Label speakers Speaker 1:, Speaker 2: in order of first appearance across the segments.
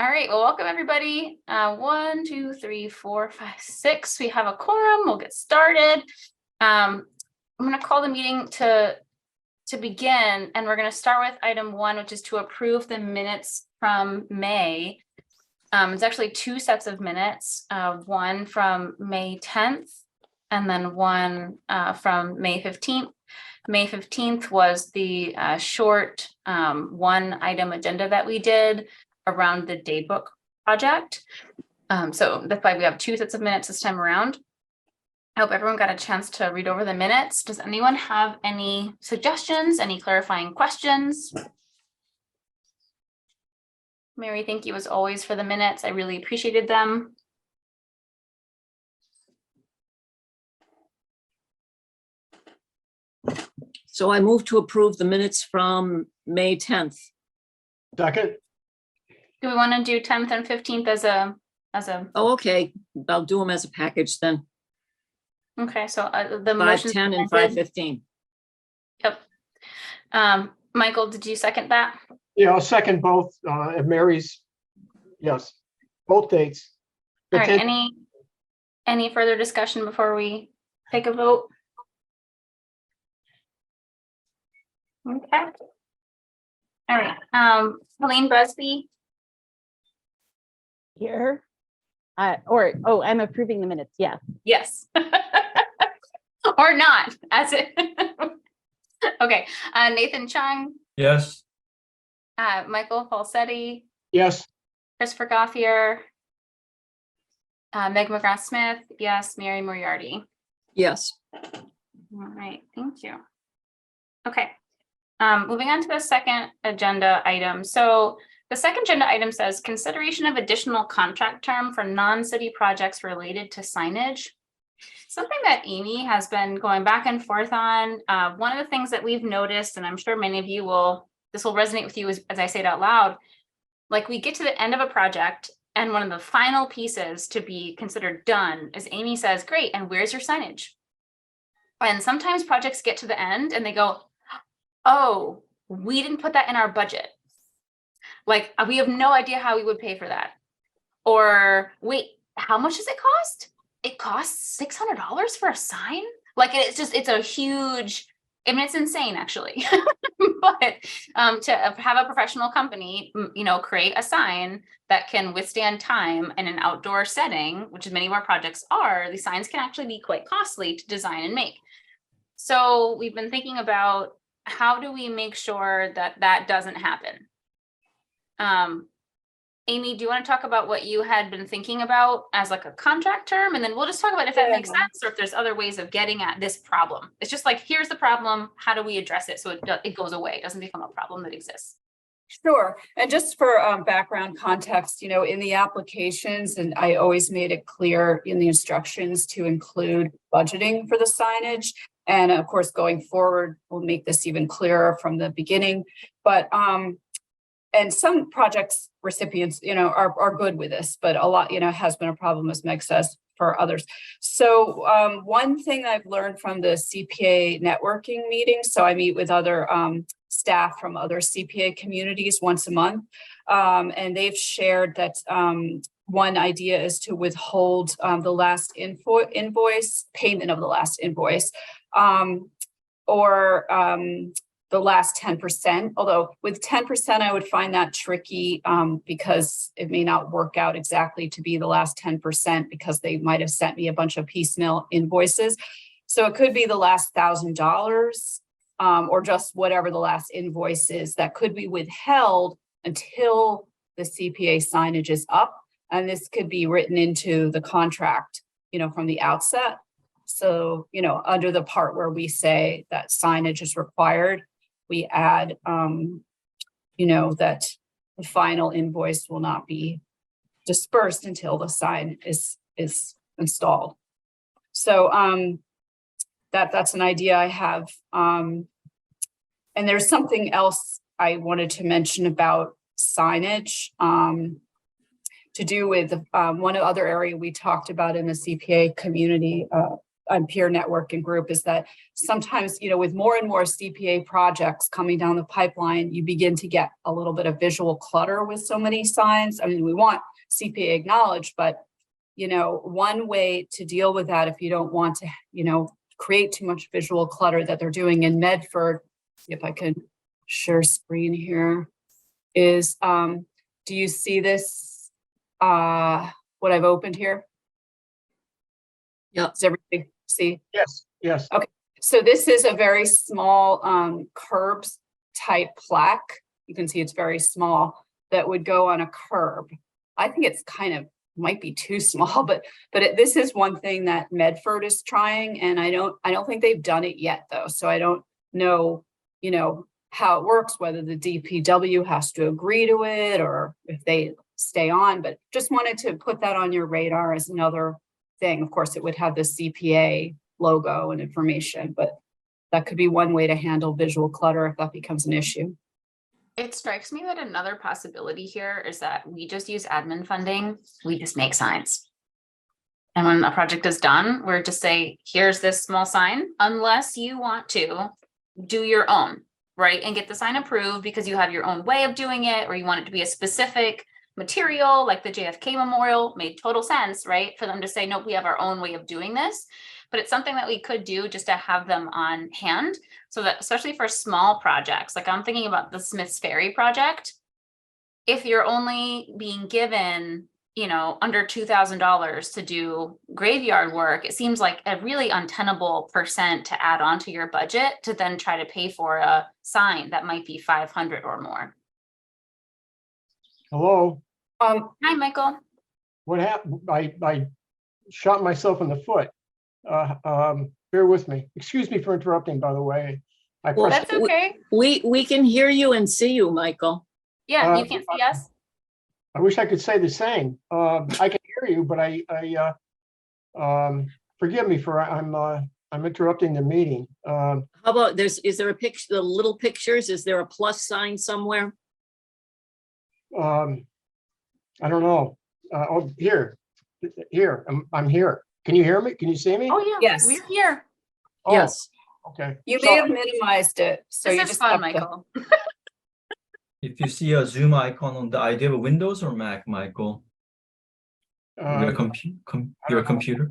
Speaker 1: All right, well, welcome everybody. 1, 2, 3, 4, 5, 6. We have a quorum. We'll get started. I'm going to call the meeting to begin, and we're going to start with item 1, which is to approve the minutes from May. It's actually 2 sets of minutes, one from May 10th, and then one from May 15th. May 15th was the short one-item agenda that we did around the daybook project. So that's why we have 2 sets of minutes this time around. I hope everyone got a chance to read over the minutes. Does anyone have any suggestions, any clarifying questions? Mary, thank you as always for the minutes. I really appreciated them.
Speaker 2: So I move to approve the minutes from May 10th.
Speaker 3: Second.
Speaker 1: Do we want to do 10th and 15th as a?
Speaker 2: Oh, okay. I'll do them as a package then.
Speaker 1: Okay, so the motion
Speaker 2: 5:10 and 5:15.
Speaker 1: Yep. Michael, did you second that?
Speaker 3: Yeah, I'll second both. If Mary's, yes, both dates.
Speaker 1: All right. Any further discussion before we take a vote? Okay. All right. Helene Busby.
Speaker 4: Here. I'm approving the minutes. Yeah.
Speaker 1: Yes. Or not, as it. Okay. Nathan Chung.
Speaker 5: Yes.
Speaker 1: Michael Falsetti.
Speaker 3: Yes.
Speaker 1: Christopher Gothier. Meg McGrath-Smith. Yes. Mary Moriarty.
Speaker 2: Yes.
Speaker 1: All right. Thank you. Okay. Moving on to the second agenda item. So the second agenda item says consideration of additional contract term for non-city projects related to signage. Something that Amy has been going back and forth on. One of the things that we've noticed, and I'm sure many of you this will resonate with you as I say it out loud, like we get to the end of a project and one of the final pieces to be considered done is Amy says, great, and where's your signage? And sometimes projects get to the end and they go, oh, we didn't put that in our budget. Like, we have no idea how we would pay for that. Or wait, how much does it cost? It costs $600 for a sign? Like, it's a huge, I mean, it's insane actually. But to have a professional company, create a sign that can withstand time in an outdoor setting, which many of our projects are, the signs can actually be quite costly to design and make. So we've been thinking about how do we make sure that that doesn't happen? Amy, do you want to talk about what you had been thinking about as like a contract term? And then we'll just talk about if that makes sense or if there's other ways of getting at this problem. It's just like, here's the problem. How do we address it so it goes away? It doesn't become a problem that exists.
Speaker 6: Sure. And just for background context, in the applications, and I always made it clear in the instructions to include budgeting for the signage. And of course, going forward, we'll make this even clearer from the beginning. But and some projects recipients, are good with this, but a lot, has been a problem, as Meg says, for others. So one thing I've learned from the CPA networking meetings, so I meet with other staff from other CPA communities once a month, and they've shared that one idea is to withhold the last invoice, payment of the last invoice, or the last 10%, although with 10%, I would find that tricky because it may not work out exactly to be the last 10% because they might have sent me a bunch of piecemeal invoices. So it could be the last $1,000 or just whatever the last invoice is that could be withheld until the CPA signage is up. And this could be written into the contract, from the outset. So, under the part where we say that signage is required, we add, that the final invoice will not be dispersed until the sign is installed. So that's an idea I have. And there's something else I wanted to mention about signage to do with one other area we talked about in the CPA community peer networking group is that sometimes, with more and more CPA projects coming down the pipeline, you begin to get a little bit of visual clutter with so many signs. I mean, we want CPA acknowledged, but one way to deal with that, if you don't want to, create too much visual clutter that they're doing in Medford, if I could share screen here, is, do you see this, what I've opened here?
Speaker 2: Yeah.
Speaker 6: Does everybody see?
Speaker 3: Yes, yes.
Speaker 6: So this is a very small curbs type plaque. You can see it's very small that would go on a curb. I think it's might be too small, but this is one thing that Medford is trying, and I don't think they've done it yet though. So I don't know, how it works, whether the DPW has to agree to it or if they stay on, but just wanted to put that on your radar as another thing. Of course, it would have the CPA logo and information, but that could be one way to handle visual clutter if that becomes an issue.
Speaker 1: It strikes me that another possibility here is that we just use admin funding. We just make signs. And when a project is done, we're just say, here's this small sign, unless you want to do your own, right? And get the sign approved because you have your own way of doing it, or you want it to be a specific material like the JFK Memorial. Made total sense, right? For them to say, no, we have our own way of doing this. But it's something that we could do just to have them on hand, so that especially for small projects, like I'm thinking about the Smith's Ferry project. If you're only being given, under $2,000 to do graveyard work, it seems like a really untenable percent to add on to your budget to then try to pay for a sign that might be 500 or more.
Speaker 3: Hello,
Speaker 1: Hi, Michael.
Speaker 3: what happened? I shot myself in the foot. Bear with me. Excuse me for interrupting, by the way. I
Speaker 2: Well,
Speaker 3: pressed,
Speaker 1: That's okay.
Speaker 2: We can hear you and see you, Michael.
Speaker 1: Yeah, you can't see us.
Speaker 3: I wish I could say the same. I can hear you, but forgive me for, I'm interrupting the meeting.
Speaker 2: How about is there a picture, the little pictures? Is there a plus sign somewhere?
Speaker 3: I don't know. Here, I'm here. Can you hear me? Can you see me?
Speaker 1: Oh, yeah.
Speaker 6: Yes.
Speaker 1: We're here.
Speaker 3: Oh,
Speaker 2: Yes.
Speaker 3: Okay.
Speaker 6: You
Speaker 3: So-
Speaker 6: may have minimized it, so you
Speaker 1: This is
Speaker 6: just
Speaker 1: fun,
Speaker 6: have to-
Speaker 1: Michael.
Speaker 5: If you see a Zoom icon on the, do you have a Windows or Mac, Michael? Your your computer?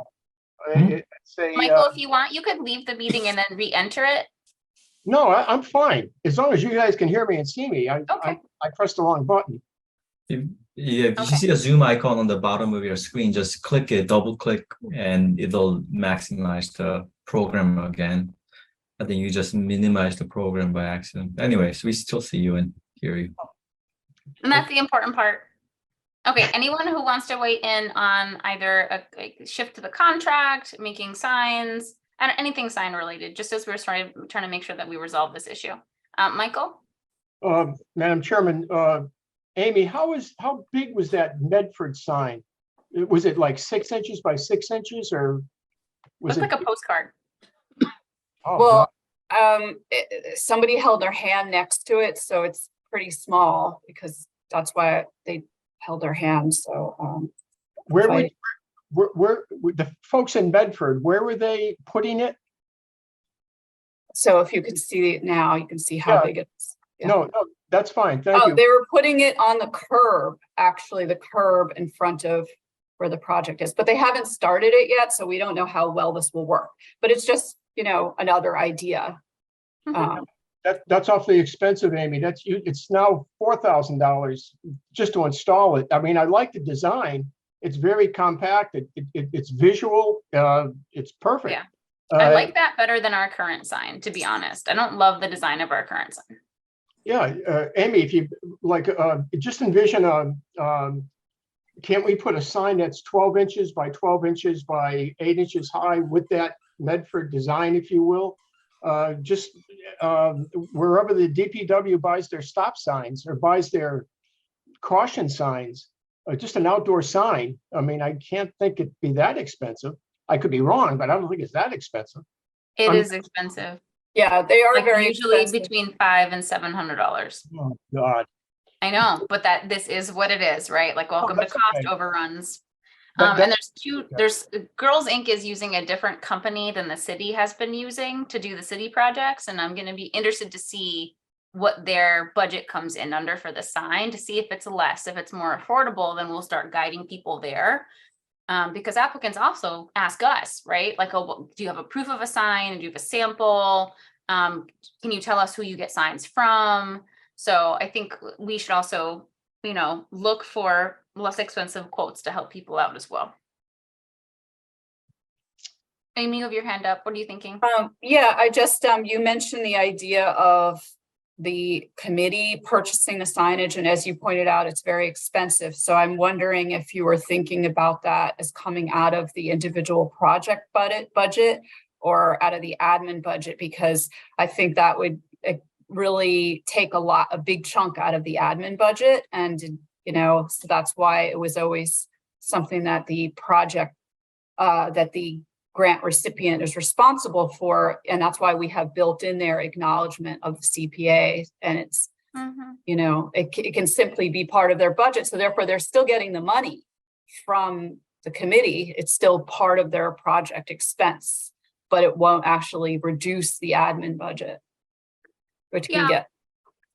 Speaker 3: It's a,
Speaker 1: Michael, if you want, you could leave the meeting and then re-enter it.
Speaker 3: no, I'm fine. As long as you guys can hear me and see me. I pressed the wrong button.
Speaker 5: If you
Speaker 1: Okay.
Speaker 5: see a Zoom icon on the bottom of your screen, just click it, double click, and it'll maximize the program again. I think you just minimize the program by accident. Anyways, we still see you and hear you.
Speaker 1: And that's the important part. Okay, anyone who wants to weigh in on either a shift to the contract, making signs, and anything sign related, just as we're trying to make sure that we resolve this issue. Michael?
Speaker 3: Madam Chairman, Amy, how big was that Medford sign? Was it like 6 inches by 6 inches, or was
Speaker 1: Looks
Speaker 3: it?
Speaker 1: like a postcard.
Speaker 3: Oh,
Speaker 6: Well,
Speaker 3: God.
Speaker 6: somebody held their hand next to it, so it's pretty small because that's why they held their hand. So
Speaker 3: Where
Speaker 6: if I-
Speaker 3: were the folks in Bedford, where were they putting it?
Speaker 6: so if you can see it now, you can see how
Speaker 3: Yeah.
Speaker 6: big it is. Yeah.
Speaker 3: No, that's fine. Thank
Speaker 6: Oh,
Speaker 3: you.
Speaker 6: they were putting it on the curb, actually, the curb in front of where the project is, but they haven't started it yet, so we don't know how well this will work. But it's just, another idea.
Speaker 1: Mhm.
Speaker 3: That's awfully expensive, Amy. It's now $4,000 just to install it. I mean, I like the design. It's very compact. It's visual. It's perfect.
Speaker 1: Yeah. I like that better than our current sign, to be honest. I don't love the design of our current sign.
Speaker 3: Yeah, Amy, if you like, just envision can't we put a sign that's 12 inches by 12 inches by 8 inches high with that Medford design, if you will? Just wherever the DPW buys their stop signs or buys their caution signs, just an outdoor sign. I mean, I can't think it'd be that expensive. I could be wrong, but I don't think it's that expensive.
Speaker 1: It is expensive.
Speaker 6: Yeah, they are
Speaker 1: Like
Speaker 6: very
Speaker 1: usually
Speaker 6: expensive.
Speaker 1: between $500 and $700.
Speaker 3: Oh, God.
Speaker 1: I know, but this is what it is, right? Like welcome to
Speaker 3: that's
Speaker 1: cost
Speaker 3: okay.
Speaker 1: overruns. And there's Girls Inc. is using a different company than the city has been using to do the city projects. And I'm gonna be interested to see what their budget comes in under for the sign, to see if it's less. If it's more affordable, then we'll start guiding people there. Because applicants also ask us, right? Like, oh, well, do you have a proof of a sign? Do you have a sample? Can you tell us who you get signs from? So I think we should also, look for less expensive quotes to help people out as well. Amy, you have your hand up. What are you thinking?
Speaker 6: Yeah, I just, you mentioned the idea of the committee purchasing the signage, and as you pointed out, it's very expensive. So I'm wondering if you were thinking about that as coming out of the individual project budget or out of the admin budget, because I think that would really take a big chunk out of the admin budget. And, so that's why it was always something that the project, that the grant recipient is responsible for. And that's why we have built in their acknowledgement of the CPA. And it's, it can simply be part of their budget. So therefore they're still getting the money from the committee. It's still part of their project expense, but it won't actually reduce the admin budget, which can get.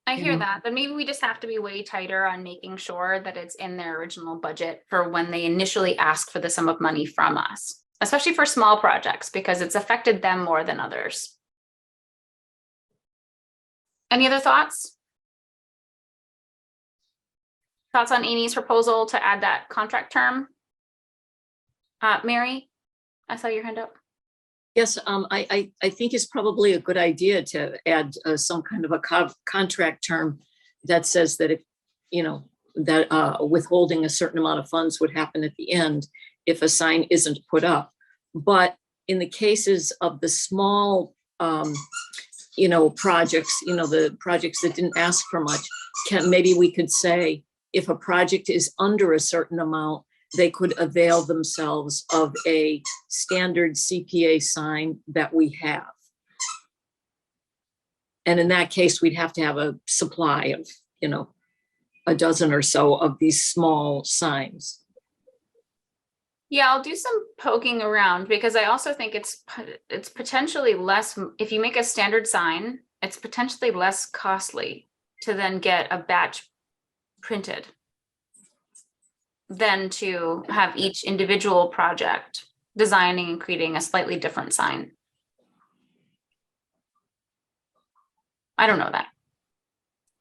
Speaker 1: I hear that, but maybe we just have to be way tighter on making sure that it's in their original budget for when they initially ask for the sum of money from us, especially for small projects, because it's affected them more than others. Any other thoughts? Thoughts on Amy's proposal to add that contract term? Mary, I saw your hand up.
Speaker 2: Yes, I think it's probably a good idea to add some kind of a contract term that says that if, that withholding a certain amount of funds would happen at the end if a sign isn't put up. But in the cases of the small, projects, the projects that didn't ask for much, maybe we could say if a project is under a certain amount, they could avail themselves of a standard CPA sign that we have. And in that case, we'd have to have a supply of, a dozen or so of these small signs.
Speaker 1: Yeah, I'll do some poking around, because I also think it's potentially less, if you make a standard sign, it's potentially less costly to then get a batch printed than to have each individual project designing and creating a slightly different sign. I don't know that,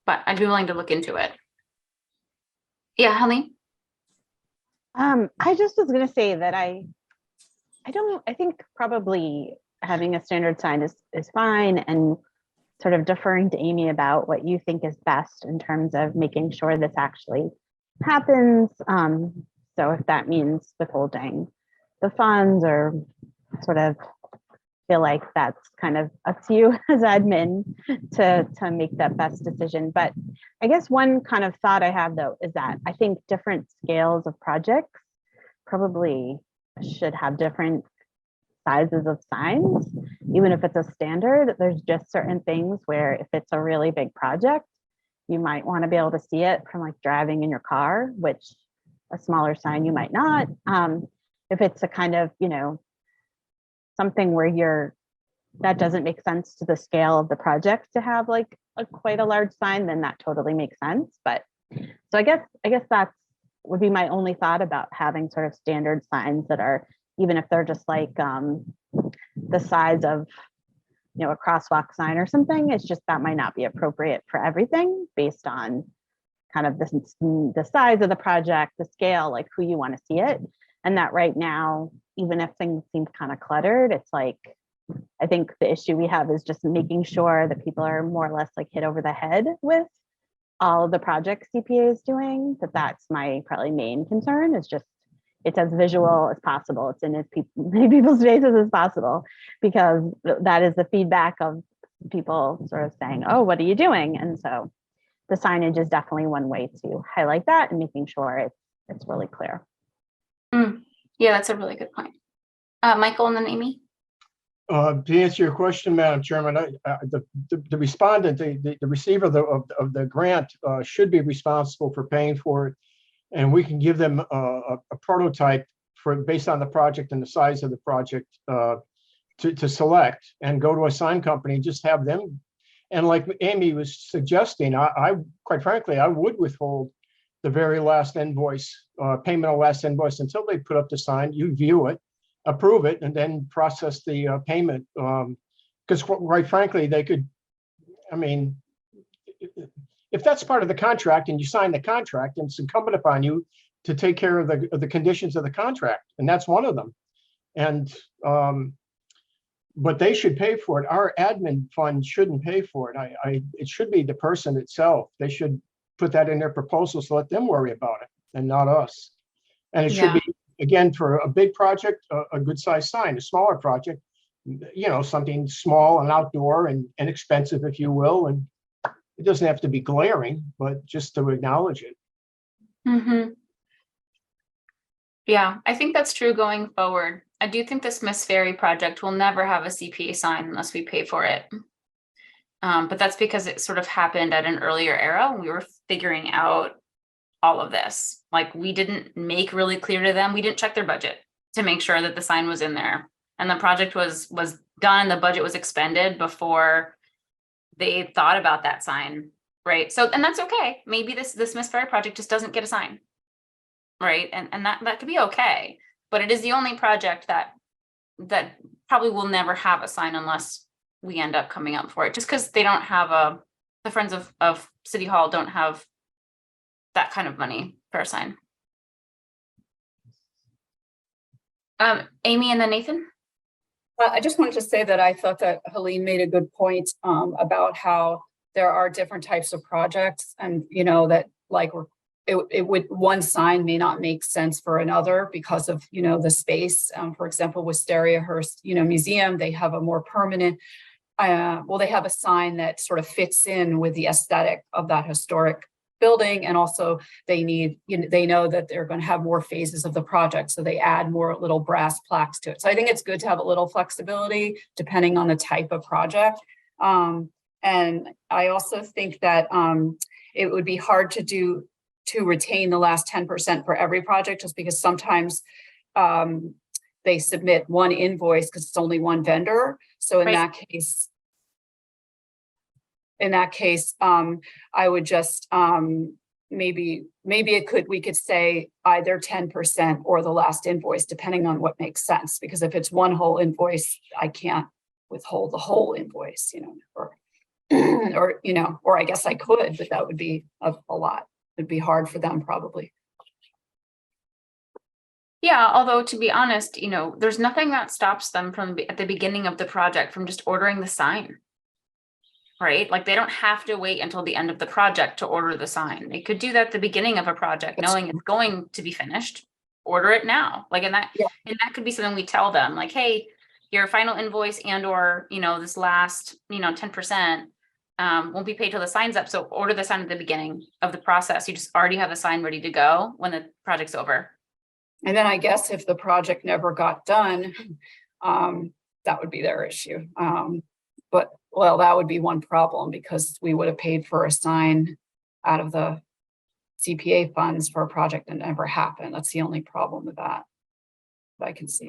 Speaker 1: but I'd be willing to look into it. Yeah, Helene?
Speaker 4: I just was going to say that I think probably having a standard sign is fine, and sort of deferring to Amy about what you think is best in terms of making sure this actually happens. So if that means withholding the funds, or sort of feel like that's kind of up to you as admin to make that best decision. But I guess one kind of thought I have, though, is that I think different scales of projects probably should have different sizes of signs. Even if it's a standard, there's just certain things where if it's a really big project, you might want to be able to see it from like driving in your car, which a smaller sign you might not. If it's a kind of, something where that doesn't make sense to the scale of the project to have like quite a large sign, then that totally makes sense. But so I guess that would be my only thought about having sort of standard signs that are, even if they're just like the size of, a crosswalk sign or something, it's just that might not be appropriate for everything based on kind of the size of the project, the scale, like who you want to see it. And that right now, even if things seem kind of cluttered, it's like, I think the issue we have is just making sure that people are more or less like hit over the head with all of the projects CPA is doing. That's my probably main concern, is just it's as visual as possible. It's in as many people's faces as possible, because that is the feedback of people sort of saying, oh, what are you doing? And so the signage is definitely one way to highlight that and making sure it's really clear.
Speaker 1: Yeah, that's a really good point. Michael and then Amy.
Speaker 3: To answer your question, Madam Chairman, the respondent, the receiver of the grant should be responsible for paying for it. And we can give them a prototype based on the project and the size of the project, to select and go to a sign company, just have them. And like Amy was suggesting, I quite frankly, I would withhold the very last invoice, payment of last invoice until they put up the sign, you view it, approve it, and then process the payment. Because quite frankly, they could, I mean, if that's part of the contract and you sign the contract, and it's incumbent upon you to take care of the conditions of the contract, and that's one of them. And but they should pay for it. Our admin fund shouldn't pay for it. It should be the person itself. They should put that in their proposals, let them worry about it and not us. And it should be, again, for a big project, a good sized sign. A smaller project, you know, something small and outdoor and inexpensive, if you will. And it doesn't have to be glaring, but just to acknowledge it.
Speaker 1: Mm-hmm. Yeah, I think that's true going forward. I do think this Miss Ferry project will never have a CPA sign unless we pay for it. But that's because it sort of happened at an earlier era. We were figuring out all of this. Like, we didn't make really clear to them. We didn't check their budget to make sure that the sign was in there. And the project was done. The budget was expended before they thought about that sign, right? So, and that's okay. Maybe this Miss Ferry project just doesn't get a sign, right? And that could be okay. But it is the only project that probably will never have a sign unless we end up coming up for it, just because they don't have the Friends of City Hall don't have that kind of money for a sign. Amy and then Nathan.
Speaker 6: I just wanted to say that I thought that Helene made a good point about how there are different types of projects, and you know that like it would, one sign may not make sense for another because of, you know, the space. For example, Wisteria Hearst, you know, Museum, they have a more permanent, they have a sign that sort of fits in with the aesthetic of that historic building. And also they need, you know, they know that they're going to have more phases of the project. So they add more little brass plaques to it. So I think it's good to have a little flexibility depending on the type of project. And I also think that it would be hard to retain the last 10% for every project, just because sometimes they submit one invoice because it's only one vendor. So in that case, I would just maybe we could say either 10% or the last invoice, depending on what makes sense. Because if it's one whole invoice, I can't withhold the whole invoice, you know, or you know, or I guess I could, but that would be a lot. It'd be hard for them probably.
Speaker 1: Yeah, although to be honest, you know, there's nothing that stops them from at the beginning of the project from just ordering the sign, right? Like, they don't have to wait until the end of the project to order the sign. They could do that at the beginning of a project, knowing it's going to be finished. Order it now. Like, and that could be something we tell them, like, hey, your final invoice and or, you know, this last, you know, 10% won't be paid till the sign's up. So order the sign at the beginning of the process. You just already have a sign ready to go when the project's over.
Speaker 6: And then I guess if the project never got done, that would be their issue. But well, that would be one problem, because we would have paid for a sign out of the CPA funds for a project that never happened. That's the only problem with that I can see.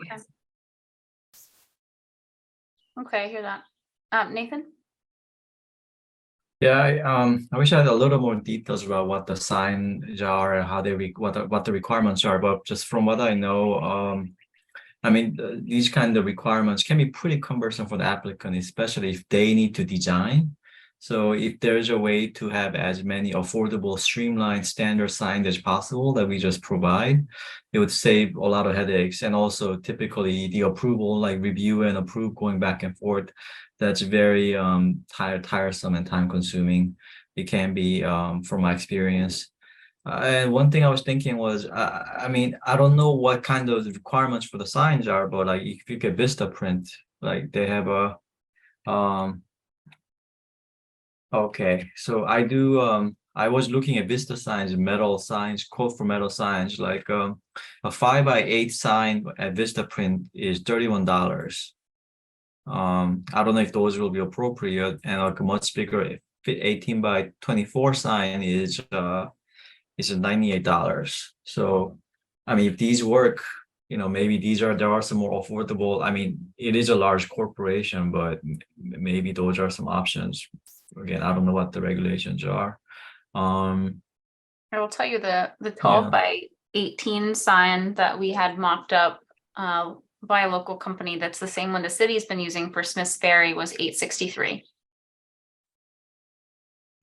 Speaker 1: Okay, I hear that. Nathan?
Speaker 5: Yeah, I wish I had a little more details about what the signs are and how they what the requirements are. But just from what I know, I mean, these kind of requirements can be pretty cumbersome for the applicant, especially if they need to design. So if there's a way to have as many affordable, streamlined, standard signs as possible that we just provide, it would save a lot of headaches. And also typically the approval, like review and approve going back and forth, that's very tiresome and time consuming. It can be from my experience. And one thing I was thinking was, I mean, I don't know what kind of requirements for the signs are, but like if you get Vista print, like they have a, okay, so I do, I was looking at Vista signs, metal signs, quote for metal signs, like a 5x8 sign at Vista print is $31. I don't know if those will be appropriate, and like a much bigger 18x24 sign is $98. So I mean, if these work, maybe there are some more affordable. I mean, it is a large corporation, but maybe those are some options. Again, I don't know what the regulations are.
Speaker 1: I will tell you the 12
Speaker 5: Yeah.
Speaker 1: by 18 sign that we had mocked up by a local company that's the same one the city's been using for Smith's Ferry was $863.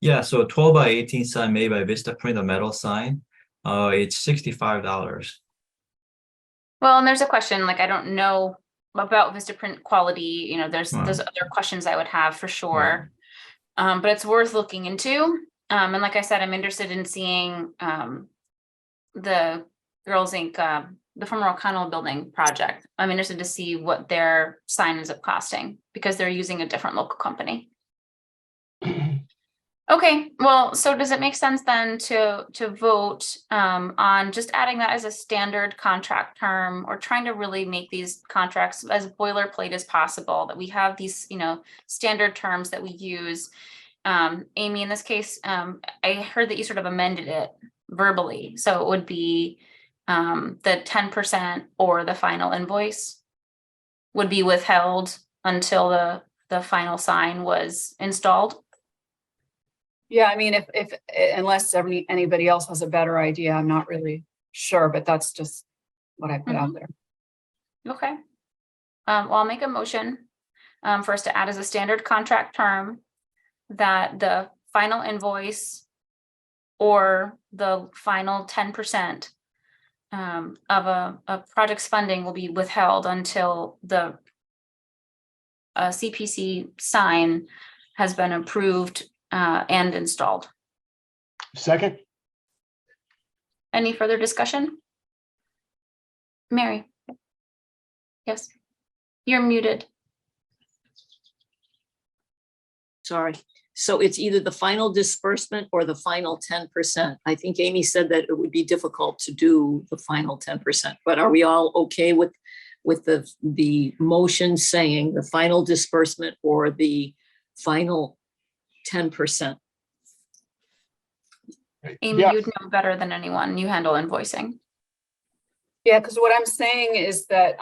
Speaker 5: Yeah, so a 12 by 18 sign made by Vistaprint, a metal sign, it's $65.
Speaker 1: Well, and there's a question, like, I don't know about Vistaprint quality, there's
Speaker 5: Right.
Speaker 1: other questions I would have for sure. But it's worth looking into. And like I said, I'm interested in seeing the Girls Inc., the former O'Connell building project. I'm interested to see what their sign ends up costing because they're using a different local company. Okay, well, so does it make sense then to vote on just adding that as a standard contract term, or trying to really make these contracts as boilerplate as possible, that we have these, standard terms that we use? Amy, in this case, I heard that you sort of amended it verbally, so it would be the 10% or the final invoice would be withheld until the final sign was installed.
Speaker 6: Yeah, I mean, if unless anybody else has a better idea, I'm not really sure, but that's just what I put out there.
Speaker 1: Okay. Well, I'll make a motion for us to add as a standard contract term that the final invoice or the final 10% of a project's funding will be withheld until the CPC sign has been approved and installed.
Speaker 3: Second,
Speaker 1: Any further discussion? Mary? Yes, you're muted.
Speaker 2: Sorry. So it's either the final disbursement or the final 10%. I think Amy said that it would be difficult to do the final 10%, but are we all okay with the motion saying the final disbursement or the final 10%?
Speaker 1: Amy,
Speaker 3: yeah,
Speaker 1: you'd know better than anyone. You handle invoicing.
Speaker 6: Yeah, because what I'm saying is that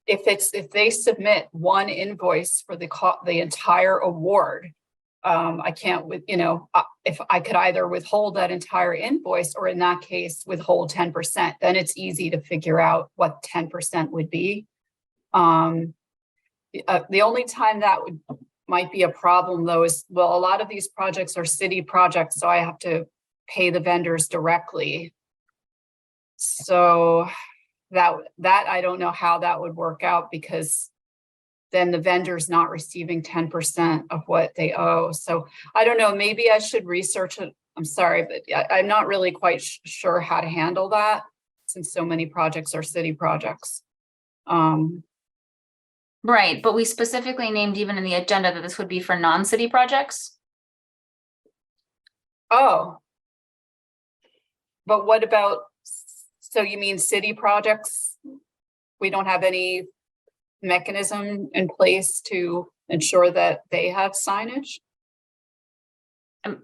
Speaker 6: if they submit one invoice for the entire award, I can't if I could either withhold that entire invoice, or in that case withhold 10%, then it's easy to figure out what 10% would be. The only time that might be a problem though is, well, a lot of these projects are city projects, so I have to pay the vendors directly. So that I don't know how that would work out, because then the vendor's not receiving 10% of what they owe. So I don't know, maybe I should research it. I'm sorry, but I'm not really quite sure how to handle that, since so many projects are city projects.
Speaker 1: Right, but we specifically named even in the agenda that this would be for non-city projects.
Speaker 6: Oh. But what about, so you mean city projects? We don't have any mechanism in place to ensure that they have signage?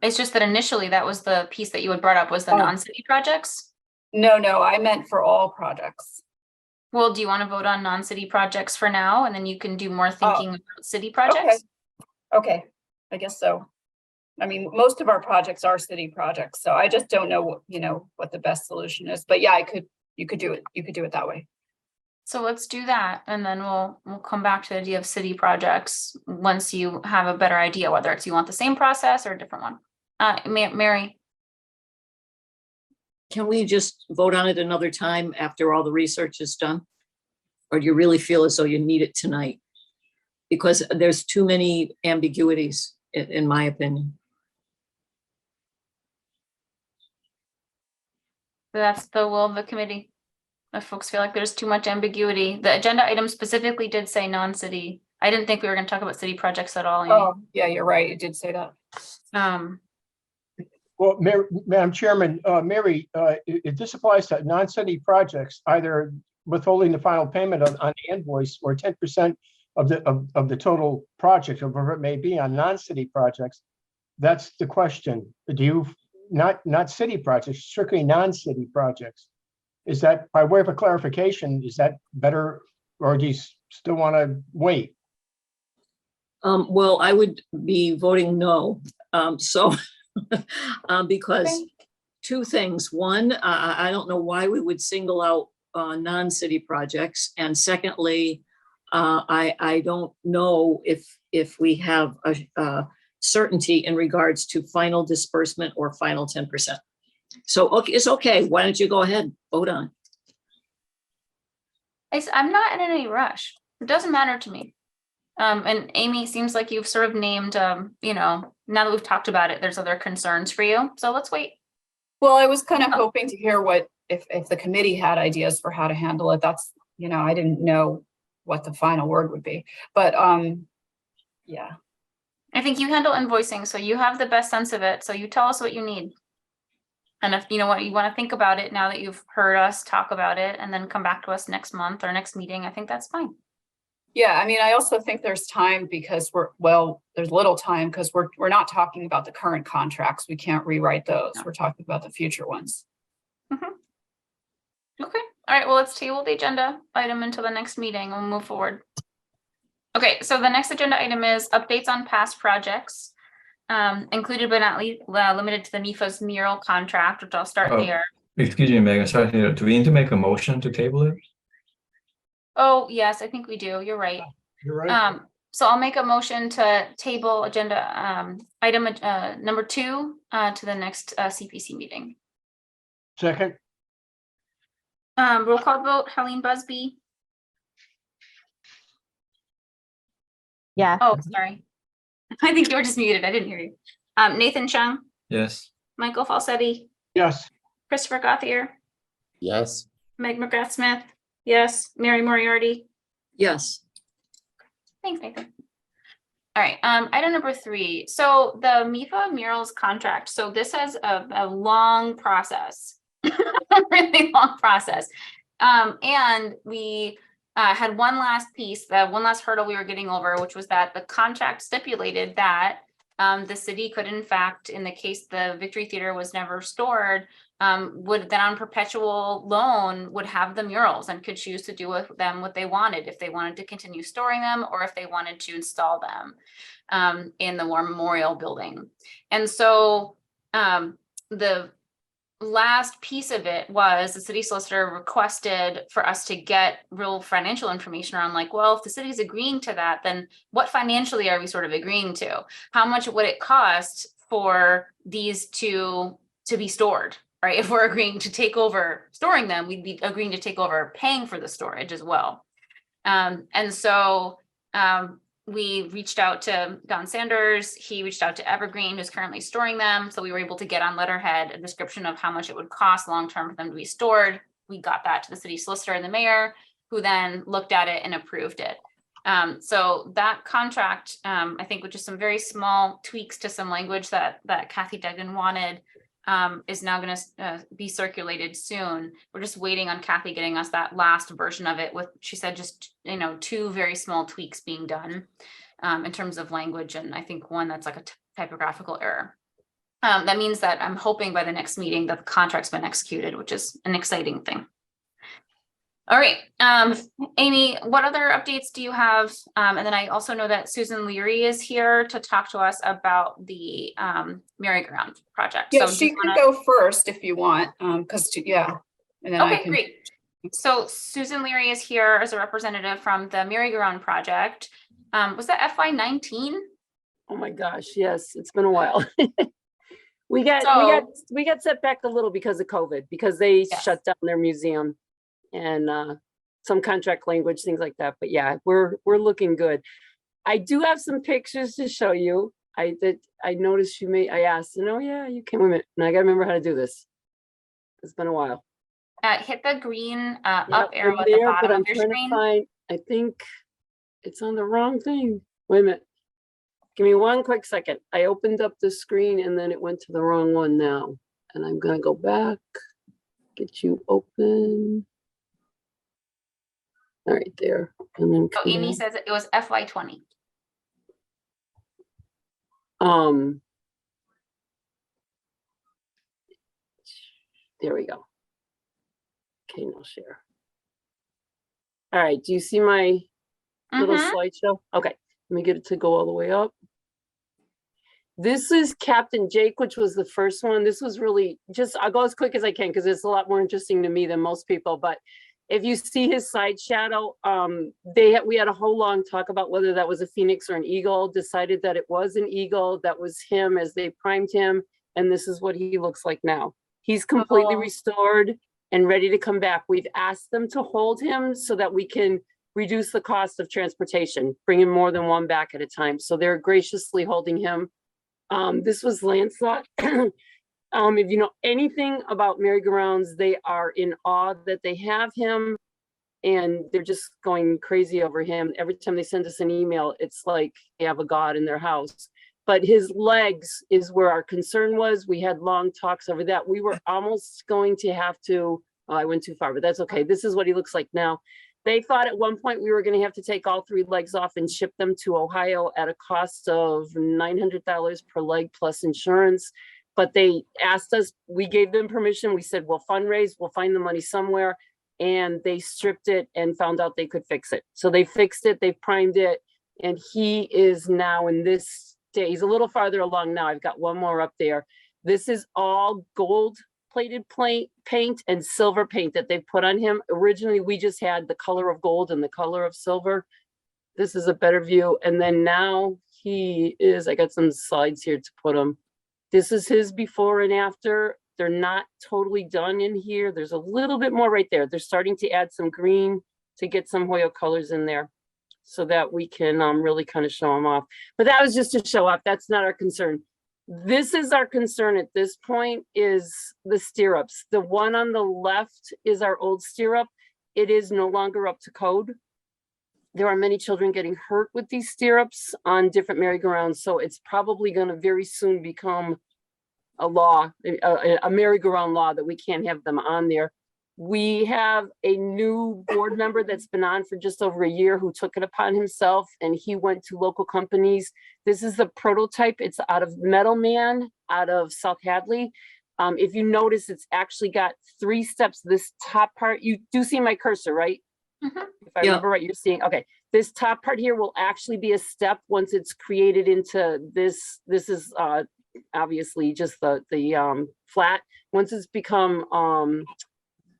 Speaker 1: It's just that initially that was the piece that you had brought up, was the non-city projects.
Speaker 6: No, I meant for all projects.
Speaker 1: Well, do you want to vote on non-city projects for now, and then you can do more thinking about city projects?
Speaker 6: Okay, I guess so. I mean, most of our projects are city projects, so I just don't know, what the best solution is. But yeah, you could do it. You could do it that way.
Speaker 1: So let's do that, and then we'll come back to the idea of city projects once you have a better idea whether it's you want the same process or a different one. Mary?
Speaker 2: Can we just vote on it another time after all the research is done? Or do you really feel as though you need it tonight? Because there's too many ambiguities, in my opinion.
Speaker 1: That's the will of the committee. If folks feel like there's too much ambiguity, the agenda item specifically did say non-city. I didn't think we were going to talk about city projects at all. Amy.
Speaker 6: Oh, yeah, you're right. You did say that.
Speaker 3: well, Madam Chairman, Mary, if this applies to non-city projects, either withholding the final payment on the invoice or 10% of the total project, or whatever it may be on non-city projects, that's the question. Do you, not city projects, strictly non-city projects? Is that, by way of a clarification, is that better, or do you still want to wait?
Speaker 2: Well, I would be voting no. So because
Speaker 1: Okay.
Speaker 2: two things. One, I don't know why we would single out non-city projects. And secondly, I don't know if we have a certainty in regards to final disbursement or final 10%. So, okay, it's okay. Why don't you go ahead, vote on?
Speaker 1: I'm not in any rush. It doesn't matter to me. And Amy, seems like you've sort of named, you know, now that we've talked about it, there's other concerns for you. So let's wait.
Speaker 6: Well, I was kind of hoping to hear what, if the committee had ideas for how to handle it. That's, you know, I didn't know what the final word would be, but yeah.
Speaker 1: I think you handle invoicing, so you have the best sense of it. So you tell us what you need. And if you know what you want to think about it now that you've heard us talk about it and then come back to us next month or next meeting, I think that's fine.
Speaker 6: Yeah, I mean, I also think there's time because there's little time because we're not talking about the current contracts. We can't rewrite those.
Speaker 1: No.
Speaker 6: We're talking about the future ones.
Speaker 1: Okay. All right. Well, let's table the agenda item until the next meeting. We'll move forward. Okay. So the next agenda item is updates on past projects, included but not limited to the MIFA's mural contract, which I'll start
Speaker 5: Oh.
Speaker 1: there.
Speaker 5: Excuse me, Megan, sorry, do we need to make a motion to table it?
Speaker 1: Oh, yes, I think we do. You're right.
Speaker 3: You're right.
Speaker 1: So I'll make a motion to table agenda item number 2 to the next CPC meeting.
Speaker 3: Second,
Speaker 1: Roll call vote, Helene Busby.
Speaker 4: Yeah.
Speaker 1: Oh, sorry. I think you were just muted. I didn't hear you. Nathan Chung,
Speaker 5: Yes.
Speaker 1: Michael Falsetti,
Speaker 3: yes.
Speaker 1: Christopher Gauthier,
Speaker 7: Yes.
Speaker 1: Meg McGrath Smith. Yes. Mary Moriarty.
Speaker 2: Yes.
Speaker 1: Thanks, Nathan. All right, item number 3. So the MIFA Murals contract. So this has a long process, a really long process. And we had one last piece, one last hurdle we were getting over, which was that the contract stipulated that the city could, in fact, in the case the Victory Theater was never stored, would then on perpetual loan would have the murals and could choose to do with them what they wanted, if they wanted to continue storing them or if they wanted to install them in the War Memorial Building. And so the last piece of it was the city solicitor requested for us to get real financial information around, like, well, if the city's agreeing to that, then what financially are we sort of agreeing to? How much would it cost for these to be stored? Right, if we're agreeing to take over storing them, we'd be agreeing to take over paying for the storage as well. And so we reached out to Don Sanders. He reached out to Evergreen, who's currently storing them. So we were able to get on letterhead a description of how much it would cost long-term for them to be stored. We got that to the city solicitor and the mayor, who then looked at it and approved it. So that contract, I think with just some very small tweaks to some language that Kathy Duggan wanted, is now going to be circulated soon. We're just waiting on Kathy getting us that last version of it with, she said, just, 2 very small tweaks being done in terms of language. And I think one that's like a typographical error. That means that I'm hoping by the next meeting that the contract's been executed, which is an exciting thing. All right, Amy, what other updates do you have? And then I also know that Susan Leary is here to talk to us about the merry-go-round project.
Speaker 6: Yeah,
Speaker 1: So
Speaker 6: she can go first if you want, because yeah. And then I
Speaker 1: Okay,
Speaker 6: can.
Speaker 1: great. So Susan Leary is here as a representative from the merry-go-round project. Was that FY19?
Speaker 8: Oh my gosh, yes, it's been a while. We got set back a little because of COVID, because they
Speaker 1: Yes.
Speaker 8: shut down their museum and some contract language, things like that. But yeah, we're looking good. I do have some pictures to show you. I noticed I asked, yeah, you can, wait a minute, and I gotta remember how to do this. It's been a while.
Speaker 1: Hit the green up
Speaker 8: Yep,
Speaker 1: arrow
Speaker 8: I'm
Speaker 1: at the
Speaker 8: there, but
Speaker 1: bottom
Speaker 8: I'm
Speaker 1: of your
Speaker 8: trying to
Speaker 1: screen.
Speaker 8: find, I think it's on the wrong thing. Wait a minute. Give me one quick second. I opened up the screen and then it went to the wrong one now. And I'm gonna go back, get you open. All right, there. And then
Speaker 1: So
Speaker 8: come
Speaker 1: Amy
Speaker 8: back.
Speaker 1: says it was FY20.
Speaker 8: There we go. Okay, no share. All right, do you see my little
Speaker 1: Mhm.
Speaker 8: slideshow? Okay, let me get it to go all the way up. This is Captain Jake, which was the first one. This was really just, I'll go as quick as I can because it's a lot more interesting to me than most people. But if you see his side shadow, we had a whole long talk about whether that was a phoenix or an eagle, decided that it was an eagle. That was him as they primed him. And this is what he looks like now. He's completely
Speaker 1: Oh.
Speaker 8: restored and ready to come back. We've asked them to hold him so that we can reduce the cost of transportation, bringing more than one back at a time. So they're graciously holding him. This was Lancelot. If you know anything about merry-go-rounds, they are in awe that they have him, and they're just going crazy over him. Every time they send us an email, it's like they have a god in their house. But his legs is where our concern was. We had long talks over that. We were almost going to have to, oh, I went too far, but that's okay. This is what he looks like now. They thought at one point we were going to have to take all 3 legs off and ship them to Ohio at a cost of $900 per leg plus insurance. But they asked us, we gave them permission. We said, we'll fundraise, we'll find the money somewhere. And they stripped it and found out they could fix it. So they fixed it, they primed it, and he is now in this state. He's a little farther along now. I've got one more up there. This is all gold plated paint and silver paint that they put on him. Originally, we just had the color of gold and the color of silver. This is a better view. And then now he is, I got some slides here to put him. This is his before and after. They're not totally done in here. There's a little bit more right there. They're starting to add some green to get some Holyoke colors in there so that we can really kind of show them off. But that was just to show off. That's not our concern. This is our concern at this point, is the stirrups. The one on the left is our old stirrup. It is no longer up to code. There are many children getting hurt with these stirrups on different merry-go-rounds. So it's probably going to very soon become a law, a merry-go-round law, that we can't have them on there. We have a new board member that's been on for just over a year who took it upon himself, and he went to local companies. This is the prototype. It's out of Metal Man, out of South Hadley. If you notice, it's actually got 3 steps. This top part, you do see my cursor, right?
Speaker 1: Mhm.
Speaker 8: If I remember right, you're seeing, okay. This top part here will actually be a step once it's created into this. This is obviously just the flat. Once it's become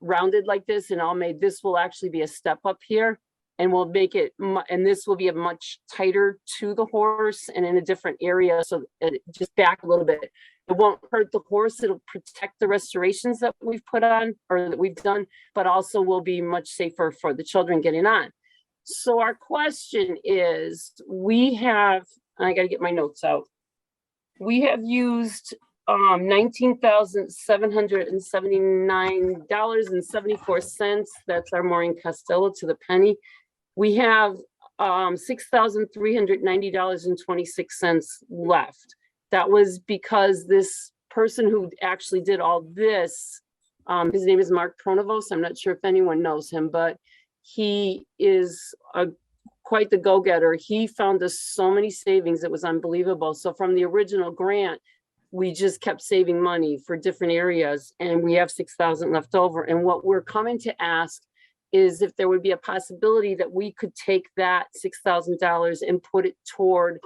Speaker 8: rounded like this and all made, this will actually be a step up here, and we'll make it, and this will be a much tighter to the horse and in a different area. So it just back a little bit. It won't hurt the horse. It'll protect the restorations that we've put on or that we've done, but also will be much safer for the children getting on. So our question is, we have, I got to get my notes out. We have used $19,779.74. That's our Maureen Costello to the penny. We have $6,390.26 left. That was because this person who actually did all this, his name is Mark Pronovos. I'm not sure if anyone knows him, but he is quite the go-getter. He found us so many savings. It was unbelievable. So from the original grant, we just kept saving money for different areas, and we have 6,000 left over. And what we're coming to ask is if there would be a possibility that we could take that $6,000 and put it toward,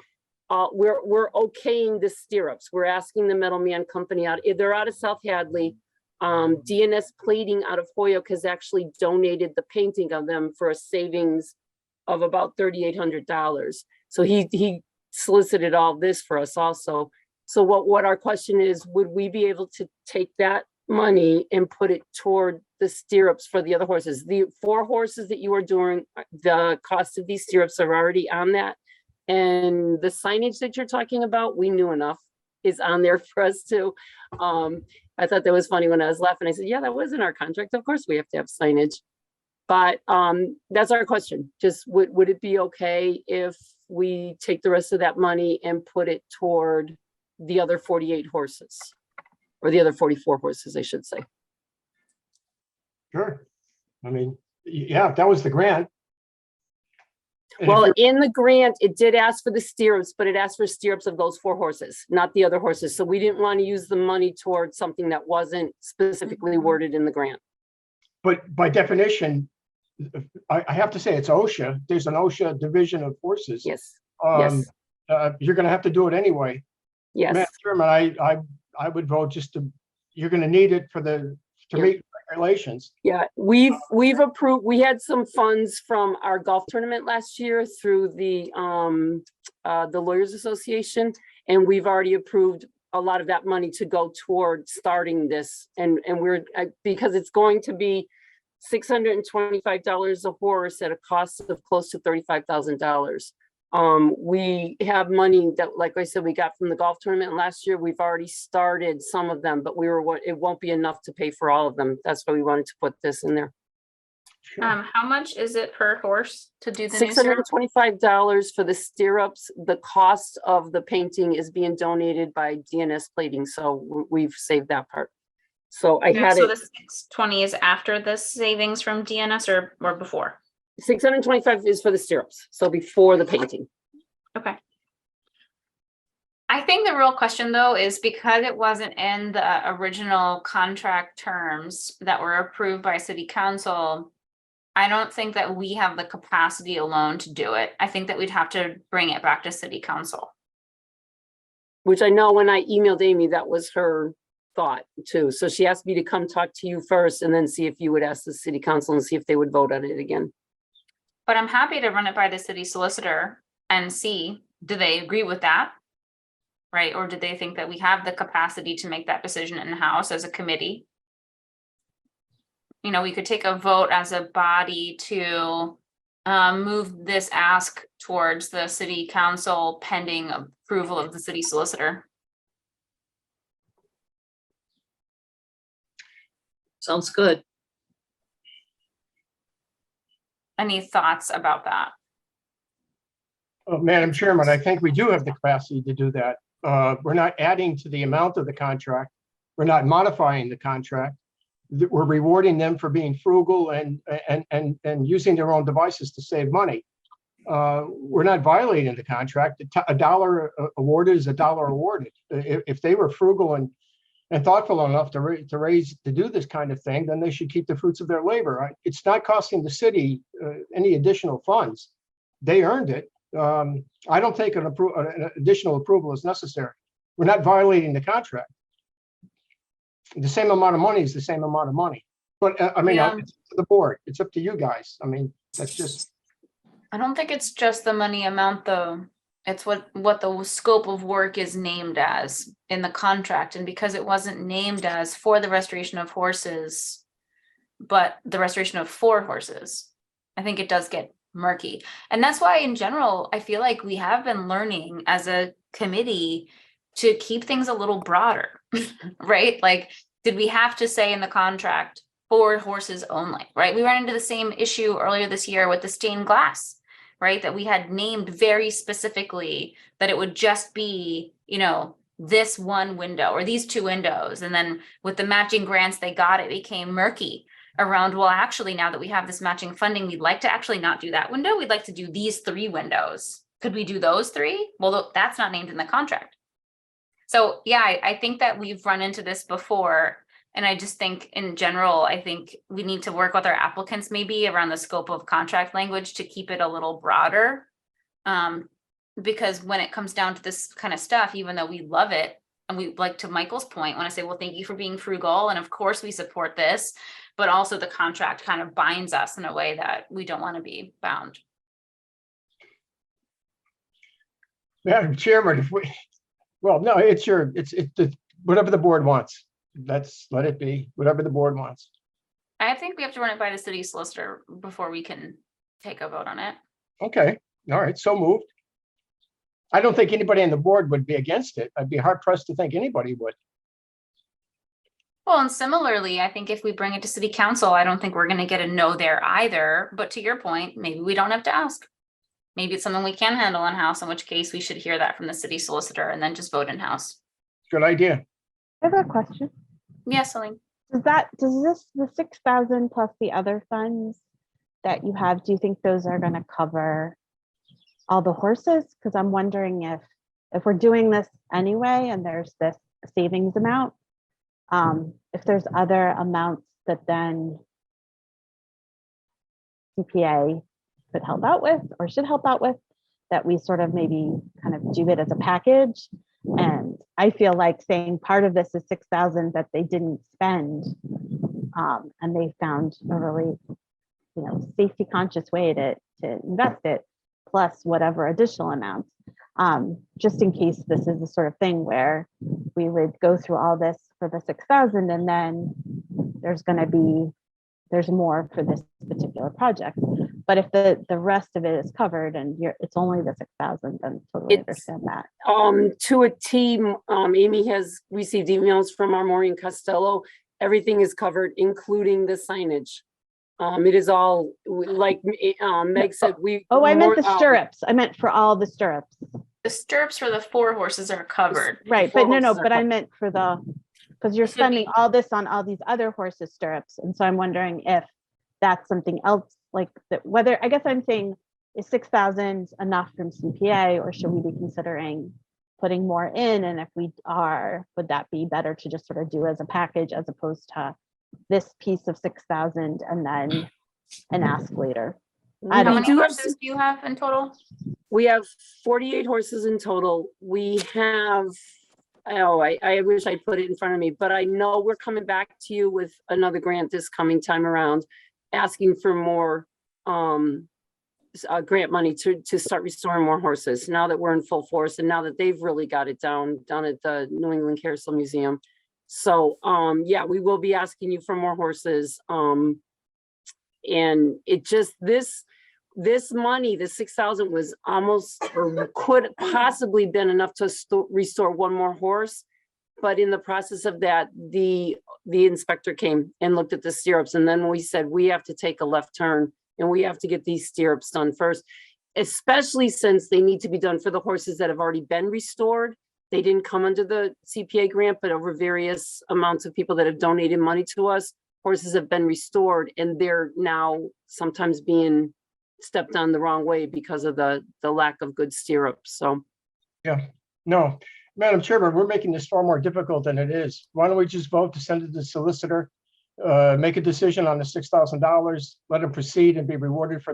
Speaker 8: we're okaying the stirrups. We're asking the Metal Man company out, if they're out of South Hadley, DNS Plating out of Holyoke has actually donated the painting of them for a savings of about $3,800. So he solicited all this for us also. So what our question is, would we be able to take that money and put it toward the stirrups for the other horses? The 4 horses that you are doing, the cost of these stirrups are already on that. And the signage that you're talking about, we knew enough is on there for us to, I thought that was funny when I was laughing. I said, yeah, that was in our contract. Of course we have to have signage. But that's our question. Just would it be okay if we take the rest of that money and put it toward the other 48 horses, or the other 44 horses, I should say?
Speaker 3: Sure. I mean, yeah, if that was the grant. And if
Speaker 8: Well,
Speaker 3: you're-
Speaker 8: in the grant, it did ask for the stirrups, but it asked for stirrups of those 4 horses, not the other horses. So we didn't want to use the money towards something that wasn't specifically worded in the grant.
Speaker 3: But by definition, I have to say it's OSHA. There's an OSHA division of horses.
Speaker 8: Yes,
Speaker 3: Um,
Speaker 8: yes,
Speaker 3: you're gonna have to do it anyway. Madam
Speaker 8: yes.
Speaker 3: Chairman, I would vote just to, you're gonna need it for to
Speaker 8: Yeah.
Speaker 3: meet regulations.
Speaker 8: Yeah, we've approved, we had some funds from our golf tournament last year through the Lawyers Association. And we've already approved a lot of that money to go toward starting this. And we're, because it's going to be $625 a horse at a cost of close to $35,000. We have money that, like I said, we got from the golf tournament last year. We've already started some of them, but it won't be enough to pay for all of them. That's why we wanted to put this in there.
Speaker 1: How much is it per horse to do the new stirrup?
Speaker 8: $625 for the stirrups. The cost of the painting is being donated by DNS Plating, so we've saved that part. So I had
Speaker 1: So
Speaker 8: it,
Speaker 1: the 620 is after the savings from DNS or before?
Speaker 8: 625 is for the stirrups, so before the painting.
Speaker 1: Okay. I think the real question though is because it wasn't in the original contract terms that were approved by city council, I don't think that we have the capacity alone to do it. I think that we'd have to bring it back to city council.
Speaker 8: Which I know when I emailed Amy, that was her thought too. So she asked me to come talk to you first and then see if you would ask the city council and see if they would vote on it again.
Speaker 1: But I'm happy to run it by the city solicitor and see, do they agree with that? Right? Or do they think that we have the capacity to make that decision in-house as a committee? You know, we could take a vote as a body to move this ask towards the city council pending approval of the city solicitor.
Speaker 2: Sounds good.
Speaker 1: Any thoughts about that?
Speaker 3: Madam Chairman, I think we do have the capacity to do that. We're not adding to the amount of the contract. We're not modifying the contract. We're rewarding them for being frugal and using their own devices to save money. We're not violating the contract. A dollar awarded is a dollar awarded. If they were frugal and thoughtful enough to do this kind of thing, then they should keep the fruits of their labor. It's not costing the city any additional funds. They earned it. I don't think an additional approval is necessary. We're not violating the contract. The same amount of money is the same amount of money. But I mean,
Speaker 1: Yeah.
Speaker 3: it's up to the board. It's up to you guys. I mean, that's just.
Speaker 1: I don't think it's just the money amount though. It's what the scope of work is named as in the contract. And because it wasn't named as for the restoration of horses, but the restoration of 4 horses, I think it does get murky. And that's why in general, I feel like we have been learning as a committee to keep things a little broader, right? Like, did we have to say in the contract 4 horses only, right? We ran into the same issue earlier this year with the stained glass, right? That we had named very specifically that it would just be, you know, this one window or these 2 windows. And then with the matching grants they got, it became murky around, well, actually, now that we have this matching funding, we'd like to actually not do that window. We'd like to do these 3 windows. Could we do those 3? Well, that's not named in the contract. So yeah, I think that we've run into this before. And I just think in general, I think we need to work with our applicants maybe around the scope of contract language to keep it a little broader. Because when it comes down to this kind of stuff, even though we love it, and we, like to Michael's point, when I say, well, thank you for being frugal, and of course we support this, but also the contract kind of binds us in a way that we don't want to be bound.
Speaker 3: Madam Chairman, well, no, it's whatever the board wants. Let it be whatever the board wants.
Speaker 1: I think we have to run it by the city solicitor before we can take a vote on it.
Speaker 3: Okay, all right, so moved. I don't think anybody on the board would be against it. I'd be hard pressed to think anybody would.
Speaker 1: Well, and similarly, I think if we bring it to city council, I don't think we're going to get a no there either. But to your point, maybe we don't have to ask. Maybe it's something we can handle in-house, in which case we should hear that from the city solicitor and then just vote in-house.
Speaker 3: Good idea.
Speaker 4: I have a question.
Speaker 1: Yes, Celine.
Speaker 4: Does the 6,000 plus the other funds that you have, do you think those are going to cover all the horses? Because I'm wondering if we're doing this anyway, and there's this savings amount, if there's other amounts that then CPA could help out with or should help out with, that we sort of maybe kind of do it as a package. And I feel like saying part of this is 6,000 that they didn't spend, and they found a really, safety conscious way to invest it, plus whatever additional amounts, just in case this is the sort of thing where we would go through all this for the 6,000 and then there's more for this particular project. But if the rest of it is covered and it's only the 6,000, then totally understand that.
Speaker 8: To a team, Amy has received emails from our Maureen Costello. Everything is covered, including the signage. It is all, like Meg said,
Speaker 4: I meant the stirrups. I meant for all the stirrups.
Speaker 1: The stirrups for the 4 horses are covered.
Speaker 4: Right, but but I meant for because you're spending all this on all these other horses' stirrups. And so I'm wondering if that's something else, like that, whether, I guess I'm saying, is 6,000 enough from CPA, or should we be considering putting more in? And if we are, would that be better to just sort of do as a package as opposed to this piece of 6,000 and then an ask later?
Speaker 1: How many horses do you have in total?
Speaker 8: We have 48 horses in total. We have, I wish I put it in front of me, but I know we're coming back to you with another grant this coming time around, asking for more grant money to start restoring more horses now that we're in full force and now that they've really got it down at the New England Carousel Museum. So yeah, we will be asking you for more horses. And it just, this money, the 6,000 was almost, or could possibly been enough to restore one more horse. But in the process of that, the inspector came and looked at the stirrups. And then we said, we have to take a left turn and we have to get these stirrups done first, especially since they need to be done for the horses that have already been restored. They didn't come under the CPA grant, but over various amounts of people that have donated money to us, horses have been restored and they're now sometimes being stepped on the wrong way because of the lack of good stirrups. So
Speaker 3: Yeah, no, Madam Chairman, we're making this far more difficult than it is. Why don't we just vote to send it to the solicitor, make a decision on the $6,000, let them proceed and be rewarded for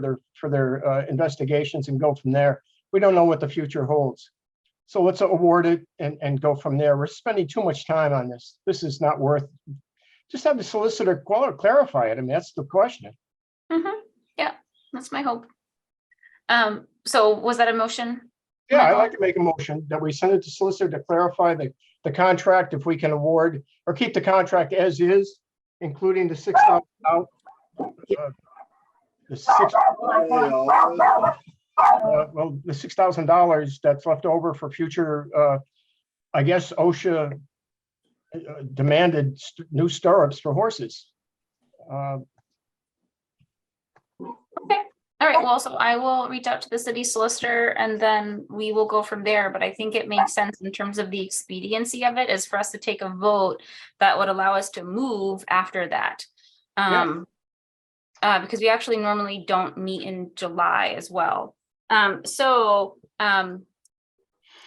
Speaker 3: their investigations and go from there. We don't know what the future holds. So let's award it and go from there. We're spending too much time on this. This is not worth, just have the solicitor clarify it. I mean, that's the question.
Speaker 1: Yeah, that's my hope. So was that a motion?
Speaker 3: Yeah, I'd like to make a motion that we send it to solicitor to clarify the contract, if we can award or keep the contract as is, including the $6,000. The $6,000 that's left over for future, I guess OSHA demanded new stirrups for horses.
Speaker 1: Okay. All right. Well, so I will reach out to the city solicitor and then we will go from there. But I think it makes sense in terms of the expediency of it is for us to take a vote that would allow us to move after that. Because we actually normally don't meet in July as well.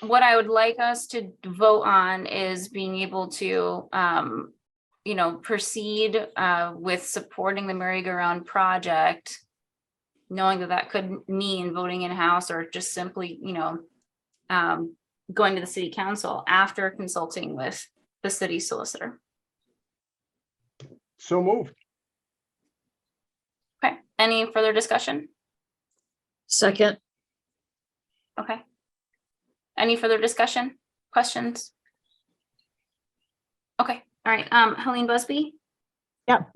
Speaker 1: What I would like us to vote on is being able to, proceed with supporting the merry-go-round project, knowing that could mean voting in-house or just simply, going to the city council after consulting with the city solicitor.
Speaker 3: So moved.
Speaker 1: Okay. Any further discussion?
Speaker 2: Second.
Speaker 1: Okay. Any further discussion? Questions? Okay. All right. Helene Busby?
Speaker 4: Yep.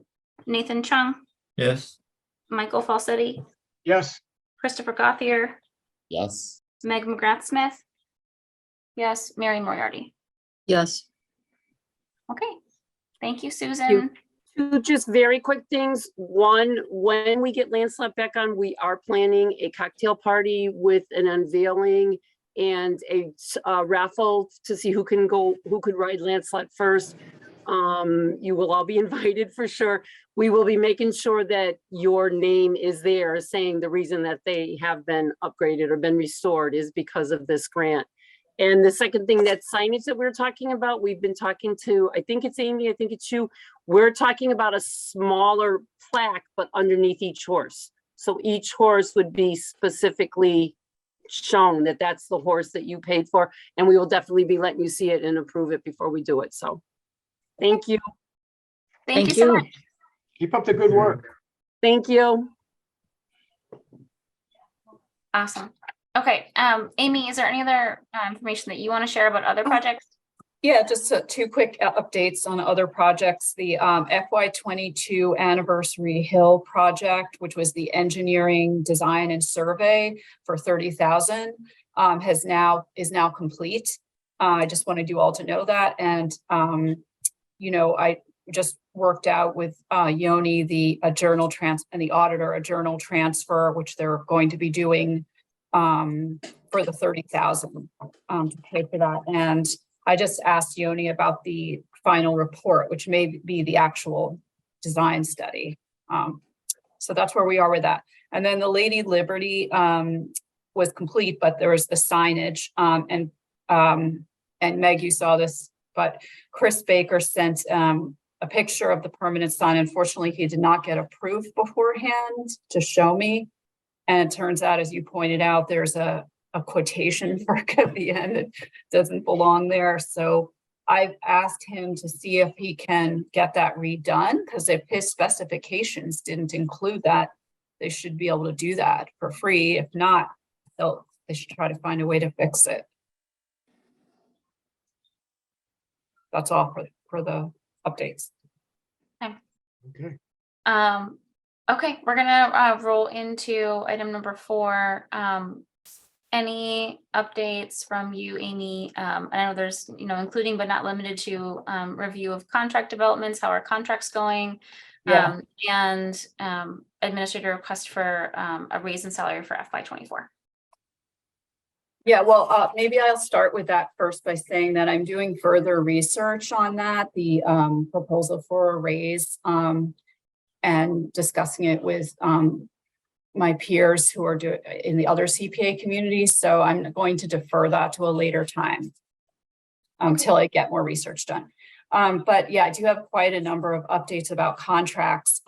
Speaker 1: Nathan Chung?
Speaker 5: Yes.
Speaker 1: Michael Falsetti?
Speaker 3: Yes.
Speaker 1: Christopher Gauthier?
Speaker 7: Yes.
Speaker 1: Meg McGrath-Smith? Yes. Mary Moriarty?
Speaker 2: Yes.
Speaker 1: Okay. Thank you, Susan.
Speaker 8: Two just very quick things. One, when we get Lancelot back on, we are planning a cocktail party with an unveiling and a raffle to see who could ride Lancelot first. You will all be invited for sure. We will be making sure that your name is there saying the reason that they have been upgraded or been restored is because of this grant. And the second thing, that signage that we're talking about, we've been talking to, I think it's Amy, I think it's you. We're talking about a smaller plaque, but underneath each horse. So each horse would be specifically shown that that's the horse that you paid for. And we will definitely be letting you see it and approve it before we do it. So thank you.
Speaker 1: Thank you so much.
Speaker 3: Keep up the good work.
Speaker 8: Thank you.
Speaker 1: Awesome. Okay, Amy, is there any other information that you want to share about other projects?
Speaker 6: Yeah, just two quick updates on other projects. The FY22 Anniversary Hill project, which was the engineering, design, and survey for 30,000, is now complete. I just wanted you all to know that. And you know, I just worked out with Yoni the journal transfer and the auditor a journal transfer, which they're going to be doing for the 30,000 to pay for that. And I just asked Yoni about the final report, which may be the actual design study. So that's where we are with that. And then the Lady Liberty was complete, but there was the signage. And Meg, you saw this, but Chris Baker sent a picture of the permanent sign. Unfortunately, he did not get approved beforehand to show me. And it turns out, as you pointed out, there's a quotation mark at the end that doesn't belong there. So I've asked him to see if he can get that redone, because if his specifications didn't include that, they should be able to do that for free. If not, they should try to find a way to fix it. That's all for the updates.
Speaker 3: Okay.
Speaker 1: Okay, we're gonna roll into item number 4. Any updates from you, Amy? I know there's, including but not limited to review of contract developments, how are contracts going?
Speaker 6: Yeah.
Speaker 1: And administrator request for a raise in salary for FY24.
Speaker 6: Yeah, well, maybe I'll start with that first by saying that I'm doing further research on that, the proposal for a raise, and discussing it with my peers who are in the other CPA communities. So I'm going to defer that to a later time until I get more research done. But yeah, I do have quite a number of updates about contracts.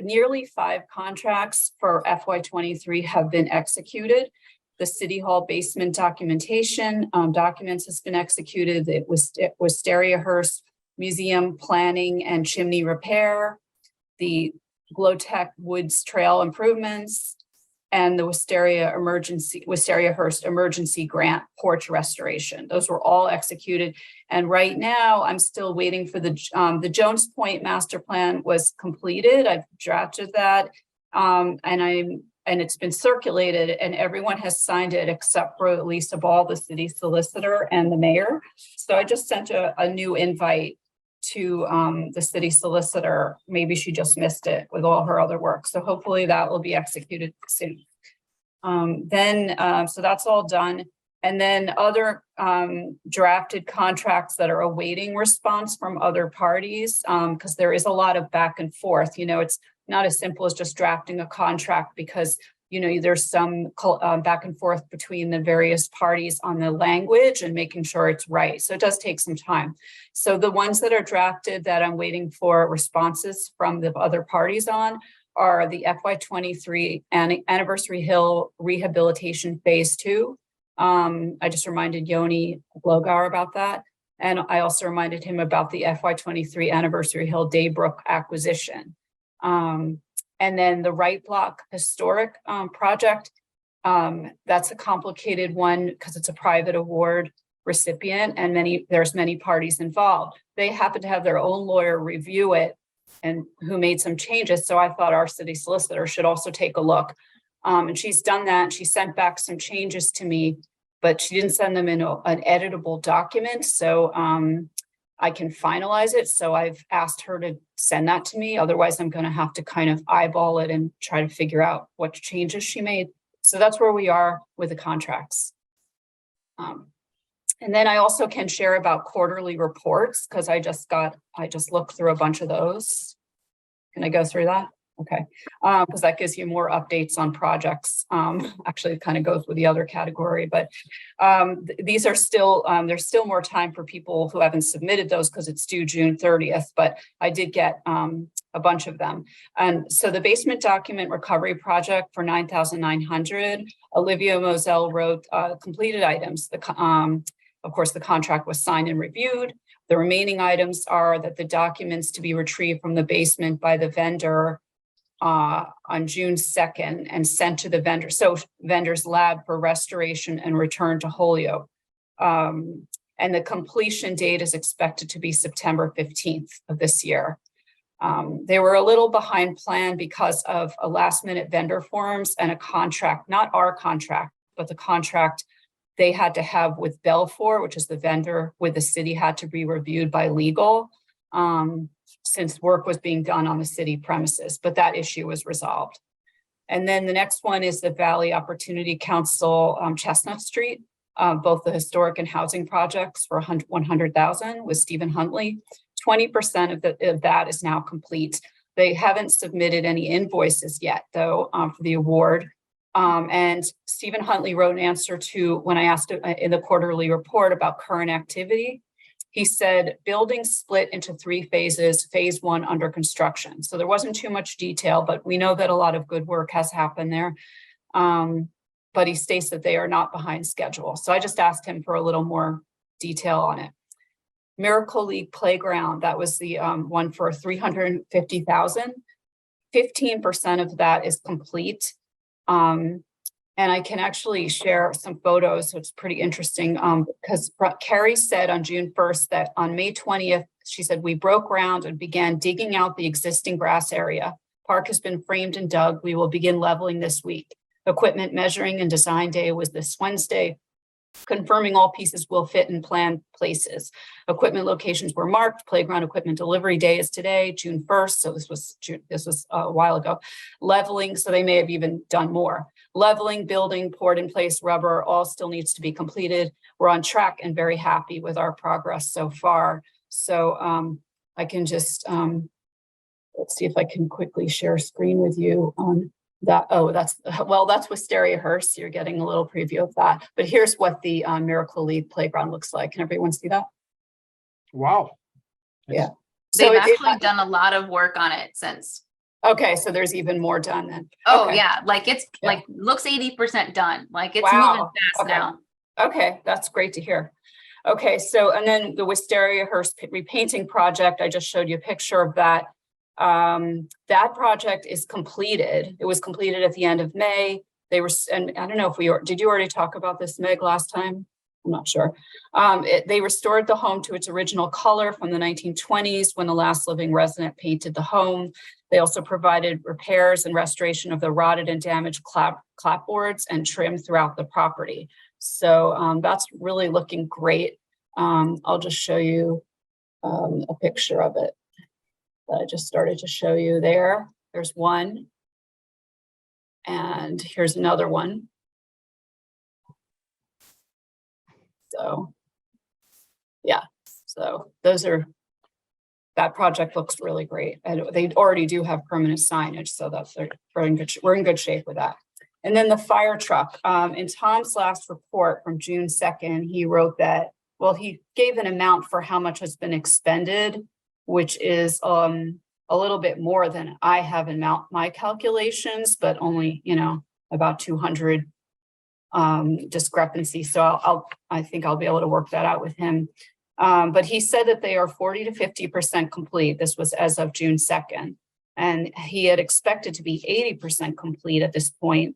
Speaker 6: Nearly 5 contracts for FY23 have been executed. The City Hall basement documentation documents has been executed. It was Wisteria-Hearst Museum planning and chimney repair, the Glowtech Woods Trail improvements, and the Wisteria-Hearst emergency grant porch restoration. Those were all executed. And right now I'm still waiting for the Jones Point master plan was completed. I've drafted that. And it's been circulated and everyone has signed it except for at least of all the city solicitor and the mayor. So I just sent a new invite to the city solicitor. Maybe she just missed it with all her other work. So hopefully that will be executed soon. So that's all done. And then other drafted contracts that are awaiting response from other parties, because there is a lot of back and forth. It's not as simple as just drafting a contract because there's some back and forth between the various parties on the language and making sure it's right. So it does take some time. So the ones that are drafted that I'm waiting for responses from the other parties on are the FY23 Anniversary Hill Rehabilitation Phase 2. I just reminded Yoni Blogar about that. And I also reminded him about the FY23 Anniversary Hill Daybrook acquisition. And then the Right Block Historic project, that's a complicated one because it's a private award recipient and there's many parties involved. They happen to have their own lawyer review it and who made some changes. So I thought our city solicitor should also take a look. And she's done that. She sent back some changes to me, but she didn't send them in an editable document. So I can finalize it. So I've asked her to send that to me. Otherwise, I'm going to have to kind of eyeball it and try to figure out what changes she made. So that's where we are with the contracts. And then I also can share about quarterly reports because I just looked through a bunch of those. Can I go through that? Okay, because that gives you more updates on projects. Actually, it kind of goes with the other category, but these are still, there's still more time for people who haven't submitted those because it's due June 30th, but I did get a bunch of them. And so the basement document recovery project for 9,900, Olivia Moselle wrote completed items. Of course, the contract was signed and reviewed. The remaining items are that the documents to be retrieved from the basement by the vendor on June 2nd and sent to the vendor's lab for restoration and return to Holyoke. And the completion date is expected to be September 15th of this year. They were a little behind plan because of a last minute vendor forms and a contract, not our contract, but the contract they had to have with Belfour, which is the vendor with the city, had to be reviewed by legal. Since work was being done on the city premises, but that issue was resolved. And then the next one is the Valley Opportunity Council, Chestnut Street, both the historic and housing projects for 100,000 with Stephen Huntley. 20% of that is now complete. They haven't submitted any invoices yet, though, for the award. And Stephen Huntley wrote an answer to when I asked in the quarterly report about current activity. He said, building split into 3 phases, phase 1 under construction. So there wasn't too much detail, but we know that a lot of good work has happened there. But he states that they are not behind schedule. So I just asked him for a little more detail on it. Miracle League Playground, that was the one for 350,000. 15% of that is complete. And I can actually share some photos, so it's pretty interesting because Carrie said on June 1st that on May 20th, she said, we broke ground and began digging out the existing grass area. Park has been framed and dug. We will begin leveling this week. Equipment measuring and design day was this Wednesday, confirming all pieces will fit in planned places. Equipment locations were marked. Playground equipment delivery day is today, June 1st. So this was a while ago. Leveling, so they may have even done more. Leveling, building, poured in place rubber, all still needs to be completed. We're on track and very happy with our progress so far. So I can just, let's see if I can quickly share screen with you on that. Oh, that's Wisteria Hearst. You're getting a little preview of that. But here's what the Miracle League Playground looks like. Can everyone see that?
Speaker 3: Wow.
Speaker 6: Yeah.
Speaker 1: They've
Speaker 6: So
Speaker 1: actually done a lot of work on it since.
Speaker 6: Okay, so there's even more done then.
Speaker 1: Oh
Speaker 6: Okay.
Speaker 1: yeah, like it's
Speaker 6: Yeah.
Speaker 1: like looks 80% done. Like it's
Speaker 6: Wow.
Speaker 1: moving fast
Speaker 6: Okay.
Speaker 1: now.
Speaker 6: Okay, that's great to hear. Okay, so and then the Wisteria Hearst repainting project, I just showed you a picture of that. That project is completed. It was completed at the end of May. They were, and I don't know if did you already talk about this, Meg, last time? I'm not sure. They restored the home to its original color from the 1920s when the last living resident painted the home. They also provided repairs and restoration of the rotted and damaged clapboards and trim throughout the property. So that's really looking great. I'll just show you a picture of it that I just started to show you there. There's one. And here's another one. So, yeah, so that project looks really great. And they already do have permanent signage, so we're in good shape with that. And then the fire truck, in Tom's last report from June 2nd, he wrote that, well, he gave an amount for how much has been expended, which is a little bit more than I have in my calculations, but only, about 200 discrepancy. So I think I'll be able to work that out with him. But he said that they are 40 to 50% complete. This was as of June 2nd. And he had expected to be 80% complete at this point.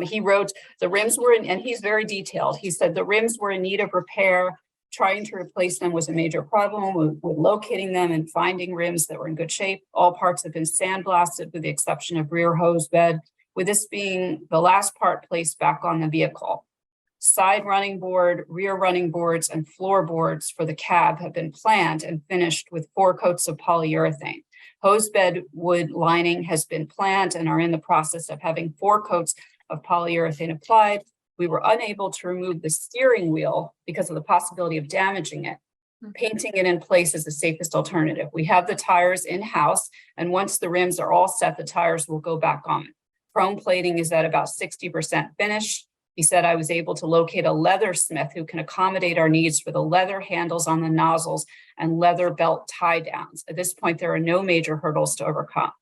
Speaker 6: He wrote the rims were in, and he's very detailed. He said the rims were in need of repair. Trying to replace them was a major problem with locating them and finding rims that were in good shape. All parts have been sandblasted with the exception of rear hose bed, with this being the last part placed back on the vehicle. Side running board, rear running boards, and floorboards for the cab have been planned and finished with 4 coats of polyurethane. Hose bed wood lining has been planned and are in the process of having 4 coats of polyurethane applied. We were unable to remove the steering wheel because of the possibility of damaging it. painting it in place is the safest alternative. We have the tires in-house, and once the rims are all set, the tires will go back on. Chrome plating is at about 60% finish. He said I was able to locate a leathersmith who can accommodate our needs for the leather handles on the nozzles and leather belt tie downs. At this point, there are no major hurdles to overcome.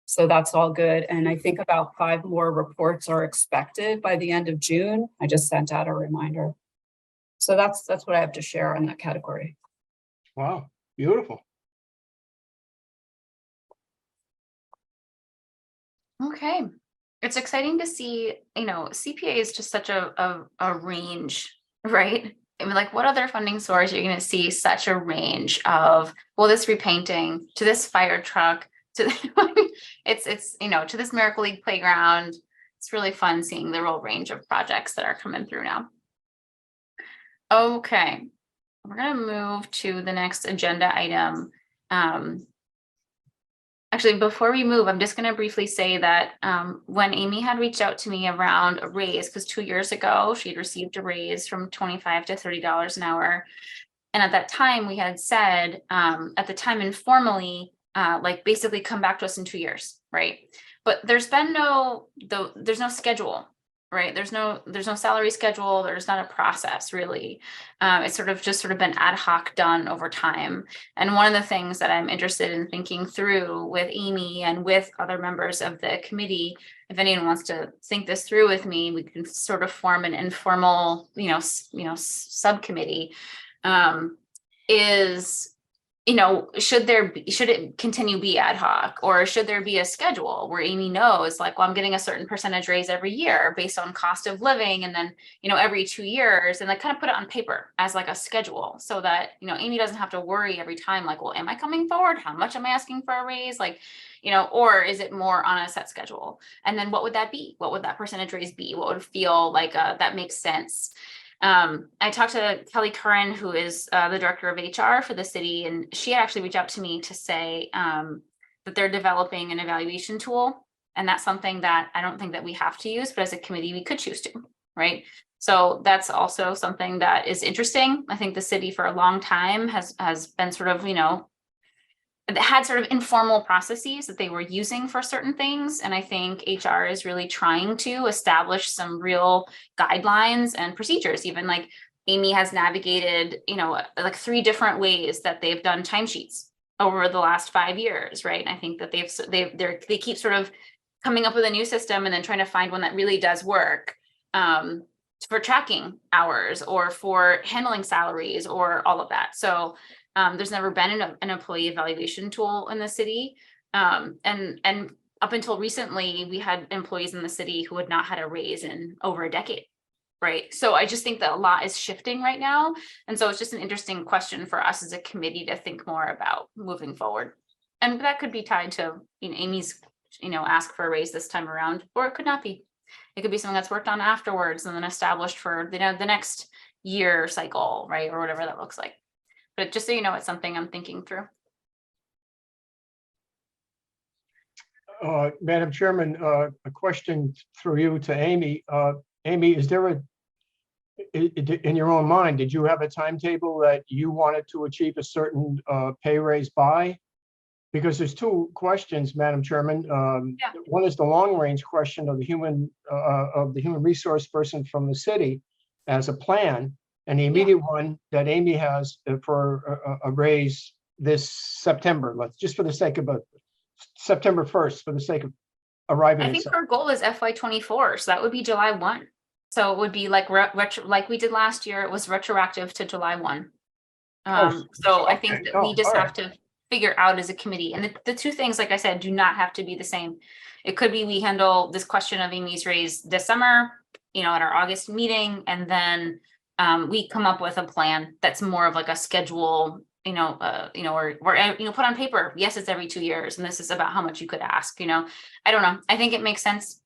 Speaker 6: So that's all good. And I think about 5 more reports are expected by the end of June. I just sent out a reminder. So that's what I have to share in that category.
Speaker 3: Wow, beautiful.
Speaker 1: Okay. It's exciting to see, CPA is just such a range, right? I mean, like, what other funding source you're going to see such a range of, well, this repainting to this fire truck to it's to this Miracle League playground. It's really fun seeing the real range of projects that are coming through now. Okay, we're going to move to the next agenda item. Actually, before we move, I'm just going to briefly say that when Amy had reached out to me around a raise, because 2 years ago she had received a raise from $25 to $30 an hour. And at that time we had said, at the time informally, like basically come back to us in 2 years, right? But there's been there's no schedule, right? There's no salary schedule. There's not a process really. It's just been ad hoc done over time. And one of the things that I'm interested in thinking through with Amy and with other members of the committee, if anyone wants to think this through with me, we can sort of form an informal, subcommittee, is, should it continue be ad hoc, or should there be a schedule where Amy knows, like, well, I'm getting a certain percentage raise every year based on cost of living, and then, every 2 years, and like kind of put it on paper as like a schedule so that, Amy doesn't have to worry every time, like, well, am I coming forward? How much am I asking for a raise? Like, or is it more on a set schedule? And then what would that be? What would that percentage raise be? What would feel like that makes sense? I talked to Kelly Curran, who is the director of HR for the city, and she actually reached out to me to say that they're developing an evaluation tool. And that's something that I don't think that we have to use, but as a committee, we could choose to, right? So that's also something that is interesting. I think the city for a long time has been sort of, had sort of informal processes that they were using for certain things. And I think HR is really trying to establish some real guidelines and procedures. Even like Amy has navigated, like 3 different ways that they've done timesheets over the last 5 years, right? And I think that they keep sort of coming up with a new system and then trying to find one that really does work for tracking hours or for handling salaries or all of that. So there's never been an employee evaluation tool in the city. And up until recently, we had employees in the city who had not had a raise in over a decade, right? So I just think that a lot is shifting right now. And so it's just an interesting question for us as a committee to think more about moving forward. And that could be tied to Amy's, ask for a raise this time around, or it could not be. It could be something that's worked on afterwards and then established for the next year cycle, right? Or whatever that looks like. But just so you know, it's something I'm thinking through.
Speaker 3: Madam Chairman, a question through you to Amy. Amy, is there in your own mind, did you have a timetable that you wanted to achieve a certain pay raise by? Because there's 2 questions, Madam Chairman.
Speaker 1: Yeah.
Speaker 3: One is the long range question of the human resource person from the city as a plan. And the immediate one that Amy has for a raise this September, just for the sake of September 1st, for the sake of arriving.
Speaker 1: I think our goal is FY24, so that would be July 1. So it would be like like we did last year. It was retroactive to July 1. So I think that we just have to figure out as a committee. And the 2 things, like I said, do not have to be the same. It could be we handle this question of Amy's raise this summer, at our August meeting, and then we come up with a plan that's more of like a schedule, or put on paper. Yes, it's every 2 years, and this is about how much you could ask. I don't know. I think it makes sense.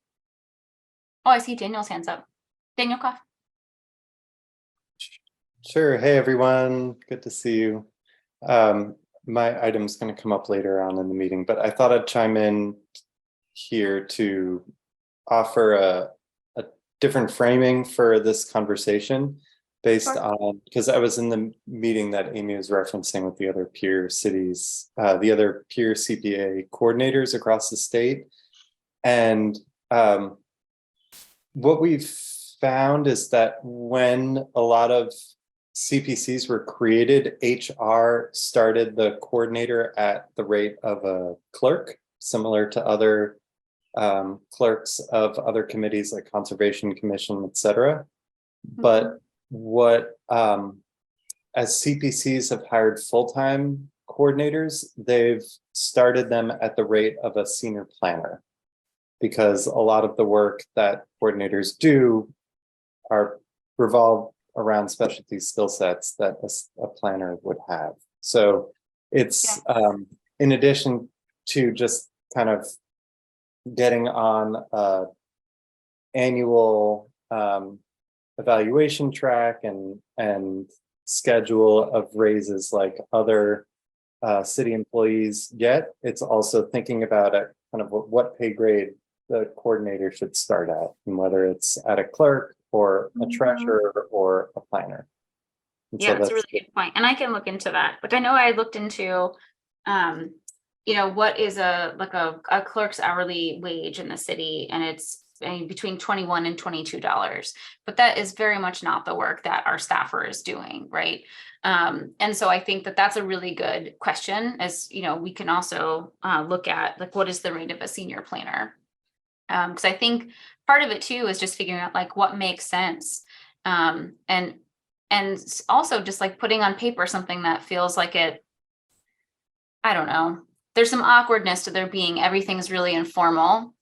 Speaker 1: Oh, I see Daniel's hands up. Daniel Koff.
Speaker 7: Sure. Hey, everyone. Good to see you. My item's going to come up later on in the meeting, but I thought I'd chime in here to offer a different framing for this conversation based
Speaker 1: Sure.
Speaker 7: on, because I was in the meeting that Amy was referencing with the other peer cities, the other peer CPA coordinators across the state. And what we've found is that when a lot of CPCs were created, HR started the coordinator at the rate of a clerk, similar to other clerks of other committees like Conservation Commission, et cetera. But what, as CPCs have hired full-time coordinators, they've started them at the rate of a senior planner, because a lot of the work that coordinators do are revolve around specialty skill sets that a planner would have. So it's in addition to just kind of getting on a annual evaluation track and schedule of raises like other city employees get, it's also thinking about it kind of what pay grade the coordinator should start at, and whether it's at a clerk or a treasurer or a planner. And
Speaker 1: Yeah, that's a really good point. And I can look into that. Like I know I looked into what is a clerk's hourly wage in the city, and it's between $21 and $22. But that is very much not the work that our staffer is doing, right? And so I think that that's a really good question, as we can also look at like what is the rate of a senior planner. Because I think part of it too is just figuring out like what makes sense, and also just like putting on paper something that feels like it. I don't know. There's some awkwardness to there being everything's really informal,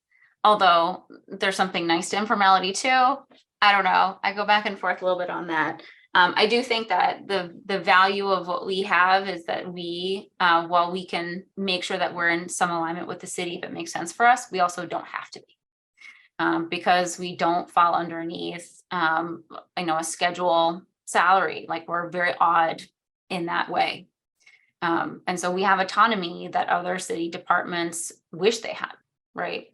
Speaker 1: although there's something nice to informality too. I don't know. I go back and forth a little bit on that. I do think that the value of what we have is that we, while we can make sure that we're in some alignment with the city if it makes sense for us, we also don't have to be, because we don't fall underneath, a schedule salary. Like we're very odd in that way. And so we have autonomy that other city departments wish they had, right?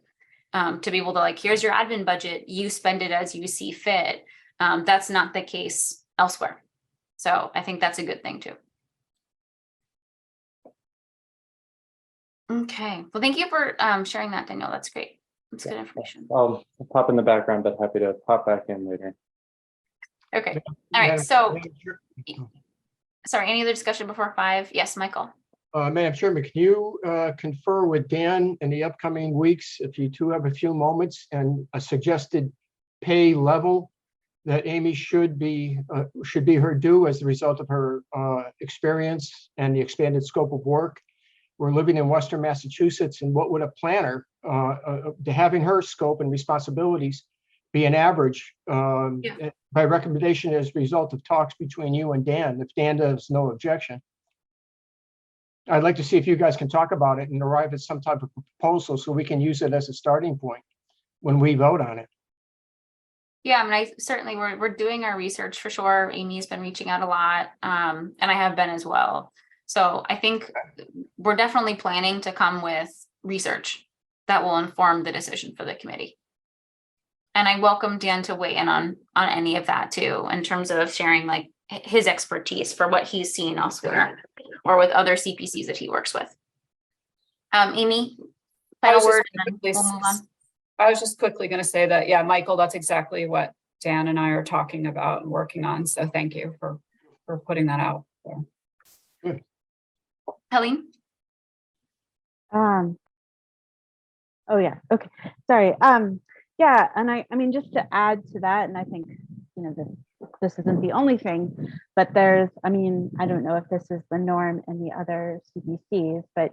Speaker 1: To be able to like, here's your admin budget, you spend it as you see fit. That's not the case elsewhere. So I think that's a good thing too. Okay, well, thank you for sharing that, Daniel. That's great. That's good information.
Speaker 7: I'll pop in the background, but happy to pop back in later.
Speaker 1: Okay, all right, so, sorry, any other discussion before 5? Yes, Michael.
Speaker 3: Madam Chairman, can you confer with Dan in the upcoming weeks, if you two have a few moments, and a suggested pay level that Amy should be her due as a result of her experience and the expanded scope of work? We're living in Western Massachusetts, and what would a planner, having her scope and responsibilities, be an average by recommendation as a result of talks between you and Dan, if Dan has no objection? I'd like to see if you guys can talk about it and arrive at some type of proposal so we can use it as a starting point when we vote on it.
Speaker 1: Yeah, I mean, I certainly we're doing our research for sure. Amy's been reaching out a lot, and I have been as well. So I think we're definitely planning to come with research that will inform the decision for the committee. And I welcome Dan to weigh in on any of that too, in terms of sharing like his expertise for what he's seen elsewhere or with other CPCs that he works with. Amy, final word, and then we'll move on.
Speaker 6: I was just quickly going to say that, yeah, Michael, that's exactly what Dan and I are talking about and working on. So thank you for putting that out there.
Speaker 3: Good.
Speaker 1: Helene?
Speaker 4: Oh yeah, okay, sorry. Yeah, and I mean, just to add to that, and I think, this isn't the only thing, but I don't know if this is the norm in the other CPCs, but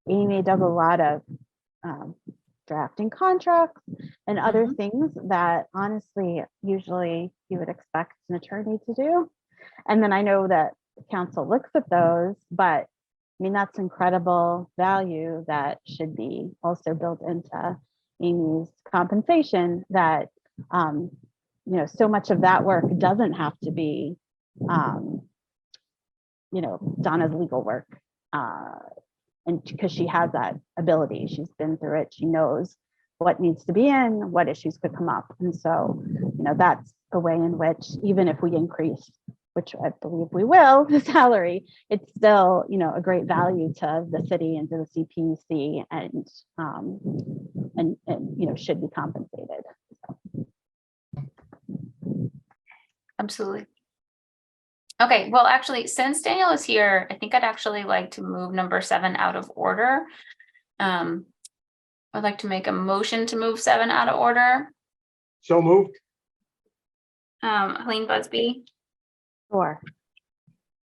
Speaker 4: Amy does a lot of drafting contracts and other things that honestly, usually you would expect an attorney to do. And then I know that the council looks at those, but I mean, that's incredible value that should be also built into Amy's compensation, that, so much of that work doesn't have to be, done as legal work. And because she has that ability, she's been through it, she knows what needs to be in, what issues could come up. And so, that's a way in which, even if we increase, which I believe we will, the salary, it's still, a great value to the city and to the CPC, and should be compensated.
Speaker 1: Absolutely. Okay, well, actually, since Daniel is here, I think I'd actually like to move number 7 out of order. I'd like to make a motion to move 7 out of order.
Speaker 3: So moved.
Speaker 1: Helene Busby,
Speaker 4: Sure.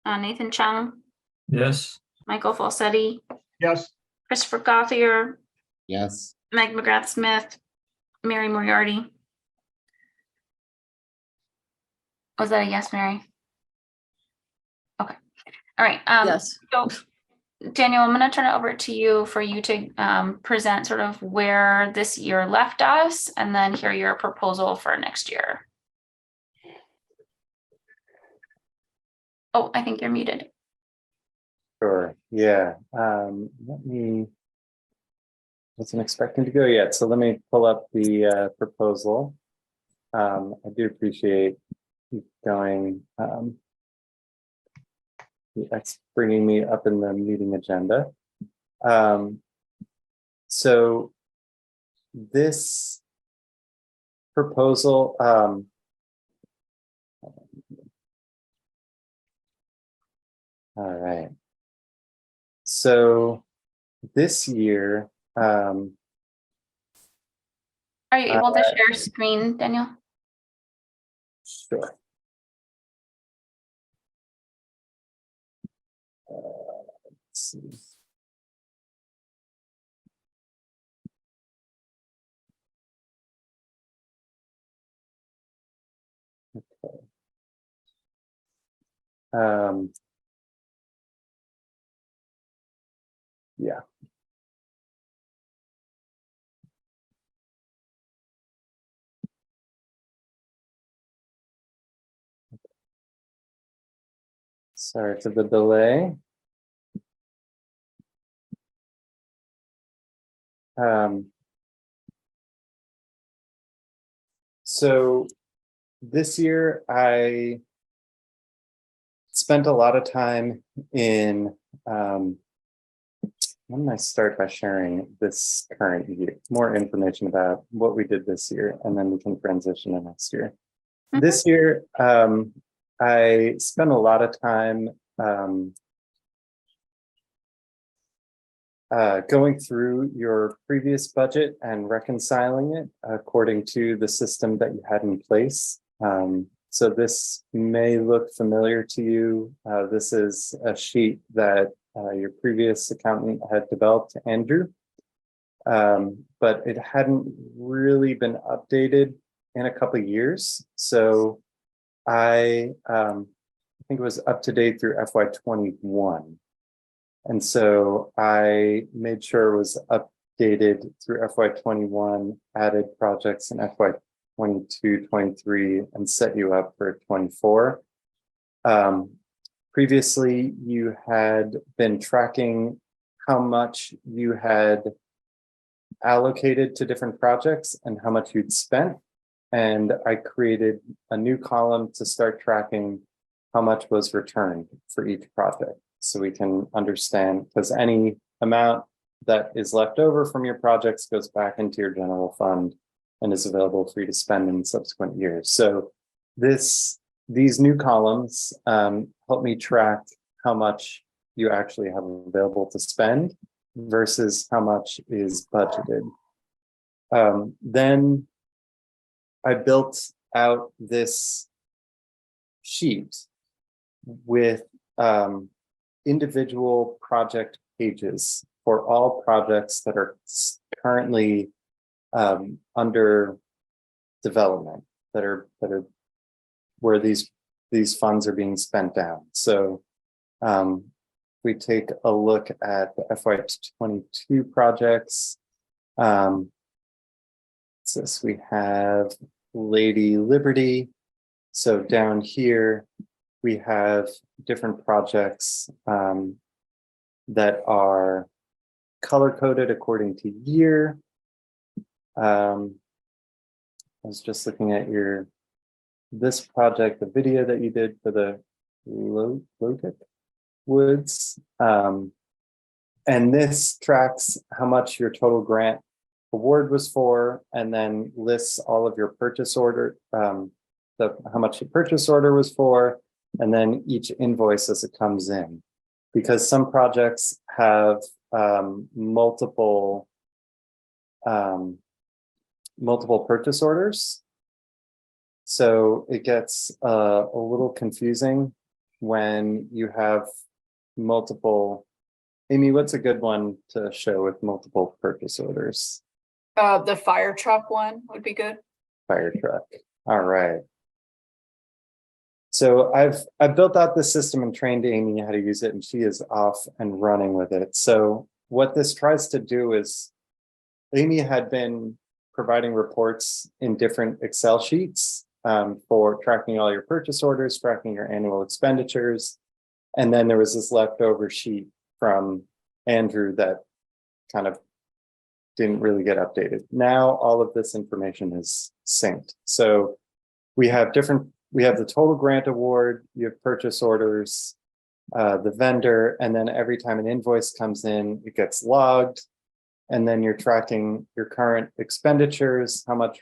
Speaker 1: Nathan Chung,
Speaker 5: Yes.
Speaker 1: Michael Falsetti,
Speaker 3: Yes.
Speaker 1: Christopher Gothier,
Speaker 7: Yes.
Speaker 1: Meg McGrath Smith, Mary Moriarty. Was that a yes, Mary? Okay. All right.
Speaker 2: Yes.
Speaker 1: So Daniel, I'm going to turn it over to you for you to present sort of where this year left us, and then hear your proposal for next year. Oh, I think you're muted.
Speaker 7: Sure. Yeah. Wasn't expecting to go yet. So let me pull up the proposal. I do appreciate you going, that's bringing me up in the meeting agenda. So this proposal, all right. So this year,
Speaker 1: Are you able to share screen, Daniel?
Speaker 7: sure. Let's see. Okay. Yeah. Sorry for the delay. So this year I spent a lot of time in, when did I start by sharing this current year, more information about what we did this year, and then we can transition to next year.
Speaker 1: Mhm.
Speaker 7: This year, I spent a lot of time going through your previous budget and reconciling it according to the system that you had in place. So this may look familiar to you. This is a sheet that your previous accountant had developed, Andrew, but it hadn't really been updated in a couple of years. So I think it was up to date through FY21. And so I made sure it was updated through FY21, added projects in FY22, 23, and set you up for 24. Previously, you had been tracking how much you had allocated to different projects and how much you'd spent. And I created a new column to start tracking how much was returned for each project. So we can understand, because any amount that is left over from your projects goes back into your general fund and is available for you to spend in subsequent years. So these new columns help me track how much you actually have available to spend versus how much is budgeted. Then I built out this sheet with individual project pages for all projects that are currently under development, that are where these funds are being spent down. So we take a look at the FY22 projects. Since we have Lady Liberty, so down here we have different projects that are color-coded according to year. I was just looking at your this project, the video that you did for the Lotic Woods. And this tracks how much your total grant award was for, and then lists all of your purchase order, how much the purchase order was for, and then each invoice as it comes in. Because some projects have multiple purchase orders. So it gets a little confusing when you have multiple. Amy, what's a good one to show with multiple purchase orders?
Speaker 6: The fire truck one would be good.
Speaker 7: Fire truck. All right. So I've built out this system and trained Amy how to use it, and she is off and running with it. So what this tries to do is, Amy had been providing reports in different Excel sheets for tracking all your purchase orders, tracking your annual expenditures. And then there was this leftover sheet from Andrew that kind of didn't really get updated. Now all of this information is synced. So we have the total grant award, you have purchase orders, the vendor, and then every time an invoice comes in, it gets logged. And then you're tracking your current expenditures, how much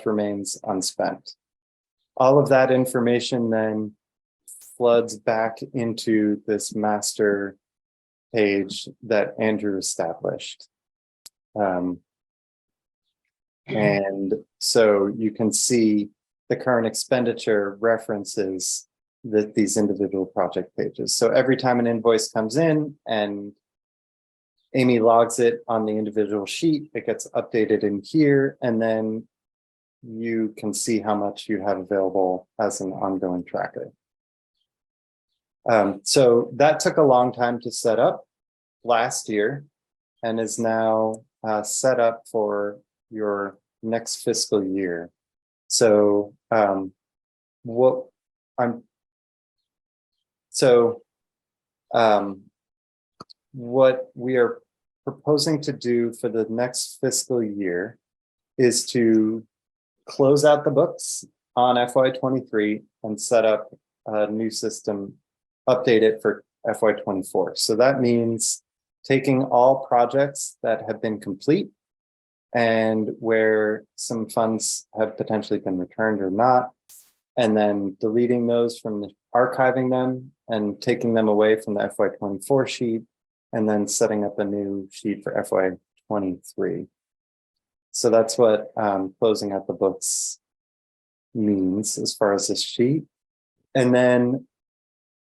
Speaker 7: remains unspent. All of that information then floods back into this master page that Andrew established. And so you can see the current expenditure references these individual project pages. So every time an invoice comes in and Amy logs it on the individual sheet, it gets updated in here, and then you can see how much you have available as an ongoing tracker. So that took a long time to set up last year and is now set up for your next fiscal year. So what we are proposing to do for the next fiscal year is to close out the books on FY23 and set up a new system, update it for FY24. So that means taking all projects that have been complete and where some funds have potentially been returned or not, and then deleting those archiving them and taking them away from the FY24 sheet, and then setting up a new sheet for FY23. So that's what closing out the books means as far as this sheet. And then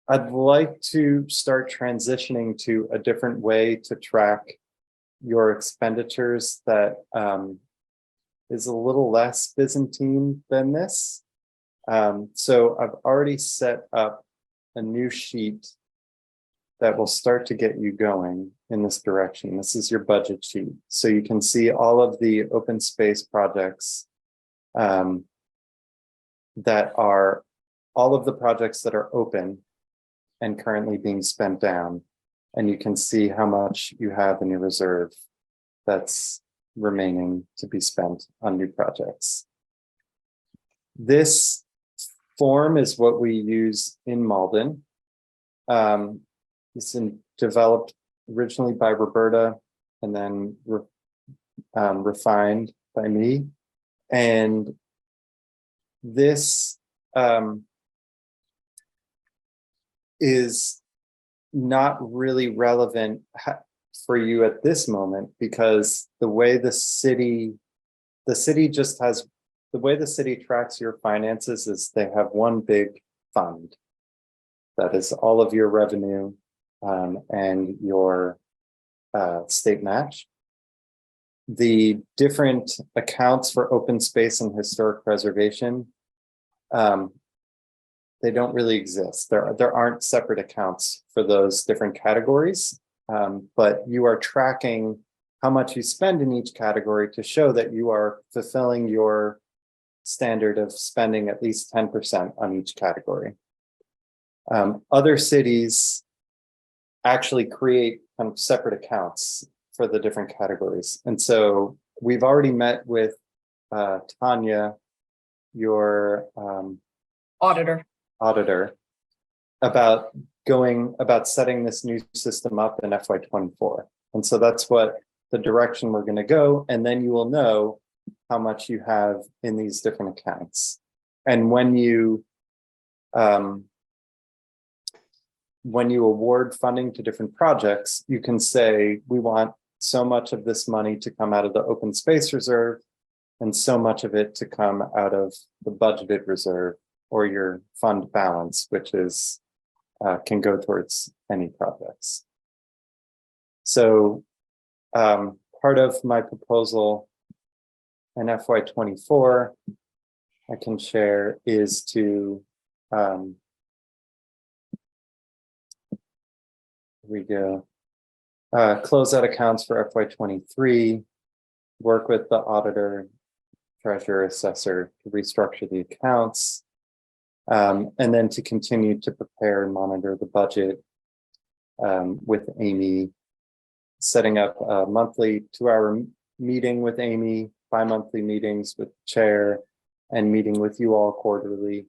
Speaker 7: I'd like to start transitioning to a different way to track your expenditures that is a little less Byzantine than this. So I've already set up a new sheet that will start to get you going in this direction. This is your budget sheet. So you can see all of the open space projects that are all of the projects that are open and currently being spent down. And you can see how much you have in your reserve that's remaining to be spent on new projects. This form is what we use in Malden. It's developed originally by Roberta and then refined by me. And this is not really relevant for you at this moment, because the way the city tracks your finances is they have one big fund that is all of your revenue and your state match. The different accounts for open space and historic preservation, they don't really exist. There aren't separate accounts for those different categories, but you are tracking how much you spend in each category to show that you are fulfilling your standard of spending at least 10% on each category. Other cities actually create kind of separate accounts for the different categories. And so we've already met with Tanya your
Speaker 6: Auditor.
Speaker 7: auditor about setting this new system up in FY24. And so that's what the direction we're going to go. And then you will know how much you have in these different accounts. And when you award funding to different projects, you can say, we want so much of this money to come out of the open space reserve and so much of it to come out of the budgeted reserve or your fund balance, which is can go towards any projects. So part of my proposal in FY24 I can share is to here we go. Close out accounts for FY23, work with the auditor, treasurer, assessor to restructure the accounts, and then to continue to prepare and monitor the budget with Amy, setting up a monthly 2-hour meeting with Amy, bi-monthly meetings with the chair, and meeting with you all quarterly.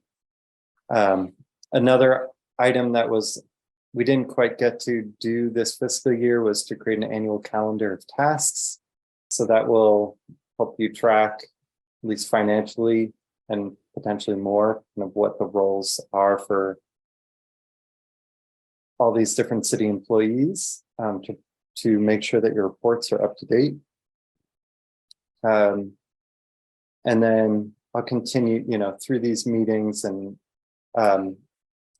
Speaker 7: Another item that we didn't quite get to do this fiscal year was to create an annual calendar of tasks. So that will help you track, at least financially, and potentially more, kind of what the roles are for all these different city employees, to make sure that your reports are up to date. And then I'll continue, through these meetings and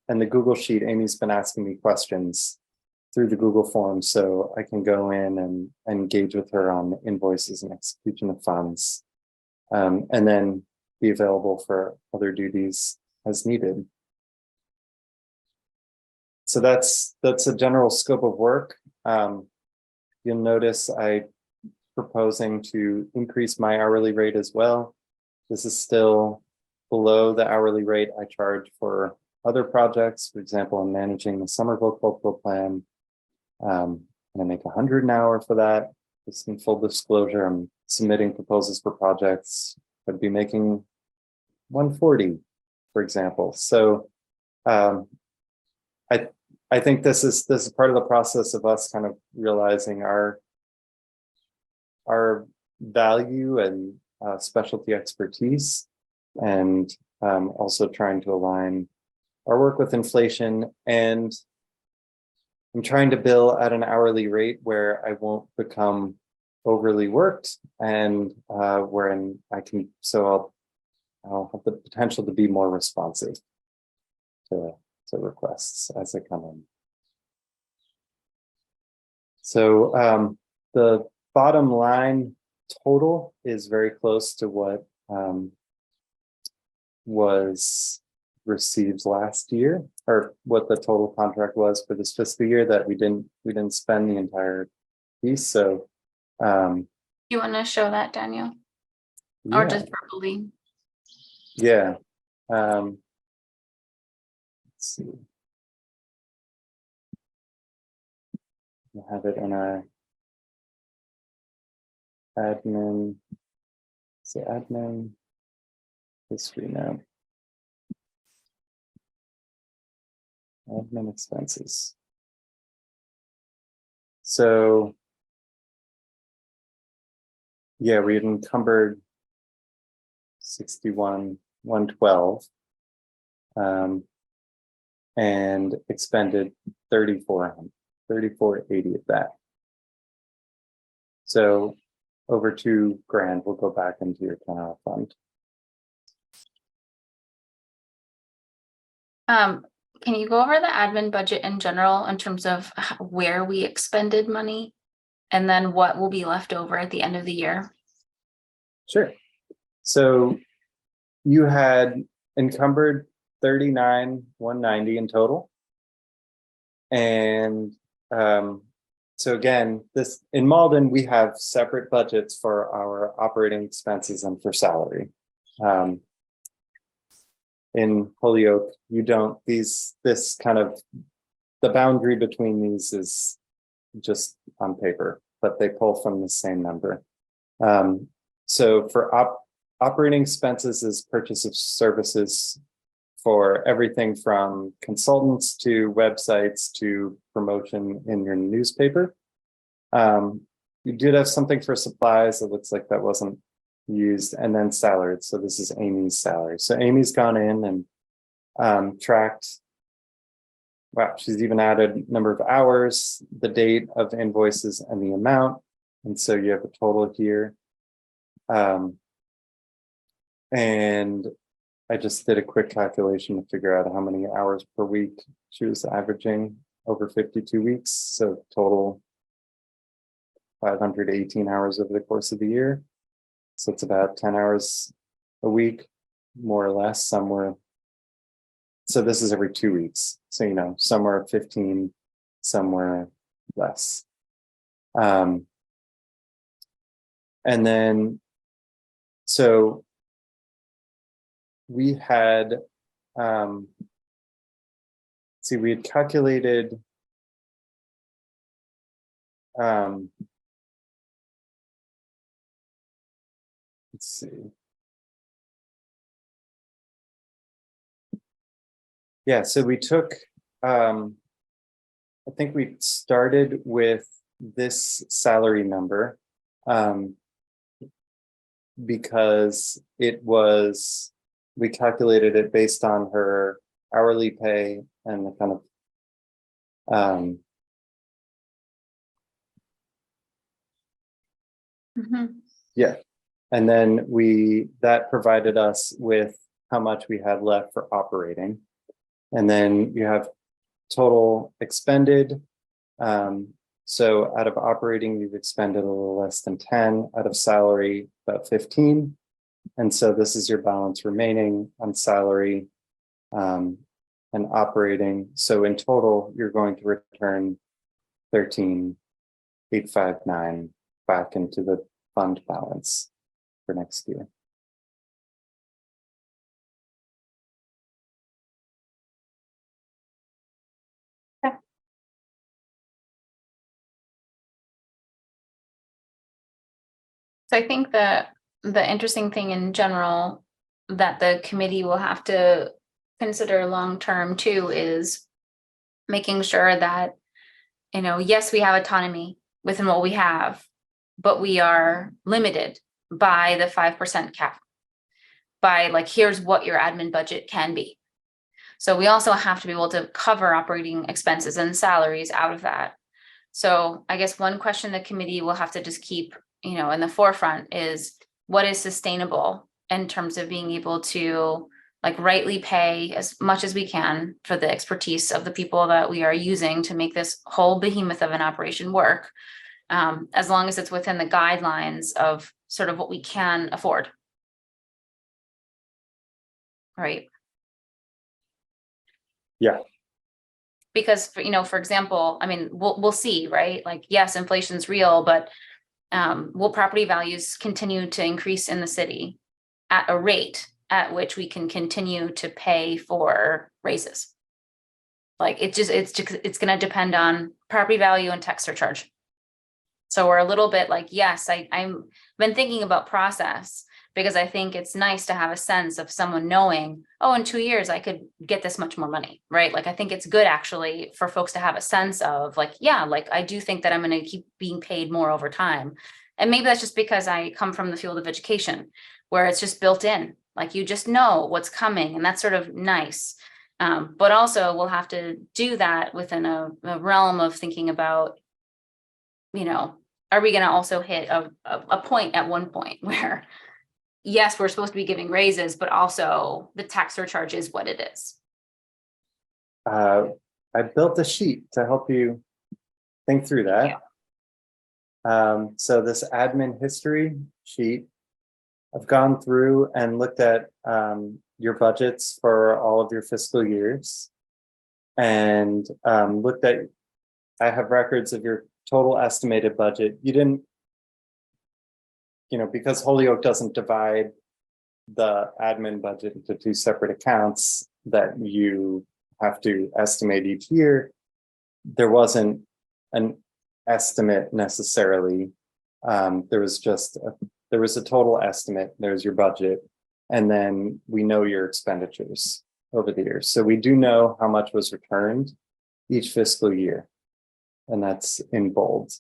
Speaker 7: the Google Sheet. Amy's been asking me questions through the Google form, so I can go in and engage with her on invoices and execution of funds, and then be available for other duties as needed. So that's a general scope of work. You'll notice I'm proposing to increase my hourly rate as well. This is still below the hourly rate I charge for other projects. For example, I'm managing the Somerville Cultural Plan. And I make $100 an hour for that. Just in full disclosure, I'm submitting proposals for projects. I'd be making $140, for example. So I think this is part of the process of us kind of realizing our value and specialty expertise, and also trying to align our work with inflation. And I'm trying to bill at an hourly rate where I won't become overly worked, and wherein I'll have the potential to be more responsive to requests as they come in. So the bottom line total is very close to what was received last year, or what the total contract was for this fiscal year, that we didn't spend the entire piece. So
Speaker 1: You want to show that, Daniel?
Speaker 7: yeah.
Speaker 1: Or just verbally?
Speaker 7: Yeah. Let's see. We'll have it in our admin. Say admin history now. Admin expenses. So yeah, we had encumbered 61,112 and expended 3480 of that. So over $2,000 will go back into your general fund.
Speaker 1: Can you go over the admin budget in general in terms of where we expended money and then what will be left over at the end of the year?
Speaker 7: Sure. So you had encumbered 39,190 in total. And so again, this in Malden, we have separate budgets for our operating expenses and for salary. In Holyoke, you don't, this kind of, the boundary between these is just on paper, but they pull from the same number. So for operating expenses is purchase of services for everything from consultants to websites to promotion in your newspaper. You did have something for supplies. It looks like that wasn't used, and then salaried. So this is Amy's salary. So Amy's gone in and tracked. Wow, she's even added number of hours, the date of invoices, and the amount. And so you have a total here. And I just did a quick calculation to figure out how many hours per week she was averaging over 52 weeks. So total 518 hours over the course of the year. So it's about 10 hours a week, more or less, somewhere. So this is every 2 weeks. So, you know, somewhere 15, somewhere less. And then, so we had, we had calculated, let's see. Yeah, so we took, I think we started with this salary number because it was, we calculated it based on her hourly pay and the kind of, yeah. And then that provided us with how much we had left for operating. And then you have total expended. So out of operating, you've expended a little less than 10, out of salary, about 15. And so this is your balance remaining on salary and operating. So in total, you're going to return 13,859 back into the fund balance for next year.
Speaker 1: So I think that the interesting thing in general that the committee will have to consider long-term too is making sure that, you know, yes, we have autonomy within what we have, but we are limited by the 5% cap. By like, here's what your admin budget can be. So we also have to be able to cover operating expenses and salaries out of that. So I guess one question the committee will have to just keep, you know, in the forefront is what is sustainable in terms of being able to like rightly pay as much as we can for the expertise of the people that we are using to make this whole behemoth of an operation work, as long as it's within the guidelines of sort of what we can afford. Right.
Speaker 7: Yeah.
Speaker 1: Because, for, you know, for example, I mean, we'll see, right? Like, yes, inflation's real, but will property values continue to increase in the city at a rate at which we can continue to pay for raises? Like, it's going to depend on property value and tax surcharge. So we're a little bit like, yes, I'm been thinking about process, because I think it's nice to have a sense of someone knowing, oh, in 2 years, I could get this much more money, right? Like, I think it's good actually for folks to have a sense of like, yeah, like I do think that I'm going to keep being paid more over time. And maybe that's just because I come from the field of education where it's just built in, like you just know what's coming, and that's sort of nice. But also we'll have to do that within a realm of thinking about, you know, are we going to also hit a point at one point where, yes, we're supposed to be giving raises, but also the tax surcharge is what it is.
Speaker 7: I built a sheet to help you think through that. Yeah. So this admin history sheet, I've gone through and looked at your budgets for all of your fiscal years and looked at, I have records of your total estimated budget. You didn't, you know, because Holyoke doesn't divide the admin budget into two separate accounts that you have to estimate each year, there wasn't an estimate necessarily. There there was a total estimate, there's your budget, and then we know your expenditures over the years. So we do know how much was returned each fiscal year, and that's in bold.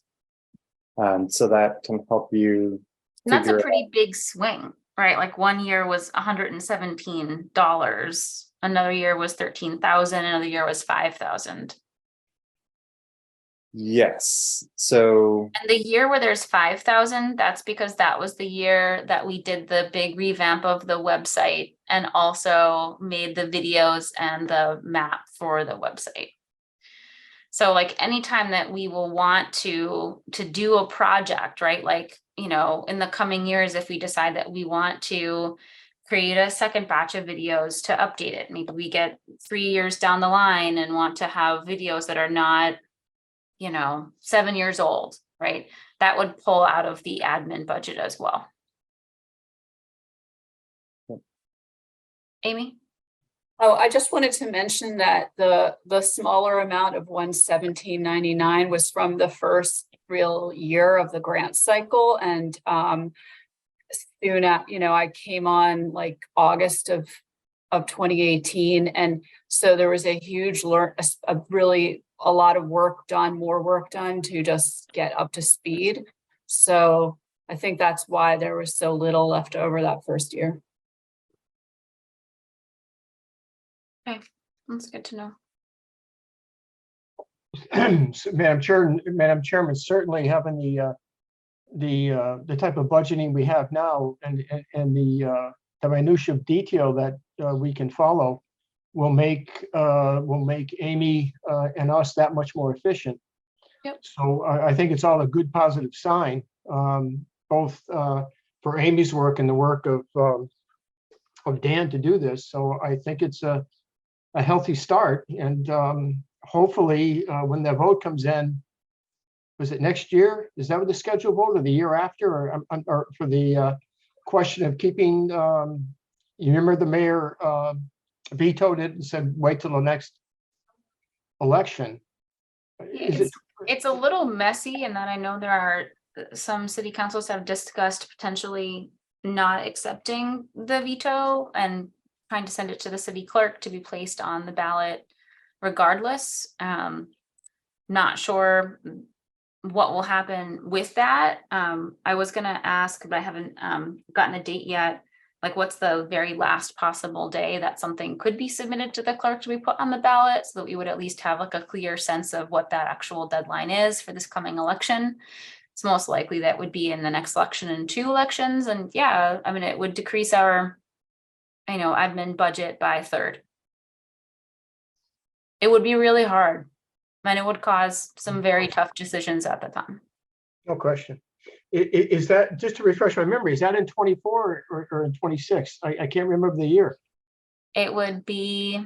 Speaker 7: So that can help you.
Speaker 1: And that's a
Speaker 7: figure
Speaker 1: pretty big swing, right? Like one year was $117, another year was 13,000, another year was 5,000.
Speaker 7: Yes, so
Speaker 1: And the year where there's 5,000, that's because that was the year that we did the big revamp of the website and also made the videos and the map for the website. So like anytime that we will want to do a project, right? Like, you know, in the coming years, if we decide that we want to create a second batch of videos to update it, maybe we get 3 years down the line and want to have videos that are not, you know, 7 years old, right? That would pull out of the admin budget as well. Amy?
Speaker 6: Oh, I just wanted to mention that the smaller amount of $117.99 was from the first real year of the grant cycle. And soon after, you know, I came on like August of 2018. And so there was a huge a lot of work done, more work done to just get up to speed. So I think that's why there was so little left over that first year.
Speaker 1: Okay, that's good to know.
Speaker 3: So, Madam Chairman, certainly having the type of budgeting we have now and the minutia of detail that we can follow will make Amy and us that much more efficient.
Speaker 1: Yep.
Speaker 3: So I think it's all a good positive sign, both for Amy's work and the work of Dan to do this. So I think it's a healthy start, and hopefully when the vote comes in, was it next year? Is that what the scheduled vote, or the year after, or for the question of keeping? You remember the mayor vetoed it and said wait till the next election.
Speaker 1: It's a little messy in that I know there are some city councils have discussed potentially not accepting the veto and trying to send it to the city clerk to be placed on the ballot regardless. Not sure what will happen with that. I was gonna ask, but I haven't gotten a date yet. Like, what's the very last possible day that something could be submitted to the clerk to be put on the ballot, so that we would at least have like a clear sense of what that actual deadline is for this coming election. It's most likely that would be in the next election and 2 elections. And yeah, I mean, it would decrease our, you know, admin budget by 1/3. It would be really hard, and it would cause some very tough decisions at the time.
Speaker 3: No question. Is that, just to refresh my memory, is that in 24 or in 26? I can't remember the year.
Speaker 1: It would be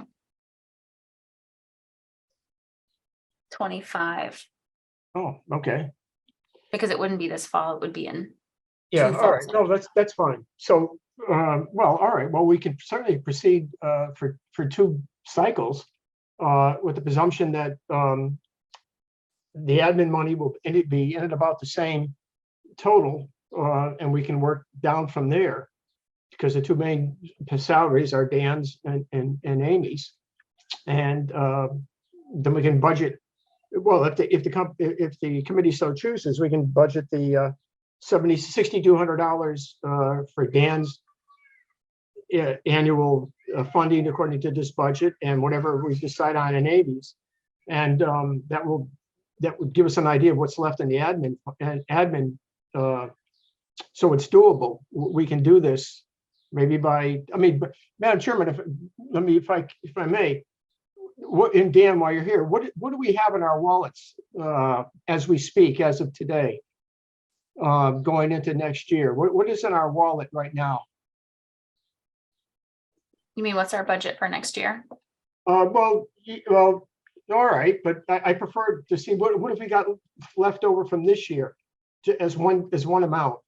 Speaker 1: 25,
Speaker 3: Oh, okay.
Speaker 1: because it wouldn't be this fall, it would be in.
Speaker 3: Yeah,
Speaker 1: Two
Speaker 3: all right.
Speaker 1: falls.
Speaker 3: No, that's fine. So, well, all right. Well, we can certainly proceed for 2 cycles with the presumption that the admin money will be in at about the same total, and we can work down from there, because the 2 main salaries are Dan's and Amy's, and then we can budget. Well, if the committee so chooses, we can budget the $6,200 for Dan's annual funding according to this budget, and whatever we decide on in Amy's, and that would give us an idea of what's left in the admin. So it's doable. We can do this maybe by, I mean, but Madam Chairman, if I may, and Dan, while you're here, what do we have in our wallets as we speak, as of today, going into next year? What is in our wallet right now?
Speaker 1: You mean, what's our budget for next year?
Speaker 3: Well, all right, but I prefer to see what have we got left over from this year as one amount.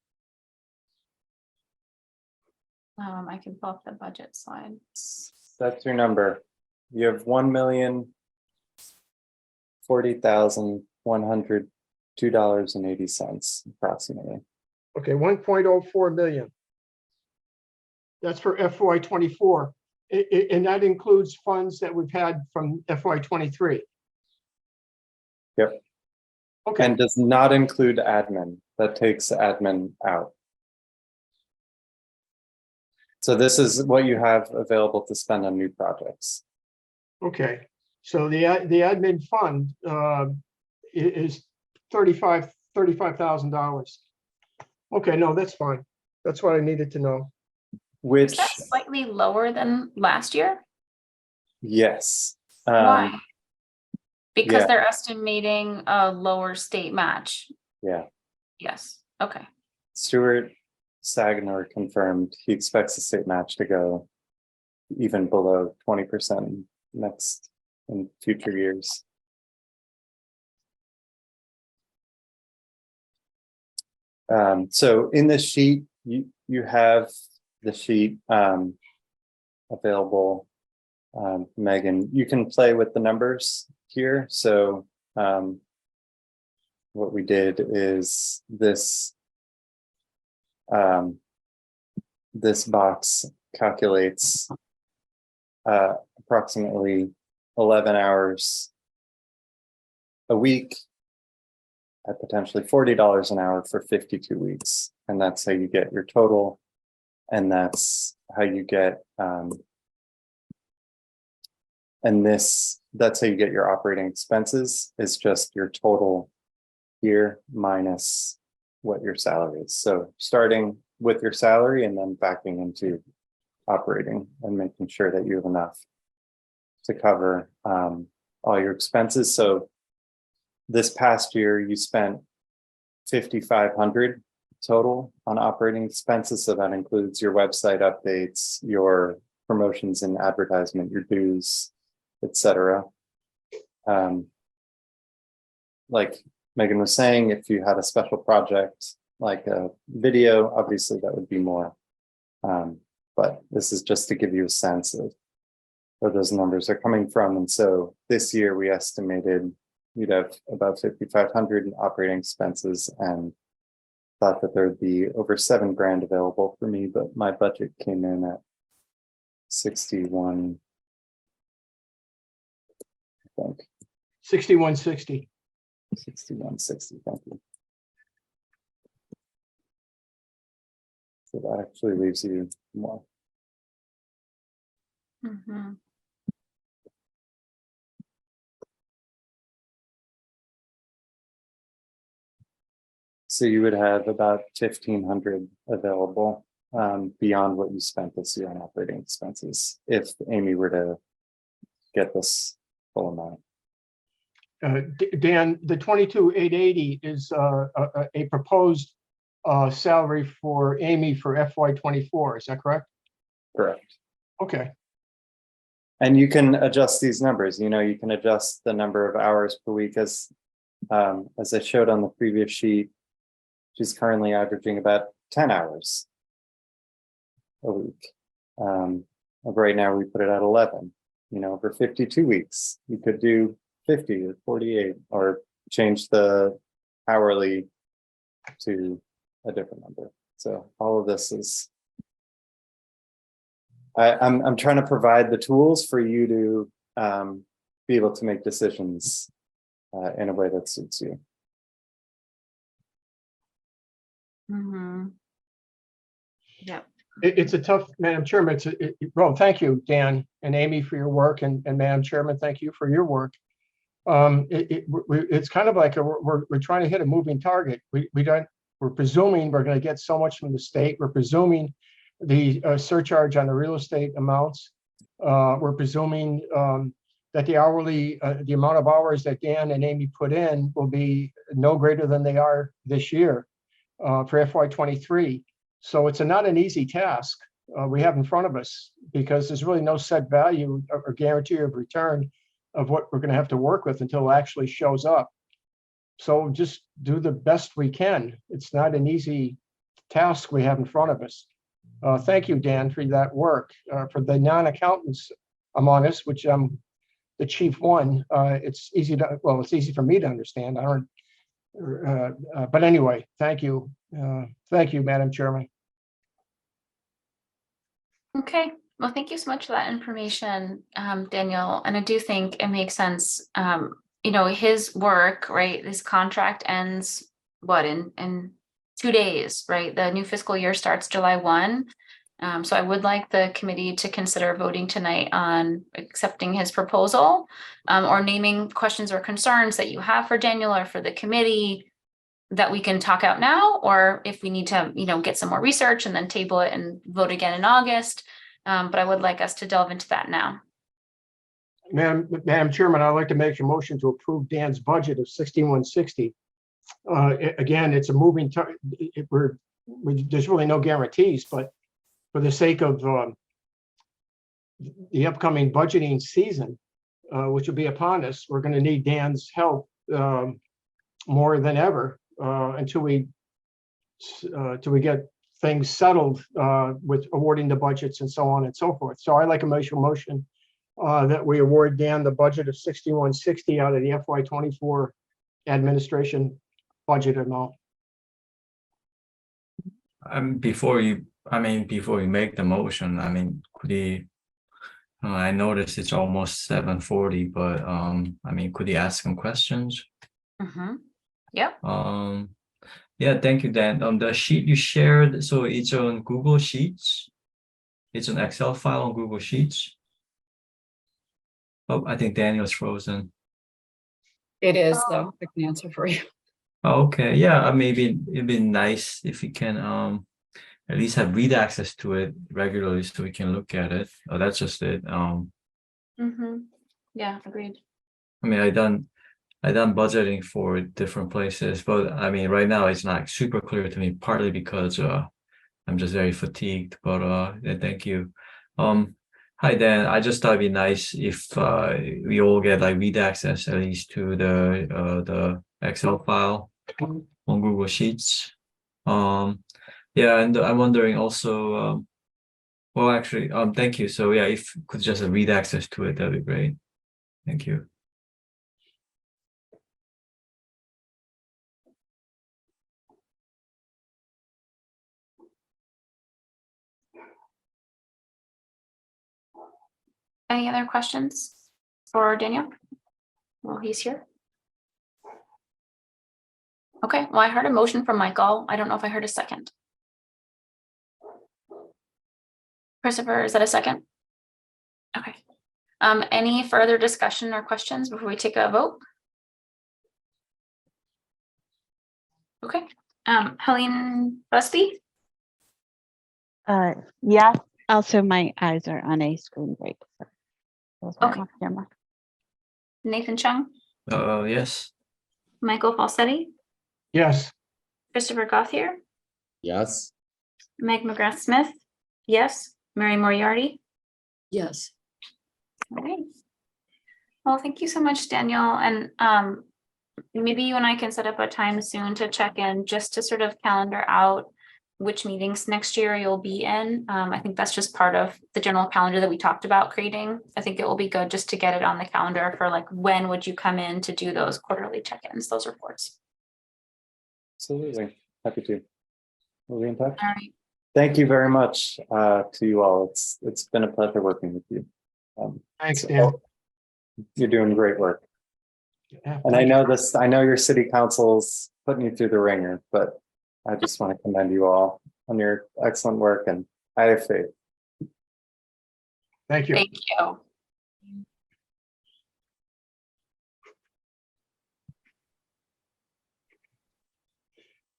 Speaker 1: I can pull up the budget slides.
Speaker 7: that's your number. You have $1,040,102.80 approximately.
Speaker 3: Okay, 1.04 million. That's for FY '24. And that includes funds that we've had from FY '23.
Speaker 7: Yep.
Speaker 3: Okay,
Speaker 7: And does not include admin. That takes admin out. So this is what you have available to spend on new projects.
Speaker 3: okay. So the admin fund is $35,000. Okay, no, that's fine. That's what I needed to know.
Speaker 1: Is
Speaker 7: Which,
Speaker 1: that slightly lower than last year?
Speaker 7: yes.
Speaker 1: Why? Because
Speaker 7: yeah.
Speaker 1: they're estimating a lower state match.
Speaker 7: Yeah.
Speaker 1: Yes, okay.
Speaker 7: Stuart Sagnor confirmed he expects the state match to go even below 20% in future years. So in this sheet, you have the sheet available. Megan, you can play with the numbers here. So what we did is this this box calculates approximately 11 hours a week at potentially $40 an hour for 52 weeks. And that's how you get your total. And that's how you get, that's how you get your operating expenses, is just your total here minus what your salary is. So starting with your salary and then backing into operating and making sure that you have enough to cover all your expenses. So this past year you spent $5,500 total on operating expenses. So that includes your website updates, your promotions and advertisement, your dues, etc. Like Megan was saying, if you had a special project like a video, obviously that would be more. But this is just to give you a sense of where those numbers are coming from. And so this year we estimated you'd have about $5,500 in operating expenses, and thought that there'd be over $7,000 available for me, but my budget came in at 61, I think.
Speaker 3: 6160.
Speaker 7: 6160, thank you. So that actually leaves you more.
Speaker 1: Mhm.
Speaker 7: So you would have about 1,500 available beyond what you spent this year on operating expenses, if Amy were to get this full amount.
Speaker 3: Dan, the 22,880 is a proposed salary for Amy for FY '24. Is that correct?
Speaker 7: Correct.
Speaker 3: Okay.
Speaker 7: And you can adjust these numbers. You know, you can adjust the number of hours per week as I showed on the previous sheet. She's currently averaging about 10 hours a week. Right now we put it at 11. You know, for 52 weeks, you could do 50 or 48, or change the hourly to a different number. So all of this is, I'm trying to provide the tools for you to be able to make decisions in a way that suits you.
Speaker 1: Mhm. Yep.
Speaker 3: It's a tough, Madam Chairman. Well, thank you, Dan and Amy, for your work, and Madam Chairman, thank you for your work. It's kind of like we're trying to hit a moving target. We're presuming we're going to get so much from the state. We're presuming the surcharge on the real estate amounts. We're presuming that the hourly, the amount of hours that Dan and Amy put in will be no greater than they are this year for FY '23. So it's not an easy task we have in front of us, because there's really no set value or guarantee of return of what we're going to have to work with until it actually shows up. So just do the best we can. It's not an easy task we have in front of us. Thank you, Dan, for that work. For the non-accountants among us, which I'm the chief one, it's easy for me to understand. I don't But anyway, thank you. Thank you, Madam Chairman.
Speaker 1: Okay, well, thank you so much for that information, Daniel. And I do think it makes sense. His work, right? His contract ends in 2 days, right? The new fiscal year starts July 1. So I would like the committee to consider voting tonight on accepting his proposal, or naming questions or concerns that you have for Daniel or for the committee that we can talk out now, or if we need to, get some more research and then table it and vote again in August. But I would like us to delve into that now.
Speaker 3: Madam Chairman, I'd like to make a motion to approve Dan's budget of 6160. Again, it's a moving target. There's really no guarantees, but for the sake of the upcoming budgeting season, which will be upon us, we're going to need Dan's help more than ever until we get things settled with awarding the budgets and so on and so forth. So I like a motion that we award Dan the budget of 6160 out of the FY24 administration budget amount.
Speaker 5: Before you make the motion, could he? I noticed it's almost 7:40, but could you ask some questions?
Speaker 1: Yep.
Speaker 5: Yeah, thank you, Dan. The sheet you shared, so it's on Google Sheets. It's an Excel file on Google Sheets. Oh, I think Daniel's frozen.
Speaker 6: It is, though. I can answer for you.
Speaker 5: Oh, okay, yeah, maybe it'd be nice if you can at least have read access to it regularly so we can look at it. Oh, that's just it.
Speaker 1: Yeah, agreed.
Speaker 5: I done budgeting for different places, but right now it's not super clear to me, partly because I'm just very fatigued, but yeah, thank you. Hi Dan, I just thought it'd be nice if we all get like read access at least to the Excel file on Google Sheets. Yeah, and I'm wondering also, well, actually, thank you. So yeah, if you could just read access to it, that'd be great. Thank you.
Speaker 1: Any other questions for Daniel? Well, he's here. Okay, well, I heard a motion from Michael. I don't know if I heard a second. Christopher, is that a second? Okay. Any further discussion or questions before we take a vote? Okay. Helene Busby?
Speaker 4: Yeah, also my eyes are on a screen break. So those weren't
Speaker 1: Okay.
Speaker 4: off camera.
Speaker 1: Nathan Chung?
Speaker 5: Yes.
Speaker 1: Michael Falsetti?
Speaker 3: Yes.
Speaker 1: Christopher Gauthier?
Speaker 9: Yes.
Speaker 1: Meg McGrath Smith? Yes. Mary Moriarty?
Speaker 2: Yes.
Speaker 1: All right. Well, thank you so much, Daniel. And maybe you and I can set up a time soon to check in just to sort of calendar out which meetings next year you'll be in. I think that's just part of the general calendar that we talked about creating. I think it will be good just to get it on the calendar for like, when would you come in to do those quarterly check-ins, those reports?
Speaker 7: Absolutely. Happy to. We'll be in touch.
Speaker 1: All right.
Speaker 7: Thank you very much to you all. It's been a pleasure working with you.
Speaker 3: Thanks, Dan.
Speaker 7: You're doing great work.
Speaker 3: Yeah,
Speaker 7: And I
Speaker 3: thank you.
Speaker 7: know your city council's putting you through the ringer, but I just want to commend you all on your excellent work, and I have faith.
Speaker 3: Thank you.
Speaker 1: Thank you.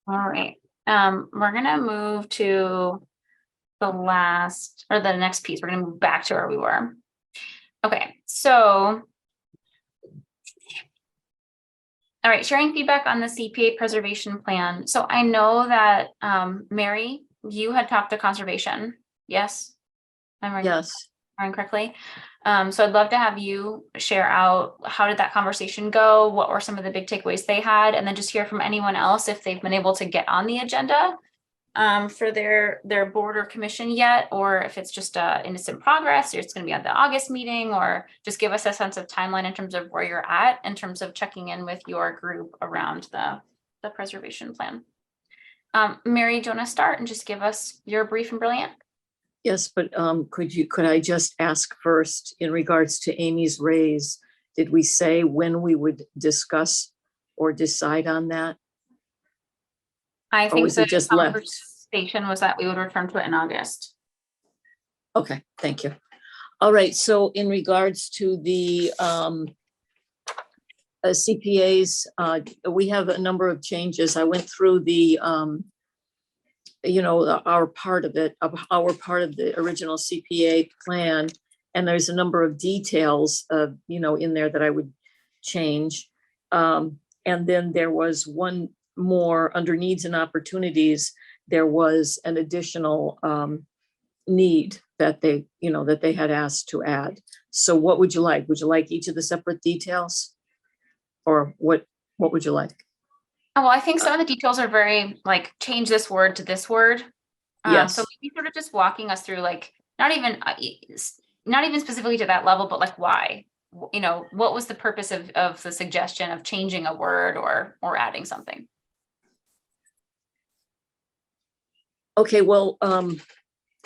Speaker 1: All right. We're gonna move to the next piece. We're gonna move back to where we were. Okay, so. All right, sharing feedback on the CPA preservation plan. So I know that Mary, you had talked to conservation. Yes? Am I
Speaker 2: Yes.
Speaker 1: remembering correctly? So I'd love to have you share out, how did that conversation go? What were some of the big takeaways they had? And then just hear from anyone else if they've been able to get on the agenda for their board or commission yet, or if it's just in instant progress, or it's going to be at the August meeting, or just give us a sense of timeline in terms of where you're at in terms of checking in with your group around the the preservation plan. Mary, do you want to start and just give us your brief and brilliant?
Speaker 2: Yes, but could I just ask first, in regards to Amy's raise, did we say when we would discuss or decide on that?
Speaker 1: I
Speaker 2: Or
Speaker 1: think
Speaker 2: was
Speaker 1: the
Speaker 2: it just left?
Speaker 1: conversation was that we would return to it in August.
Speaker 2: Okay, thank you. All right, so in regards to the CPAs, we have a number of changes. I went through the, our part of the original CPA plan, and there's a number of details, in there that I would change. And then there was one more under needs and opportunities. There was an additional need that they had asked to add. So what would you like? Would you like each of the separate details? Or what would you like?
Speaker 1: Oh, well, I think some of the details are very like change this word to this word.
Speaker 2: Yes.
Speaker 1: So maybe sort of just walking us through like not even specifically to that level, but like why, what was the purpose of the suggestion of changing a word or adding something?
Speaker 2: Okay, well,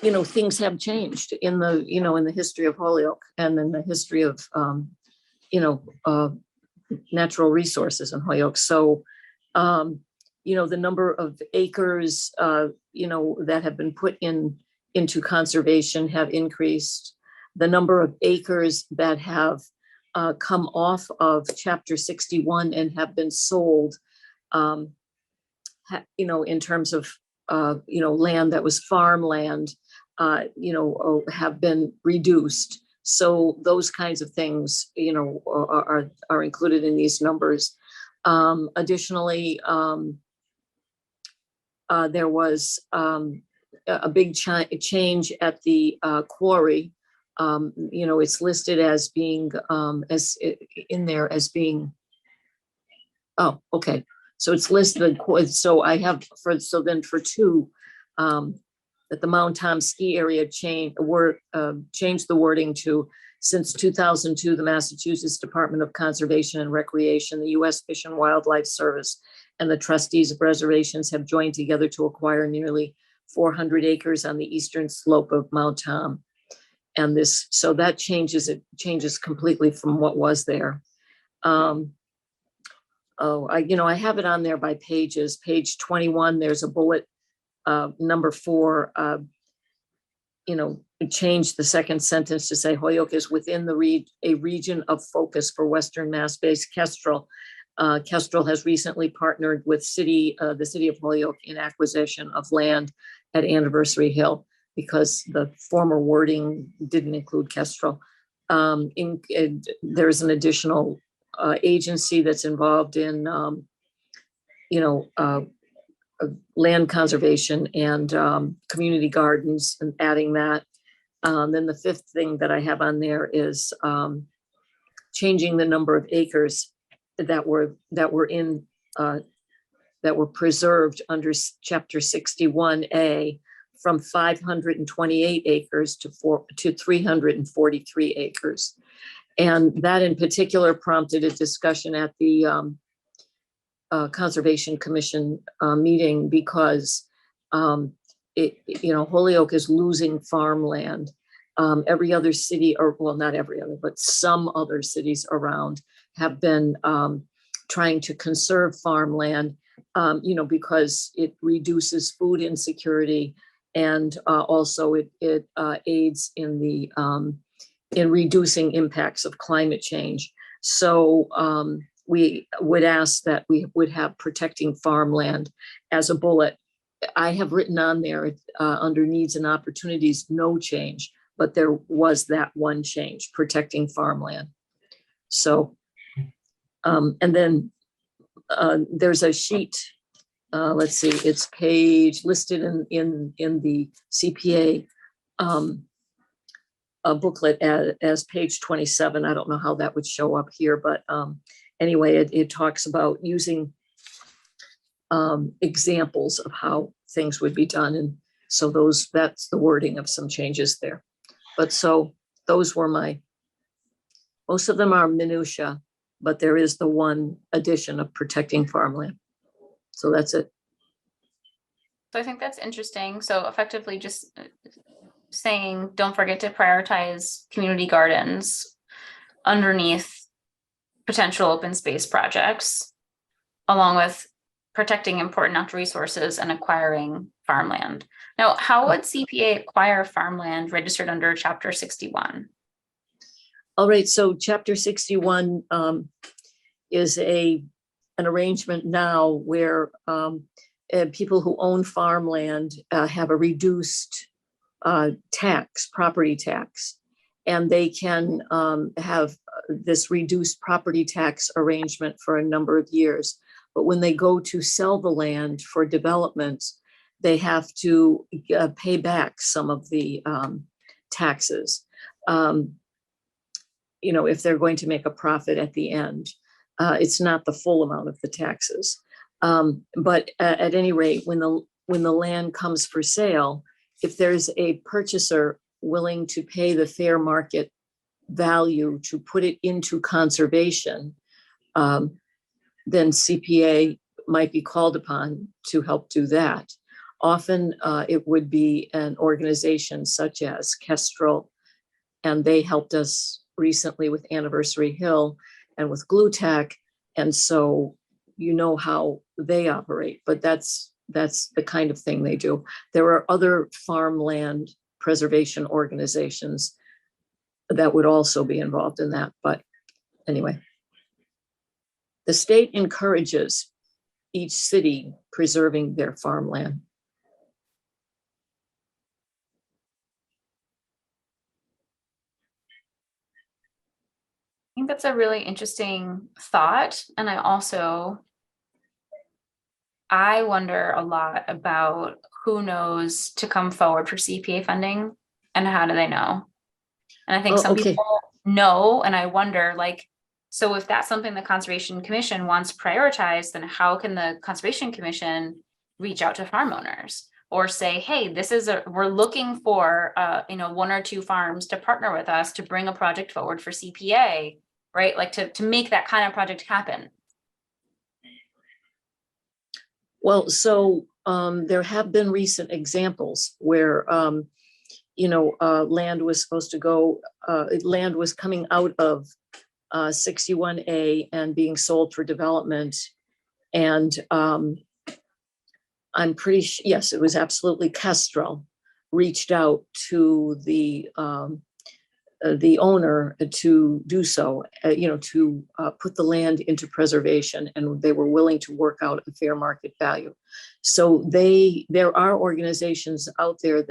Speaker 2: things have changed in the history of Holyoke and in the history of, natural resources in Holyoke. So, the number of acres, that have been put into conservation have increased. The number of acres that have come off of Chapter 61 and have been sold, in terms of, land that was farmland, have been reduced. So those kinds of things, are included in these numbers. Additionally, there was a big change at the quarry. It's listed as being oh, okay. So it's listed, so I have for two, that the Mount Tom ski area changed the wording to, since 2002, the Massachusetts Department of Conservation and Recreation, the U.S. Fish and Wildlife Service, and the trustees of reservations have joined together to acquire nearly 400 acres on the eastern slope of Mount Tom. And so that changes completely from what was there. I have it on there by pages. Page 21, there's a bullet, number 4, change the second sentence to say Holyoke is within a region of focus for Western Mass-based Kestrel. Kestrel has recently partnered with the city of Holyoke in acquisition of land at Anniversary Hill, because the former wording didn't include Kestrel. There's an additional agency that's involved in, land conservation and community gardens, and adding that. Then the fifth thing that I have on there is changing the number of acres that were preserved under Chapter 61A from 528 acres to 343 acres. And that in particular prompted a discussion at the Conservation Commission meeting, because Holyoke is losing farmland. Every other city, or well, not every other, but some other cities around have been trying to conserve farmland, because it reduces food insecurity, and also it aids in in reducing impacts of climate change. So we would ask that we would have protecting farmland as a bullet. I have written on there under needs and opportunities, no change, but there was that one change, protecting farmland. So, and then there's a sheet, let's see, it's listed in the CPA booklet as page 27. I don't know how that would show up here, but anyway, it talks about using examples of how things would be done. And so that's the wording of some changes there. But so those were most of them are minutia, but there is the one addition of protecting farmland. So that's it.
Speaker 1: So I think that's interesting. So effectively just saying, don't forget to prioritize community gardens underneath potential open space projects, along with protecting important natural resources and acquiring farmland. Now, how would CPA acquire farmland registered under Chapter 61?
Speaker 2: All right, so Chapter 61 is an arrangement now where people who own farmland have a reduced property tax, and they can have this reduced property tax arrangement for a number of years. But when they go to sell the land for development, they have to pay back some of the taxes, if they're going to make a profit at the end. It's not the full amount of the taxes. But at any rate, when the land comes for sale, if there's a purchaser willing to pay the fair market value to put it into conservation, then CPA might be called upon to help do that. Often it would be an organization such as Kestrel, and they helped us recently with Anniversary Hill and with GluTech, and so you know how they operate, but that's the kind of thing they do. There are other farmland preservation organizations that would also be involved in that, but anyway. The state encourages each city preserving their farmland.
Speaker 1: I think that's a really interesting thought. And I wonder a lot about who knows to come forward for CPA funding and how do they know? And I think some people know, and I wonder, so if that's something the Conservation Commission wants to prioritize, then how can the Conservation Commission reach out to farm owners or say, hey, we're looking for, 1 or 2 farms to partner with us to bring a project forward for CPA, right? To make that kind of project happen.
Speaker 2: Well, so there have been recent examples where, land was supposed to go, land was coming out of 61A and being sold for development. And I'm pretty sure, yes, it was absolutely Kestrel reached out to the owner to do so, to put the land into preservation, and they were willing to work out a fair market value. So there are organizations out there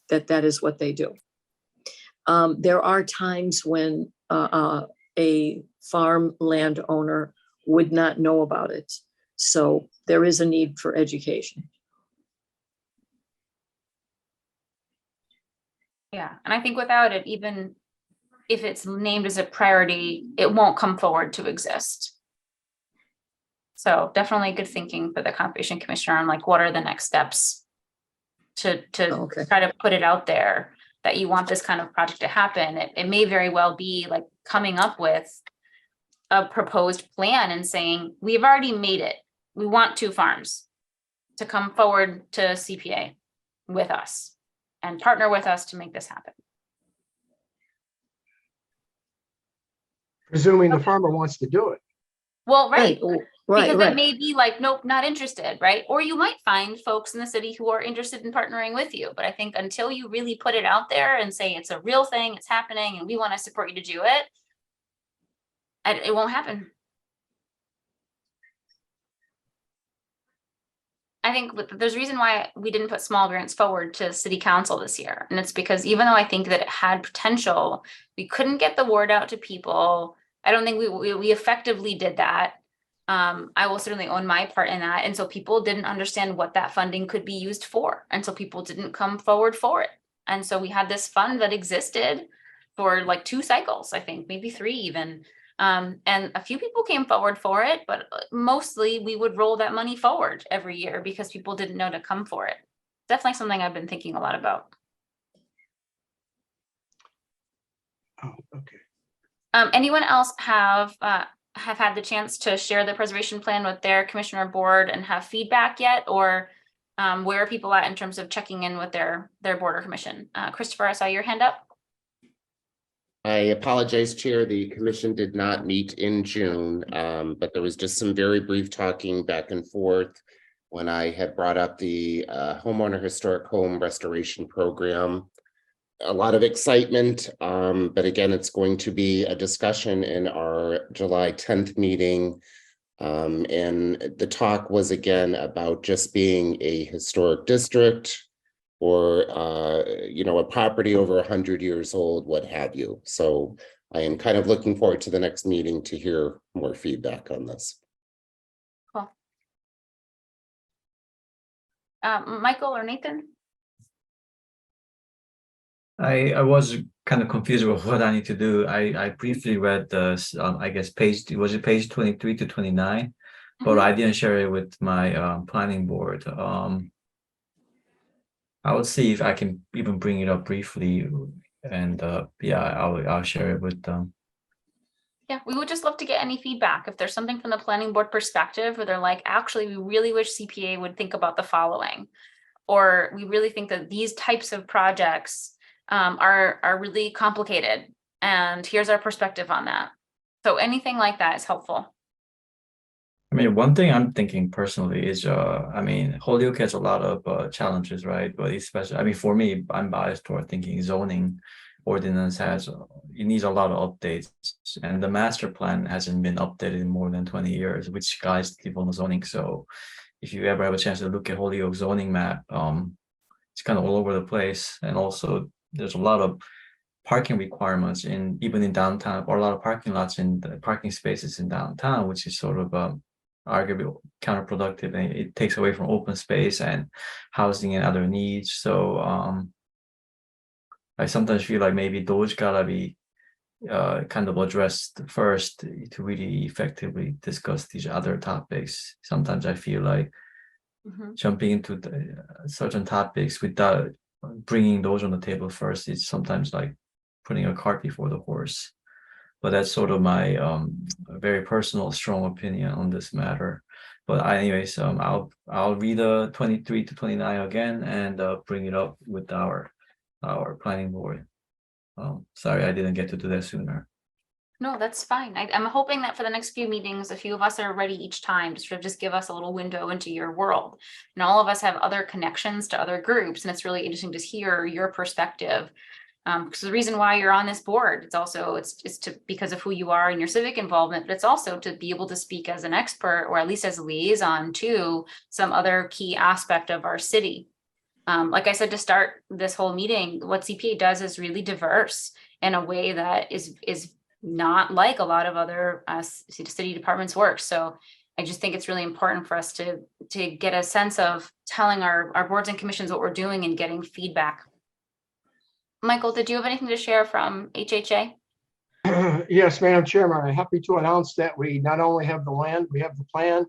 Speaker 2: that is what they do. There are times when a farm landowner would not know about it. So there is a need for education.
Speaker 1: Yeah, and I think without it, even if it's named as a priority, it won't come forward to exist. So definitely good thinking for the Conservation Commissioner on what are the next steps to try to put it out there that you want this kind of project to happen. It may very well be coming up with a proposed plan and saying, we've already made it. We want 2 farms to come forward to CPA with us and partner with us to make this happen.
Speaker 3: Presuming the farmer wants to do it.
Speaker 1: Well, right.
Speaker 2: Right.
Speaker 1: Because it may be nope, not interested, right? Or you might find folks in the city who are interested in partnering with you. But I think until you really put it out there and say it's a real thing, it's happening, and we want to support you to do it, it won't happen. I think there's a reason why we didn't put small grants forward to City Council this year. And it's because even though I think that it had potential, we couldn't get the word out to people. I don't think we effectively did that. I will certainly own my part in that. And so people didn't understand what that funding could be used for. And so people didn't come forward for it. And so we had this fund that existed for 2 cycles, I think, maybe 3 even. And a few people came forward for it, but mostly we would roll that money forward every year because people didn't know to come for it. Definitely something I've been thinking a lot about.
Speaker 3: Oh, okay.
Speaker 1: Anyone else have have had the chance to share the preservation plan with their commissioner board and have feedback yet? Or where are people at in terms of checking in with their board or commission? Christopher, I saw your hand up.
Speaker 9: I apologize, Chair. The commission did not meet in June, but there was just some very brief talking back and forth when I had brought up the homeowner historic home restoration program. A lot of excitement, but again, it's going to be a discussion in our July 10th meeting. And the talk was again about just being a historic district or, a property over 100 years old, what have you. So I am kind of looking forward to the next meeting to hear more feedback on this.
Speaker 1: Cool. Michael or Nathan?
Speaker 5: I was kind of confused with what I need to do. I briefly read the, I guess, was it page 23 to 29? But I didn't share it with my planning board. I will see if I can even bring it up briefly, and I'll share it with them.
Speaker 1: Yeah, we would just love to get any feedback. If there's something from the planning board perspective where they're like, actually, we really wish CPA would think about the following, or we really think that these types of projects are really complicated, and here's our perspective on that. So anything like that is helpful.
Speaker 5: I mean, one thing I'm thinking personally is, Holyoke has a lot of challenges, right? But especially, for me, I'm biased toward thinking zoning ordinance it needs a lot of updates, and the master plan hasn't been updated in more than 20 years, which guides people on zoning. So if you ever have a chance to look at Holyoke zoning map, it's kind of all over the place. And also there's a lot of parking requirements even in downtown, or a lot of parking lots in the parking spaces in downtown, which is sort of arguably counterproductive, and it takes away from open space and housing and other needs. So I sometimes feel like maybe those gotta be kind of addressed first to really effectively discuss these other topics. Sometimes I feel like jumping into certain topics without bringing those on the table first is sometimes like putting a cart before the horse. But that's sort of my very personal, strong opinion on this matter. But anyways, I'll read 23 to 29 again and bring it up with our planning board. Sorry, I didn't get to do that sooner.
Speaker 1: No, that's fine. I'm hoping that for the next few meetings, a few of us are ready each time to sort of just give us a little window into your world. And all of us have other connections to other groups, and it's really interesting to hear your perspective. Because the reason why you're on this board, it's because of who you are and your civic involvement, but it's also to be able to speak as an expert, or at least as a liaison to some other key aspect of our city. Like I said to start this whole meeting, what CPA does is really diverse in a way that is not like a lot of other city departments work. So I just think it's really important for us to get a sense of telling our boards and commissions what we're doing and getting feedback. Michael, did you have anything to share from HHA?
Speaker 3: Yes, Madam Chairman, I'm happy to announce that we not only have the land, we have the plan,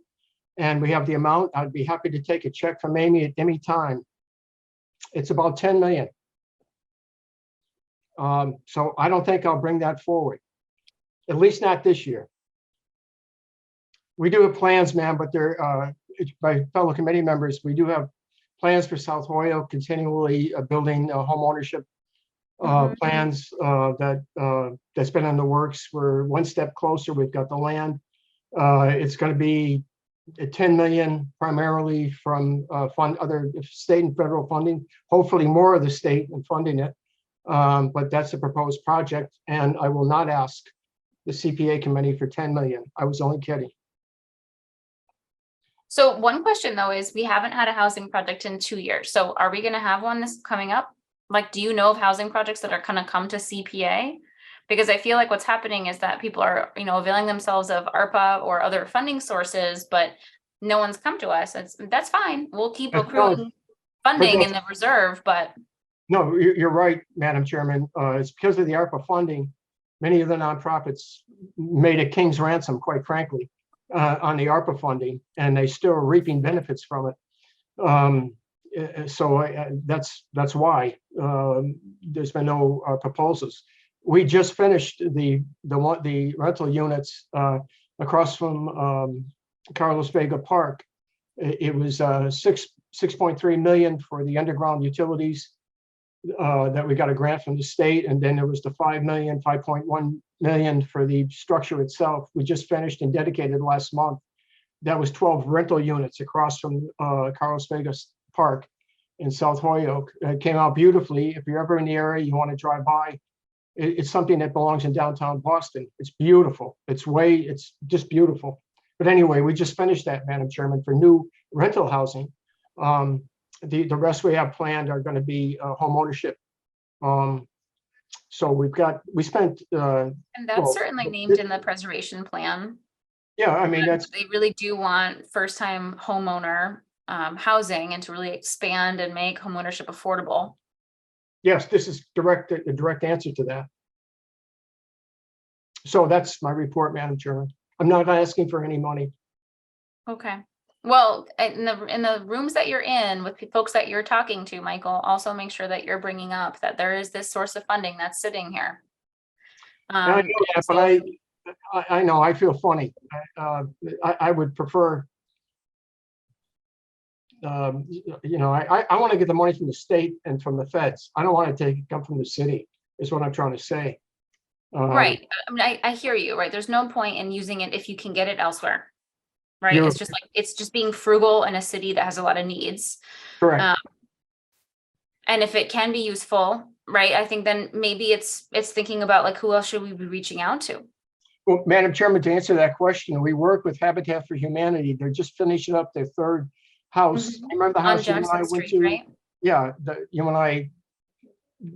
Speaker 3: and we have the amount. I'd be happy to take a check from Amy at any time. It's about 10 million. So I don't think I'll bring that forward, at least not this year. We do have plans, ma'am, but they're by fellow committee members. We do have plans for South Holyoke, continually building home ownership plans that's been in the works. We're one step closer. We've got the land. It's going to be 10 million primarily from other state and federal funding, hopefully more of the state and funding it. But that's a proposed project, and I will not ask the CPA committee for 10 million. I was only kidding.
Speaker 1: So one question though is, we haven't had a housing project in 2 years. So are we going to have one this coming up? Like, do you know of housing projects that are going to come to CPA? Because I feel like what's happening is that people are, availing themselves of ARPA or other funding sources, but no one's come to us. That's fine. We'll keep accruing funding in the reserve, but.
Speaker 3: No, you're right, Madam Chairman. It's because of the ARPA funding. Many of the nonprofits made a king's ransom, quite frankly, on the ARPA funding, and they still are reaping benefits from it. So that's why there's been no proposals. We just finished the rental units across from Carlos Vega Park. It was 6.3 million for the underground utilities that we got a grant from the state, and then there was the 5.1 million for the structure itself. We just finished and dedicated last month. That was 12 rental units across from Carlos Vegas Park in South Holyoke. It came out beautifully. If you're ever in the area, you want to drive by, it's something that belongs in downtown Boston. It's beautiful. It's just beautiful. But anyway, we just finished that, Madam Chairman, for new rental housing. The rest we have planned are going to be home ownership. So we spent.
Speaker 1: And that's
Speaker 3: well,
Speaker 1: certainly named in the preservation plan.
Speaker 3: Yeah, I mean, that's,
Speaker 1: They really do want first-time homeowner housing and to really expand and make homeownership affordable.
Speaker 3: yes, this is a direct answer to that. So that's my report, Madam Chairman. I'm not asking for any money.
Speaker 1: Okay. Well, in the rooms that you're in with folks that you're talking to, Michael, also make sure that you're bringing up that there is this source of funding that's sitting here.
Speaker 3: I know that, but I know I feel funny. I would prefer, you know, I want to get the money from the state and from the feds. I don't want to come from the city, is what I'm trying to say.
Speaker 1: Right. I mean, I hear you, right? There's no point in using it if you can get it elsewhere. Right.
Speaker 3: You're-
Speaker 1: It's just like, it's just being frugal in a city that has a lot of needs.
Speaker 3: Correct.
Speaker 1: And if it can be useful, right, I think then maybe it's thinking about like, who else should we be reaching out to?
Speaker 3: Well, Madam Chairman, to answer that question, we work with Habitat for Humanity. They're just finishing up their third house.
Speaker 1: Mhm.
Speaker 3: Remember the
Speaker 1: On
Speaker 3: house you and
Speaker 1: Jackson
Speaker 3: I went
Speaker 1: Street,
Speaker 3: to?
Speaker 1: right?
Speaker 3: Yeah, you and I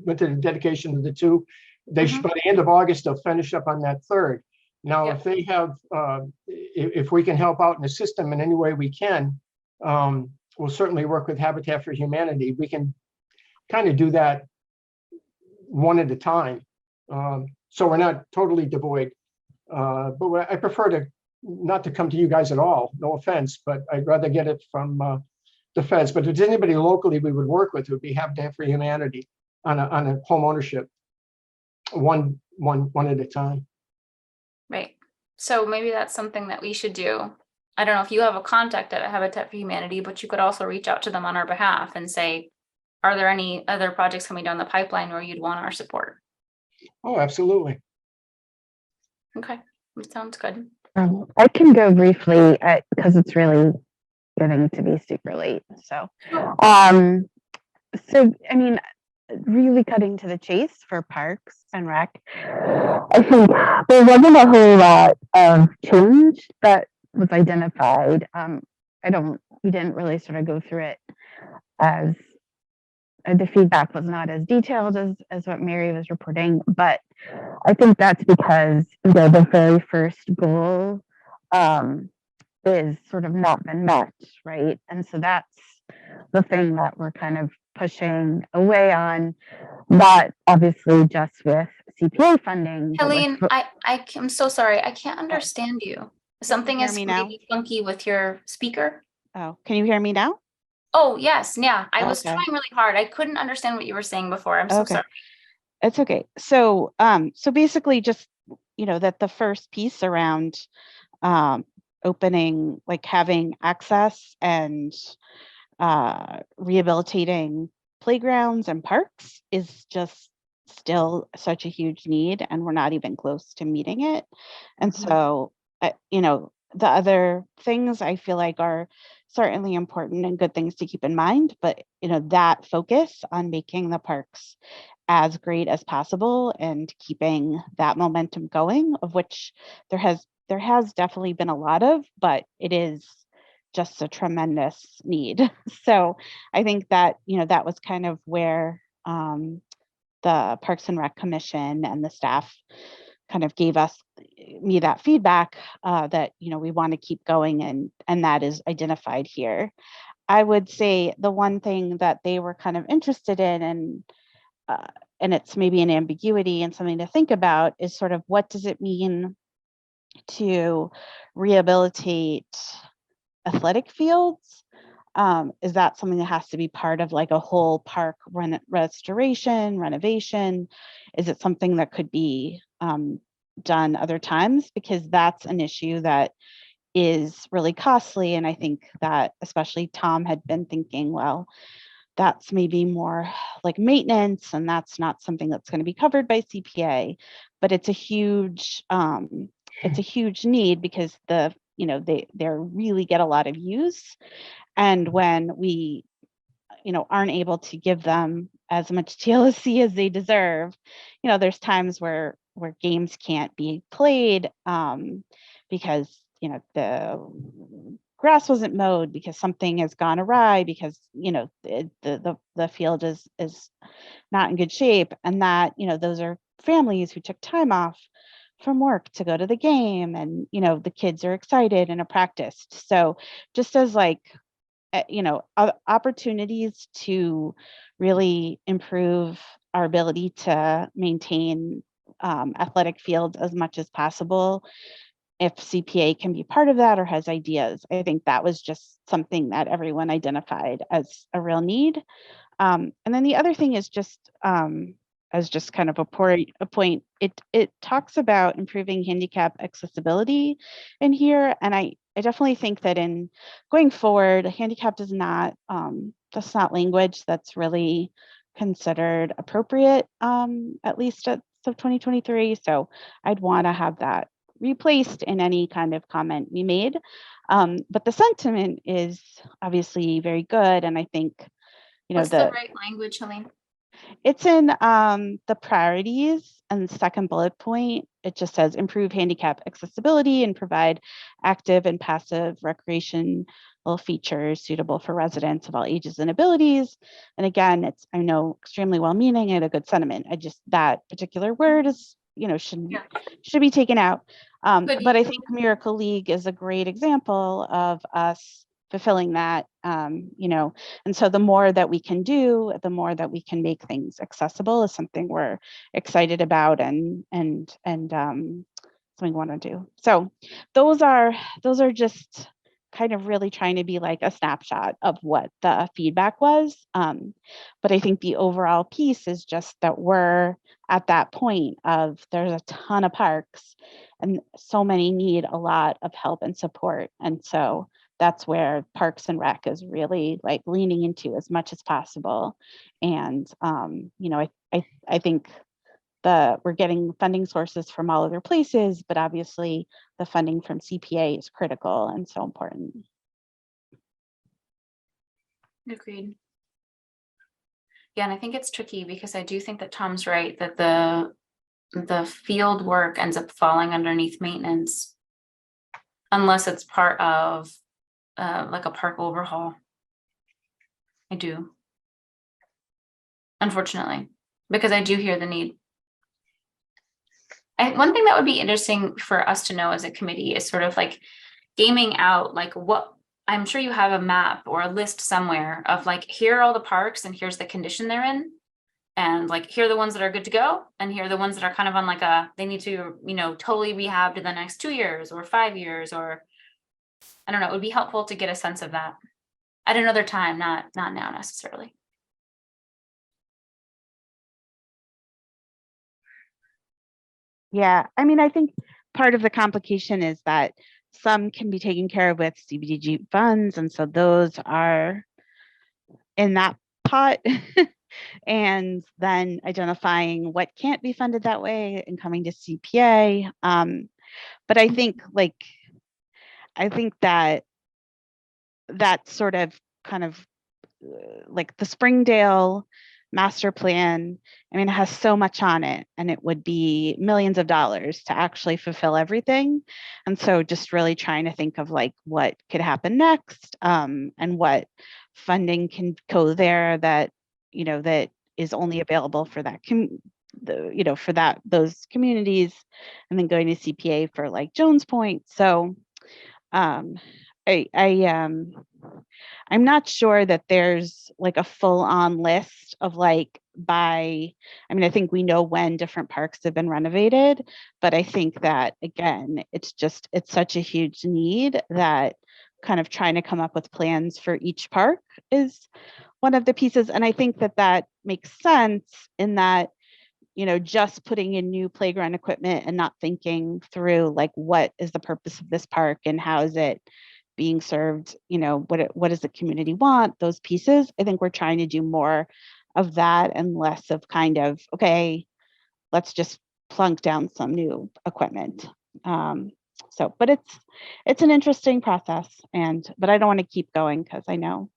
Speaker 3: went to the dedication of the two. They
Speaker 1: Mhm.
Speaker 3: by the end of August, they'll finish up on that third. Now,
Speaker 1: Yep.
Speaker 3: if they have, if we can help out in the system in any way we can, we'll certainly work with Habitat for Humanity. We can kind of do that one at a time. So we're not totally devoid. But I prefer not to come to you guys at all, no offense, but I'd rather get it from the feds. But if there's anybody locally we would work with, it would be Habitat for Humanity on a home ownership, one at a time.
Speaker 1: Right. So maybe that's something that we should do. I don't know if you have a contact at Habitat for Humanity, but you could also reach out to them on our behalf and say, are there any other projects coming down the pipeline where you'd want our support?
Speaker 3: Oh, absolutely.
Speaker 1: Okay, that sounds good.
Speaker 4: I can go briefly because it's really getting to be super late. So, I mean, really cutting to the chase for Parks and Rec, I think there wasn't a whole lot of change that was identified. We didn't really sort of go through it as the feedback was not as detailed as what Mary was reporting, but I think that's because the very first goal is sort of not been met, right? And so that's the thing that we're kind of pushing away on, not obviously just with CPA funding. but with-
Speaker 1: Helene, I'm so sorry. I can't understand you. Something
Speaker 10: hear
Speaker 1: is
Speaker 10: me now?
Speaker 1: maybe funky with your speaker.
Speaker 10: Oh, can you hear me now?
Speaker 1: Oh, yes. Yeah. I was
Speaker 10: Okay.
Speaker 1: trying really hard. I couldn't understand what you were saying before. I'm so
Speaker 10: Okay.
Speaker 1: sorry.
Speaker 10: It's okay. So, so basically just, that the first piece around, opening, like having access and, rehabilitating playgrounds and parks is just still such a huge need, and we're not even close to meeting it. And so, the other things I feel like are certainly important and good things to keep in mind, but that focus on making the parks as great as possible and keeping that momentum going, of which there has definitely been a lot of, but it is just a tremendous need. So I think that that was kind of where the Parks and Rec Commission and the staff kind of gave me that feedback that we want to keep going, and that is identified here. I would say the one thing that they were kind of interested in, and it's maybe an ambiguity and something to think about, is sort of what does it mean to rehabilitate athletic fields? Is that something that has to be part of like a whole park restoration, renovation? Is it something that could be done other times, because that's an issue that is really costly. And I think that especially Tom had been thinking, well, that's maybe more like maintenance, and that's not something that's going to be covered by CPA, but it's a huge need, because they really get a lot of use. And when we aren't able to give them as much TLC as they deserve, there's times where games can't be played because the grass wasn't mowed, because something has gone awry, because the field is not in good shape, and that those are families who took time off from work to go to the game, and the kids are excited and are practiced. So just as like opportunities to really improve our ability to maintain athletic fields as much as possible, if CPA can be part of that or has ideas. I think that was just something that everyone identified as a real need. And then the other thing is just as just kind of a point, it talks about improving handicap accessibility in here. And I definitely think that in going forward, handicap is not, that's not language that's really considered appropriate, at least at 2023. So I'd want to have that replaced in any kind of comment we made. But the sentiment is obviously very good. And I think,
Speaker 1: What's the right language, Helene?
Speaker 10: it's in the priorities, and the second bullet point, it just says improve handicap accessibility and provide active and passive recreational features suitable for residents of all ages and abilities. And again, it's, I know, extremely well-meaning and a good sentiment. I just, that particular word is, should be taken out. But I think Miracle League is a great example of us fulfilling that, and so the more that we can do, the more that we can make things accessible is something we're excited about and something we want to do. So those are just kind of really trying to be like a snapshot of what the feedback was. But I think the overall piece is just that we're at that point of there's a ton of parks and so many need a lot of help and support. And so that's where Parks and Rec is really like leaning into as much as possible. And, I think we're getting funding sources from all other places, but obviously the funding from CPA is critical and so important.
Speaker 1: Agreed. Yeah, and I think it's tricky because I do think that Tom's right, that the field work ends up falling underneath maintenance unless it's part of like a park overhaul. I do. Unfortunately, because I do hear the need. One thing that would be interesting for us to know as a committee is sort of like gaming out, like what, I'm sure you have a map or a list somewhere of like, here are all the parks and here's the condition they're in. And like, here are the ones that are good to go. And here are the ones that are kind of on like they need to, totally rehab in the next 2 years or 5 years, or I don't know, it would be helpful to get a sense of that at another time, not now necessarily.
Speaker 10: Yeah, I mean, I think part of the complication is that some can be taken care of with CBDG funds, and so those are in that pot. And then identifying what can't be funded that way and coming to CPA. But I think that sort of kind of like the Springdale master plan, I mean, it has so much on it and it would be millions of dollars to actually fulfill everything. And so just really trying to think of like what could happen next, and what funding can go there that, that is only available for that, those communities, and then going to CPA for like Jones Point. So I'm not sure that there's like a full-on list of like I think we know when different parks have been renovated, but I think that again, it's such a huge need that kind of trying to come up with plans for each park is one of the pieces. And I think that makes sense in that, just putting in new playground equipment and not thinking through like, what is the purpose of this park and how is it being served? What does the community want? Those pieces. I think we're trying to do more of that and less of kind of, okay, let's just plunk down some new equipment. But it's an interesting process, but I don't want to keep going because I know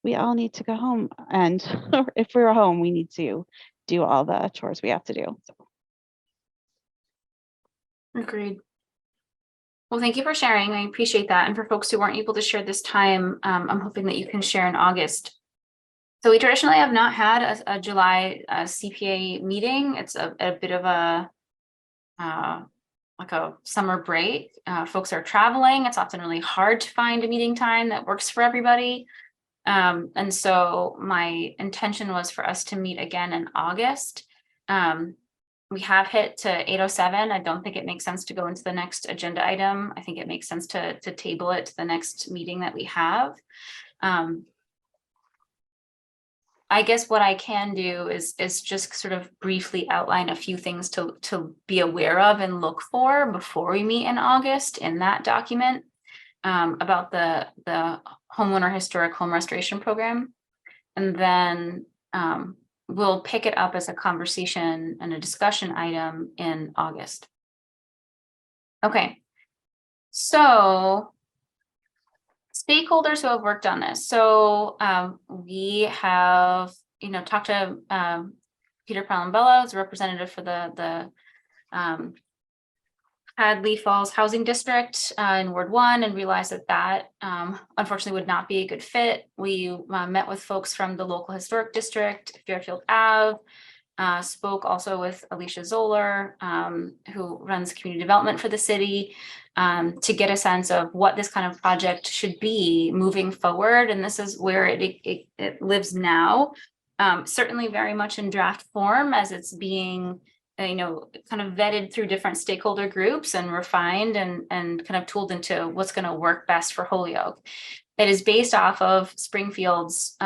Speaker 10: we all need to go home, and if we're home, we need to do all the chores we have to do. So.
Speaker 1: Agreed. Well, thank you for sharing. I appreciate that. And for folks who weren't able to share this time, I'm hoping that you can share in August. So we traditionally have not had a July CPA meeting. It's a bit of a like a summer break. Folks are traveling. It's often really hard to find a meeting time that works for everybody. And so my intention was for us to meet again in August. We have hit to 8:07. I don't think it makes sense to go into the next agenda item. I think it makes sense to table it to the next meeting that we have. I guess what I can do is just sort of briefly outline a few things to be aware of and look for before we meet in August in that document about the Homeowner Historic Home Restoration Program. And then we'll pick it up as a conversation and a discussion item in August. Okay, so stakeholders who have worked on this. So we have, talked to Peter Palambella, who's a representative for the Hadley Falls Housing District in Ward 1, and realized that unfortunately would not be a good fit. We met with folks from the local historic district, Fairfield Ave, spoke also with Alicia Zoller, who runs community development for the city, to get a sense of what this kind of project should be moving forward. And this is where it lives now, certainly very much in draft form as it's being kind of vetted through different stakeholder groups and refined and kind of tooled into what's going to work best for Holyoke. It is based off of Springfield's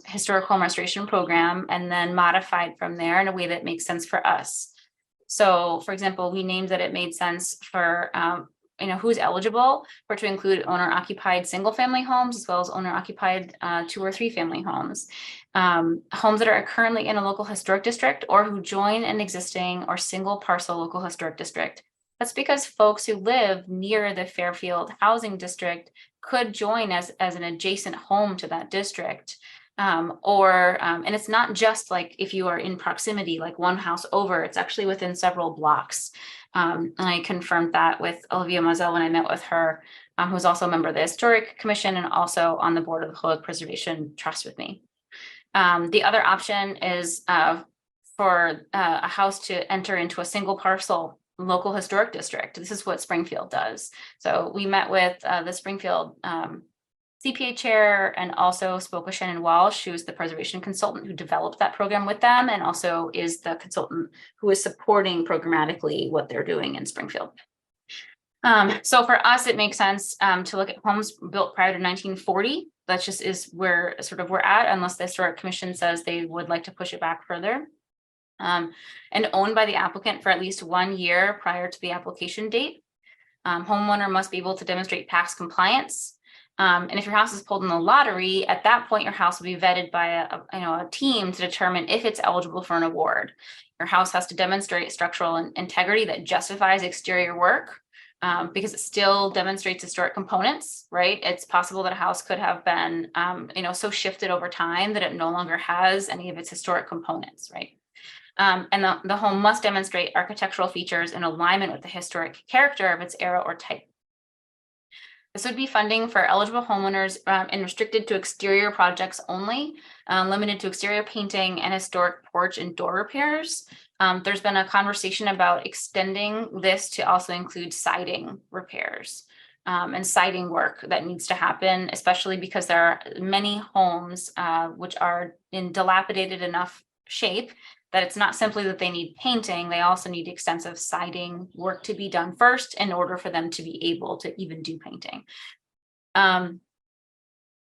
Speaker 1: historic home restoration program and then modified from there in a way that makes sense for us. So, for example, we named that it made sense for who's eligible for to include owner-occupied single-family homes as well as owner-occupied 2 or 3 family homes. Homes that are currently in a local historic district or who join an existing or single parcel local historic district. That's because folks who live near the Fairfield housing district could join as an adjacent home to that district. And it's not just like if you are in proximity, like one house over, it's actually within several blocks. And I confirmed that with Olivia Mazel when I met with her, who's also a member of the Historic Commission and also on the board of the Holyoke Preservation Trust with me. The other option is for a house to enter into a single parcel local historic district. This is what Springfield does. So we met with the Springfield CPA chair and also spoke with Shannon Walsh, who is the preservation consultant who developed that program with them and also is the consultant who is supporting programmatically what they're doing in Springfield. So for us, it makes sense to look at homes built prior to 1940. That just is where sort of we're at, unless the Historic Commission says they would like to push it back further. And owned by the applicant for at least 1 year prior to the application date. Homeowner must be able to demonstrate tax compliance. And if your house is pulled in the lottery, at that point, your house will be vetted by a team to determine if it's eligible for an award. Your house has to demonstrate structural integrity that justifies exterior work because it still demonstrates historic components, right? It's possible that a house could have been, so shifted over time that it no longer has any of its historic components, right? And the home must demonstrate architectural features in alignment with the historic character of its era or type. This would be funding for eligible homeowners and restricted to exterior projects only, limited to exterior painting and historic porch and door repairs. There's been a conversation about extending this to also include siding repairs and siding work that needs to happen, especially because there are many homes which are in dilapidated enough shape that it's not simply that they need painting, they also need extensive siding work to be done first in order for them to be able to even do painting.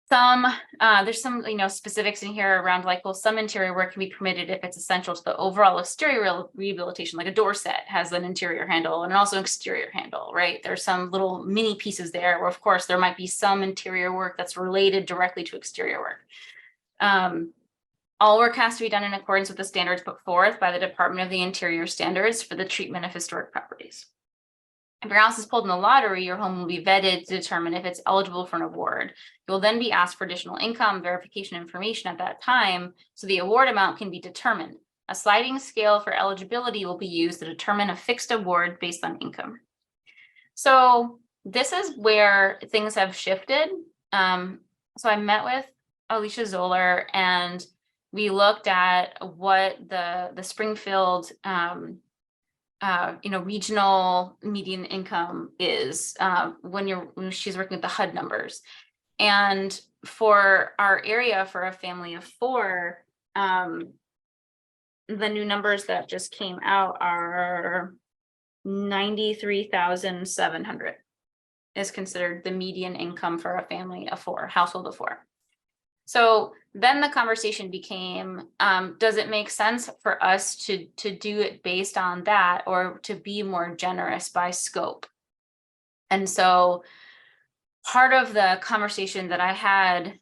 Speaker 1: there's some, specifics in here around like, well, some interior work can be permitted if it's essential to the overall exterior rehabilitation, like a door set has an interior handle and also an exterior handle, right? There's some little mini pieces there where of course there might be some interior work that's related directly to exterior work. All work has to be done in accordance with the standards put forth by the Department of the Interior Standards for the treatment of historic properties. If your house is pulled in the lottery, your home will be vetted to determine if it's eligible for an award. You will then be asked for additional income verification information at that time, so the award amount can be determined. A sliding scale for eligibility will be used to determine a fixed award based on income. So this is where things have shifted. So I met with Alicia Zoller and we looked at what the Springfield regional median income is when she's working with the HUD numbers. And for our area, for a family of 4, the new numbers that just came out are 93,700 is considered the median income for a family of 4, household of 4. So then the conversation became, does it make sense for us to do it based on that or to be more generous by scope? And so part of the conversation that I had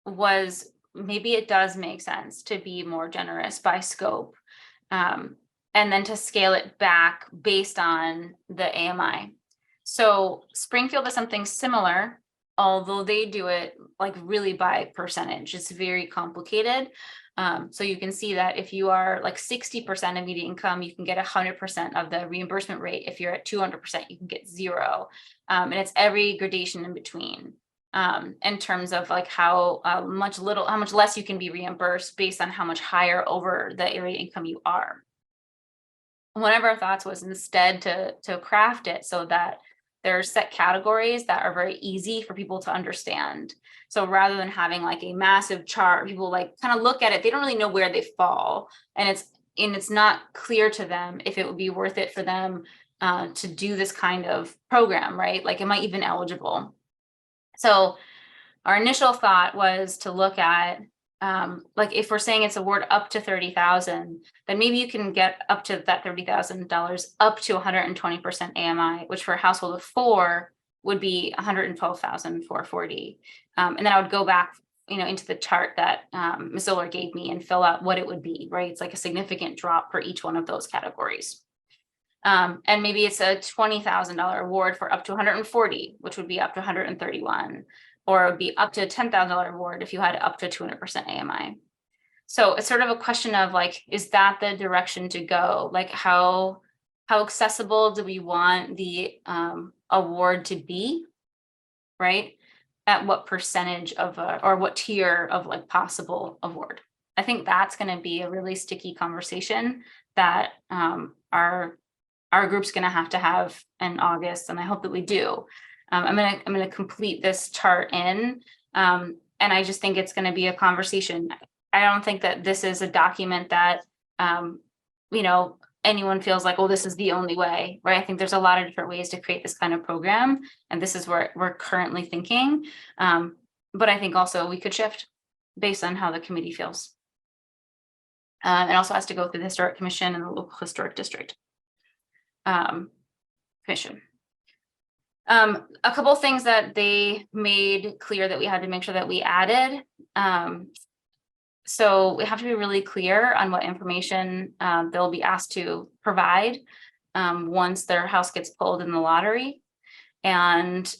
Speaker 1: was maybe it does make sense to be more generous by scope, and then to scale it back based on the AMI. So Springfield is something similar, although they do it like really by percentage. It's very complicated. So you can see that if you are like 60% of median income, you can get 100% of the reimbursement rate. If you're at 200%, you can get 0. And it's every gradation in between in terms of like how much less you can be reimbursed based on how much higher over the area income you are. One of our thoughts was instead to craft it so that there are set categories that are very easy for people to understand. So rather than having like a massive chart, people like kind of look at it, they don't really know where they fall. And it's not clear to them if it would be worth it for them to do this kind of program, right? Like, am I even eligible? So our initial thought was to look at, like if we're saying it's award up to 30,000, then maybe you can get up to that $30,000 up to 120% AMI, which for a household of 4 would be 112,440. And then I would go back, into the chart that Ms. Zoller gave me and fill out what it would be, right? It's like a significant drop for each one of those categories. And maybe it's a $20,000 award for up to 140, which would be up to 131. Or it would be up to a $10,000 award if you had up to 200% AMI. So it's sort of a question of like, is that the direction to go? Like how accessible do we want the award to be, right? At what percentage of or what tier of like possible award? I think that's going to be a really sticky conversation that our group's going to have in August, and I hope that we do. I'm gonna complete this chart in, and I just think it's going to be a conversation. I don't think that this is a document that anyone feels like, oh, this is the only way, right? I think there's a lot of different ways to create this kind of program, and this is where we're currently thinking. But I think also we could shift based on how the committee feels. It also has to go through the Historic Commission and the local historic district commission. A couple of things that they made clear that we had to make sure that we added. So we have to be really clear on what information they'll be asked to provide once their house gets pulled in the lottery. And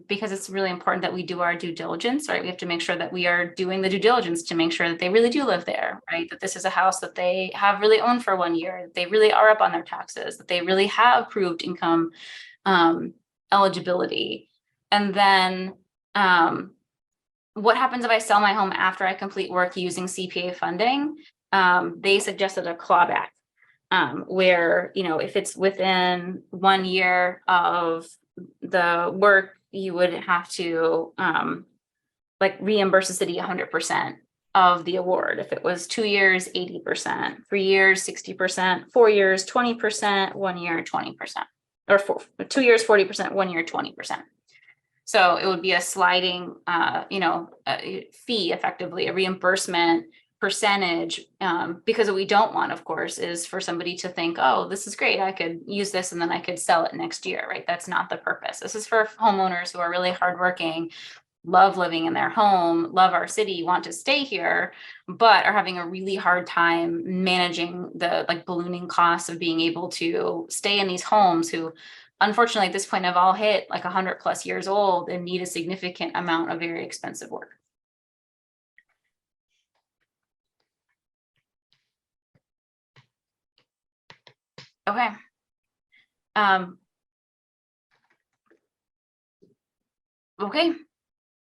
Speaker 1: because it's really important that we do our due diligence, right? We have to make sure that we are doing the due diligence to make sure that they really do live there, right? That this is a house that they have really owned for 1 year, that they really are up on their taxes, that they really have proved income eligibility. And then what happens if I sell my home after I complete work using CPA funding? They suggested a clawback where, if it's within 1 year of the work, you would have to reimburse the city 100% of the award. If it was 2 years, 80%, 3 years, 60%, 4 years, 20%, 1 year, 20%. Or 2 years, 40%, 1 year, 20%. So it would be a sliding, fee, effectively, a reimbursement percentage, because what we don't want, of course, is for somebody to think, oh, this is great, I could use this and then I could sell it next year, right? That's not the purpose. This is for homeowners who are really hardworking, love living in their home, love our city, want to stay here, but are having a really hard time managing the ballooning costs of being able to stay in these homes, who unfortunately at this point have all hit 100+ years old and need a significant amount of very expensive work. Okay. Okay.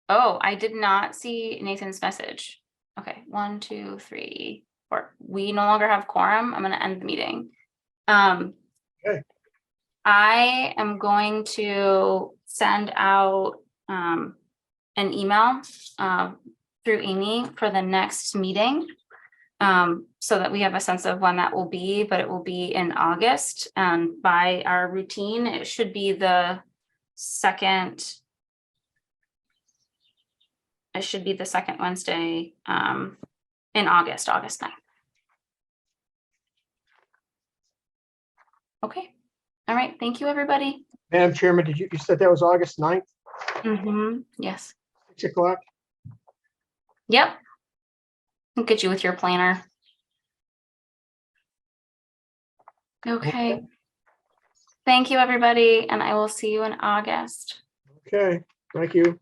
Speaker 1: Oh, I did not see Nathan's message. Okay, 1, 2, 3, 4. We no longer have quorum. I'm going to end the meeting.
Speaker 3: Okay.
Speaker 1: I am going to send out an email through Amy for the next meeting, so that we have a sense of when that will be, but it will be in August. And by our routine, it should be the second. It should be the second Wednesday in August 9th. Okay. All right. Thank you, everybody.
Speaker 3: Madam Chairman, you said that was August 9th,
Speaker 1: Yes.
Speaker 3: 6 o'clock?
Speaker 1: Yep. I'll get you with your planner. Okay. Thank you, everybody. And I will see you in August.
Speaker 3: Okay, thank you.